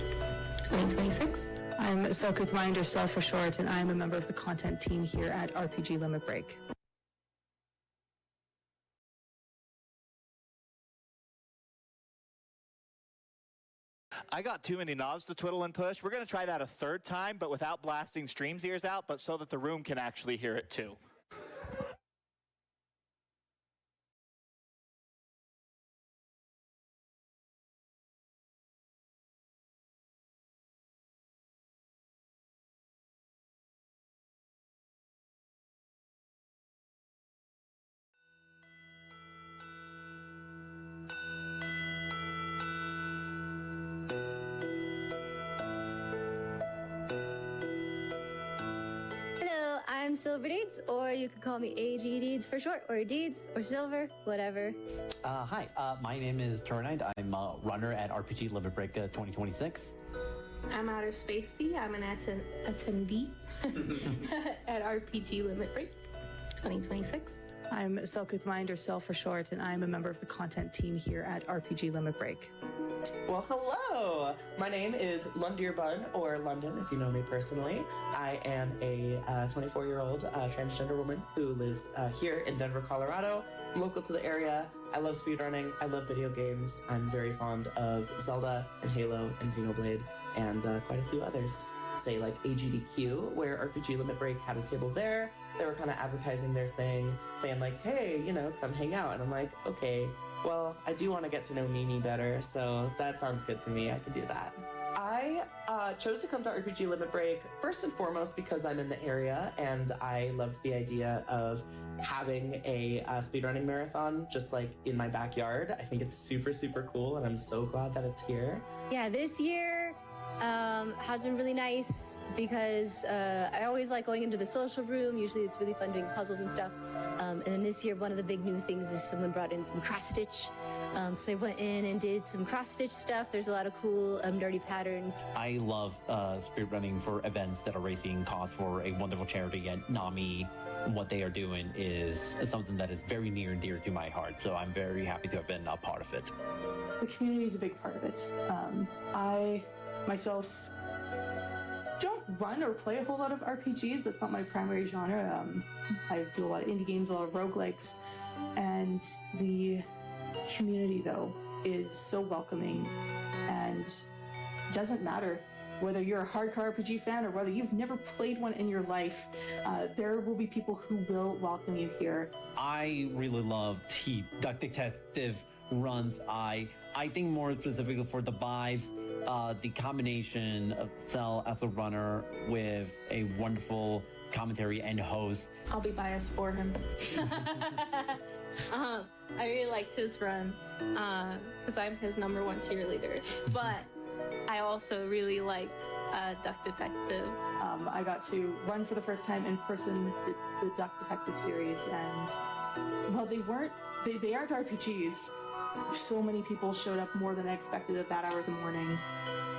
2026. I'm Selkuth Minder, Cell for short, and I'm a member of the content team here at RPG Limit Break. I got too many knobs to twiddle and push. We're going to try that a third time, but without blasting Stream's ears out, but so that the room can actually hear it too. Hello, I'm Silver Deeds, or you could call me AG Deeds for short, or Deeds, or Silver, whatever. Hi, my name is Tornide. I'm a runner at RPG Limit Break 2026. I'm Outer Spacey. I'm an attendee at RPG Limit Break 2026. I'm Selkuth Minder, Cell for short, and I'm a member of the content team here at RPG Limit Break. Well, hello. My name is Lundearbud, or London, if you know me personally. I am a 24-year-old transgender woman who lives here in Denver, Colorado. I'm local to the area. I love speedrunning. I love video games. I'm very fond of Zelda and Halo and Xenoblade and quite a few others. Say like AGDQ, where RPG Limit Break had a table there. They were kind of advertising their thing, saying like, hey, you know, come hang out. And I'm like, okay, well, I do want to get to know Mimi better, so that sounds good to me. I can do that. I chose to come to RPG Limit Break first and foremost because I'm in the area and I loved the idea of having a speedrunning marathon just like in my backyard. I think it's super, super cool and I'm so glad that it's here. Yeah, this year has been really nice because I always like going into the social room. Usually it's really fun doing puzzles and stuff. And then this year, one of the big new things is someone brought in some cross-stitch So I went in and did some cross-stitch stuff. There's a lot of cool nerdy patterns. I love speed running for events that are raising costs for a wonderful charity, and NAMI, what they are doing is something that is very near and dear to my heart. So I'm very happy to have been a part of it. The community is a big part of it. I myself don't run or play a whole lot of RPGs. That's not my primary genre. I do a lot of indie games, a lot of roguelikes, and the community, though, is so welcoming, and it doesn't matter whether you're a hardcore RPG fan or whether you've never played one in your life, there will be people who will welcome you here. I really love the Duck Detective runs. I think more specifically for the vibes, the combination of Cell as a runner with a wonderful commentary and host. I'll be biased for him. I really liked his run because I'm his #1 cheerleader. But I also really liked Duck Detective. I got to run for the first time in person the Duck Detective series, and while they aren't RPGs, so many people showed up more than I expected at that hour of the morning.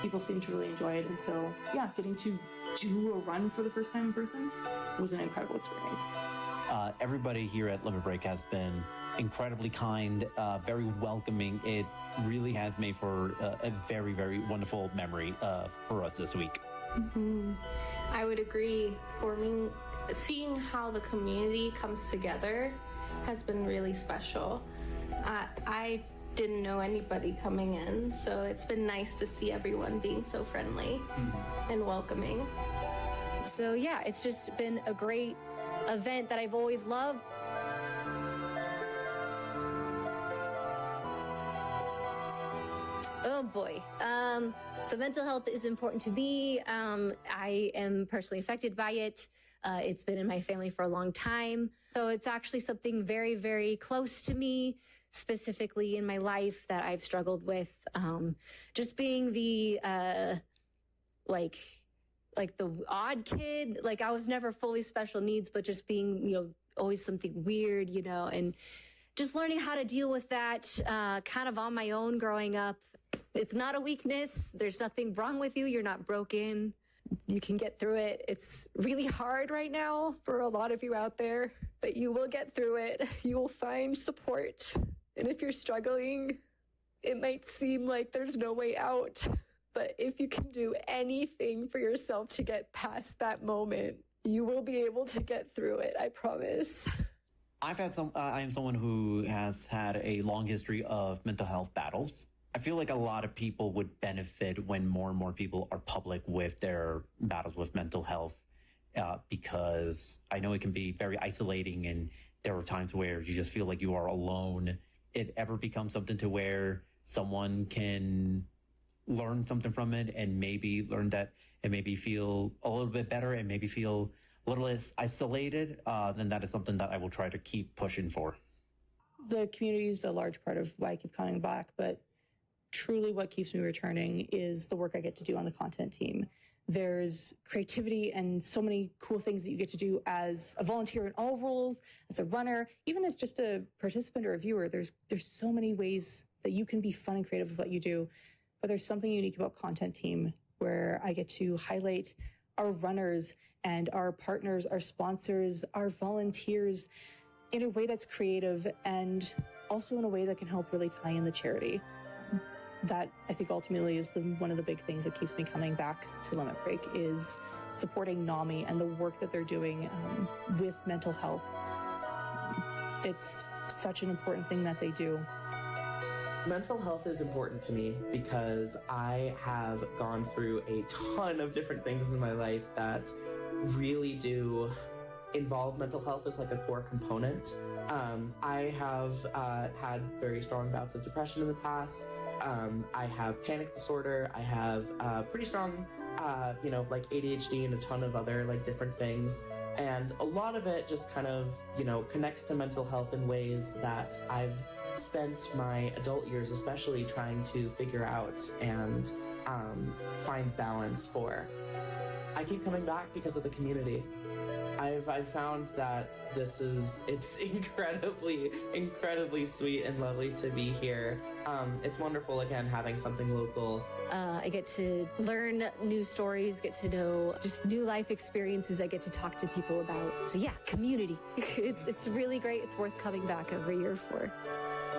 People seemed to really enjoy it, and so yeah, getting to do a run for the first time in person was an incredible experience. Everybody here at Limit Break has been incredibly kind, very welcoming. It really has made for a very, very wonderful memory for us this week. Mm-hmm. I would agree. For me, seeing how the community comes together has been really special. I didn't know anybody coming in, so it's been nice to see everyone being so friendly and welcoming. So yeah, it's just been a great event that I've always loved. Oh boy. So mental health is important to me. I am personally affected by it. It's been in my family for a long time. So it's actually something very, very close to me, specifically in my life that I've struggled with. Just being the, like the odd kid. Like I was never fully special needs, but just being, always something weird, and just learning how to deal with that kind of on my own growing up. It's not a weakness. There's nothing wrong with you. You're not broken. You can get through it. It's really hard right now for a lot of you out there, but you will get through it. You will find support. And if you're struggling, it might seem like there's no way out, but if you can do anything for yourself to get past that moment, you will be able to get through it. I promise. I am someone who has had a long history of mental health battles. I feel like a lot of people would benefit when more and more people are public with their battles with mental health, because I know it can be very isolating, and there are times where you just feel like you are alone. It ever becomes something to where someone can learn something from it and maybe learn that and maybe feel a little bit better and maybe feel a little less isolated, then that is something that I will try to keep pushing for. The community is a large part of why I keep coming back, but truly what keeps me returning is the work I get to do on the content team. There's creativity and so many cool things that you get to do as a volunteer in all roles, as a runner, even as just a participant or a viewer. There's so many ways that you can be fun and creative with what you do. But there's something unique about content team where I get to highlight our runners and our partners, our sponsors, our volunteers in a way that's creative and also in a way that can help really tie in the charity. That I think ultimately is one of the big things that keeps me coming back to Limit Break is supporting NAMI and the work that they're doing with mental health. It's such an important thing that they do. Mental health is important to me because I have gone through a ton of different things in my life that really do involve mental health as like a core component. I have had very strong bouts of depression in the past. I have panic disorder. I have pretty strong, like ADHD and a ton of other like different things. And a lot of it just kind of, connects to mental health in ways that I've spent my adult years especially trying to figure out and find balance for. I keep coming back because of the community. I've found that it's incredibly sweet and lovely to be here. It's wonderful again having something local. I get to learn new stories, get to know just new life experiences I get to talk to people about. So yeah, community. It's really great. It's worth coming back every year for.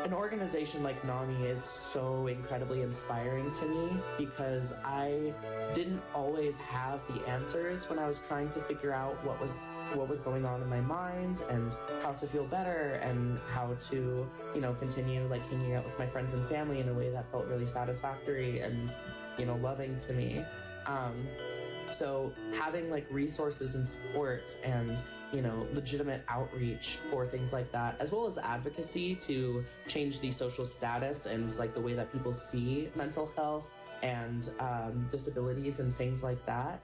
An organization like NAMI is so incredibly inspiring to me because I didn't always have the answers when I was trying to figure out what was going on in my mind and how to feel better and how to, continue like hanging out with my friends and family in a way that felt really satisfactory and, loving to me. So having like resources and support and legitimate outreach for things like that, as well as advocacy to change the social status and like the way that people see mental health and disabilities and things like that.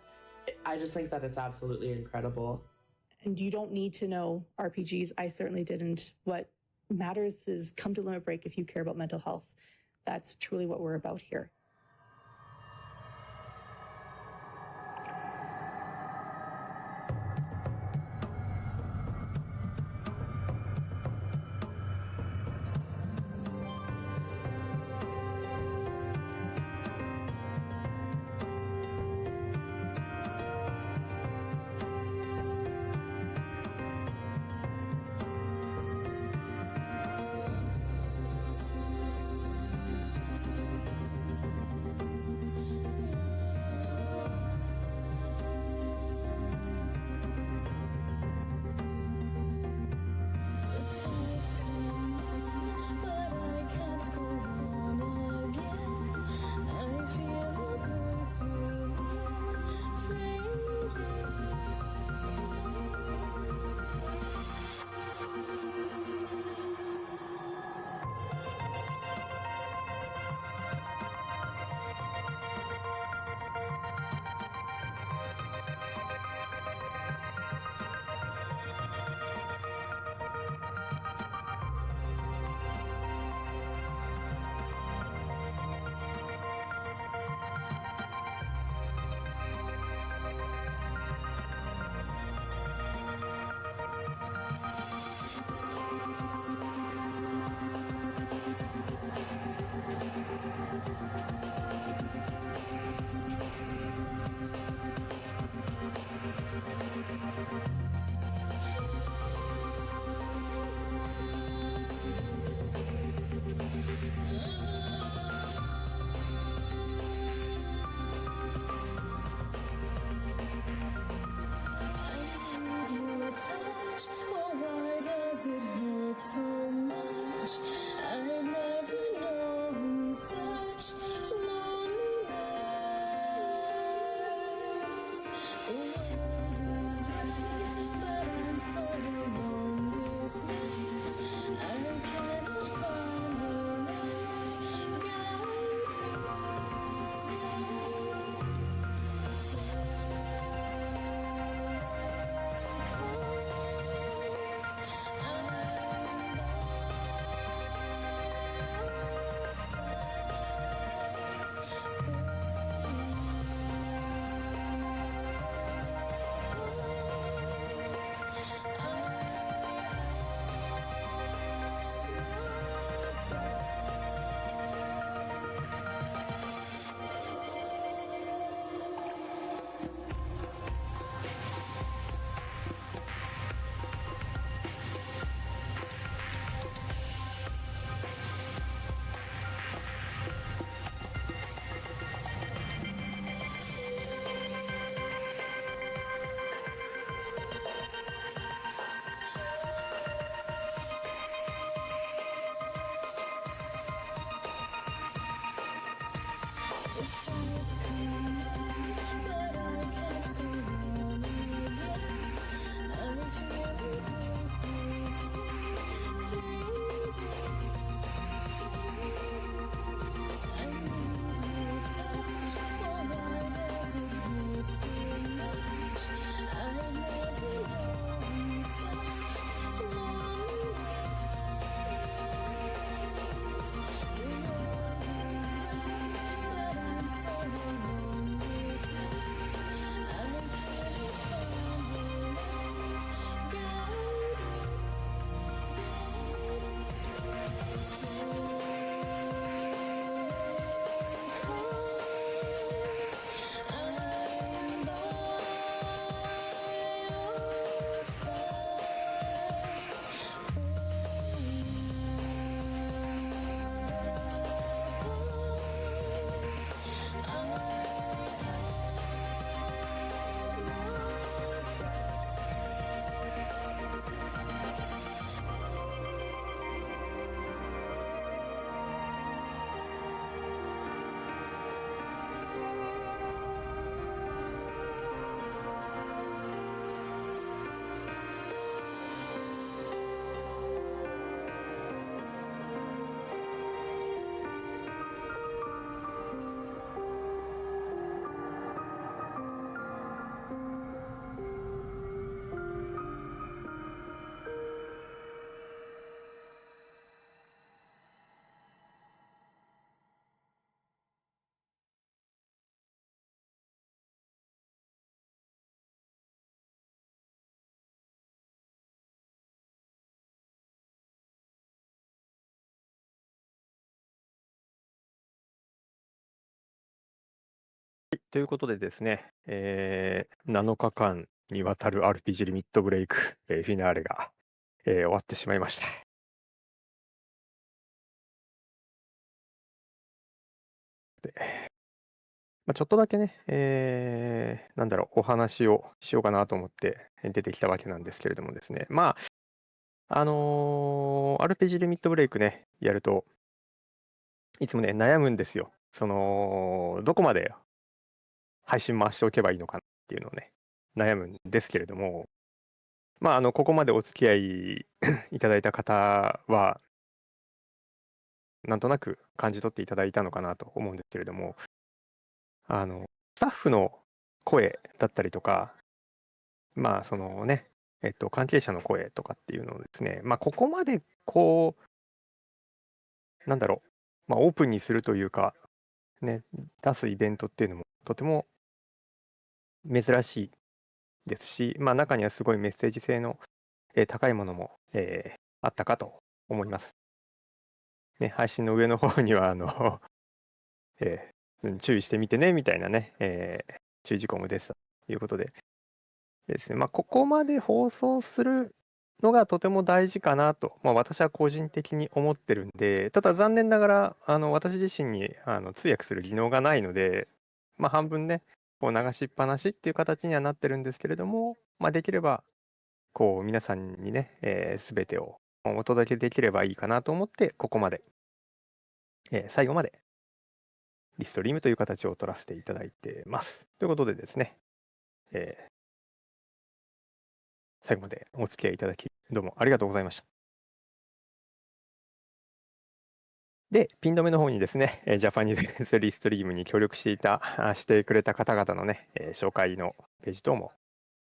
I just think that it's absolutely incredible. And you don't need to know RPGs. I certainly didn't. What matters is come to Limit Break if you care about mental health. That's truly what we're about here. ということでですね、7日間にわたる RPG リミットブレイク、フィナーレが、終わってしまいました。でちょっとだけね、お話をしようかなと思って出てきたわけなんですけれどもですね、RPG リミットブレイクね、やると、いつもね、悩むんですよ。どこまで配信回しておけばいいのかなっていうのをね、悩むんですけれども、ここまでお付き合いいただいた方は、なんとなく感じ取っていただいたのかなと思うんですけれども、スタッフの声だったりとか、関係者の声とかっていうのをですね、ここまでオープンにするというか、ね、出すイベントっていうのもとても珍しいですし、中にはすごいメッセージ性の、高いものも、あったかと思います。ね、配信の上の方には注意してみてねみたいなね、注意事項も出てたということでですね、ここまで放送するのがとても大事かなと、私は個人的に思ってるんで、ただ残念ながら私自身に通訳する技能がないので、半分ねこう流しっぱなしっていう形にはなってるんですけれども、できればこう皆さんにね、全てをお届けできればいいかなと思って、ここまで、最後までリストリームという形を取らせていただいてます。ということでですね、最後までお付き合いいただきどうもありがとうございました。で、ピン止めの方にですね、ジャパニーズリストリームに協力してくれた方々のね、紹介のページ等も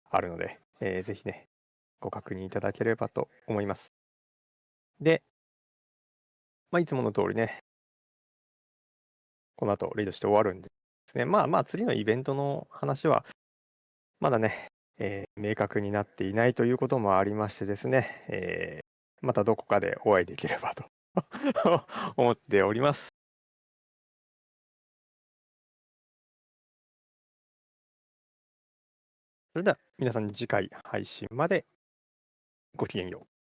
あるので、ぜひね、ご確認いただければと思います。で、いつもの通りね、この後リードして終わるんですね。次のイベントの話は、まだね、明確になっていないということもありましてですね、またどこかでお会いできればと思っております。それでは皆さん次回配信までごきげんよう。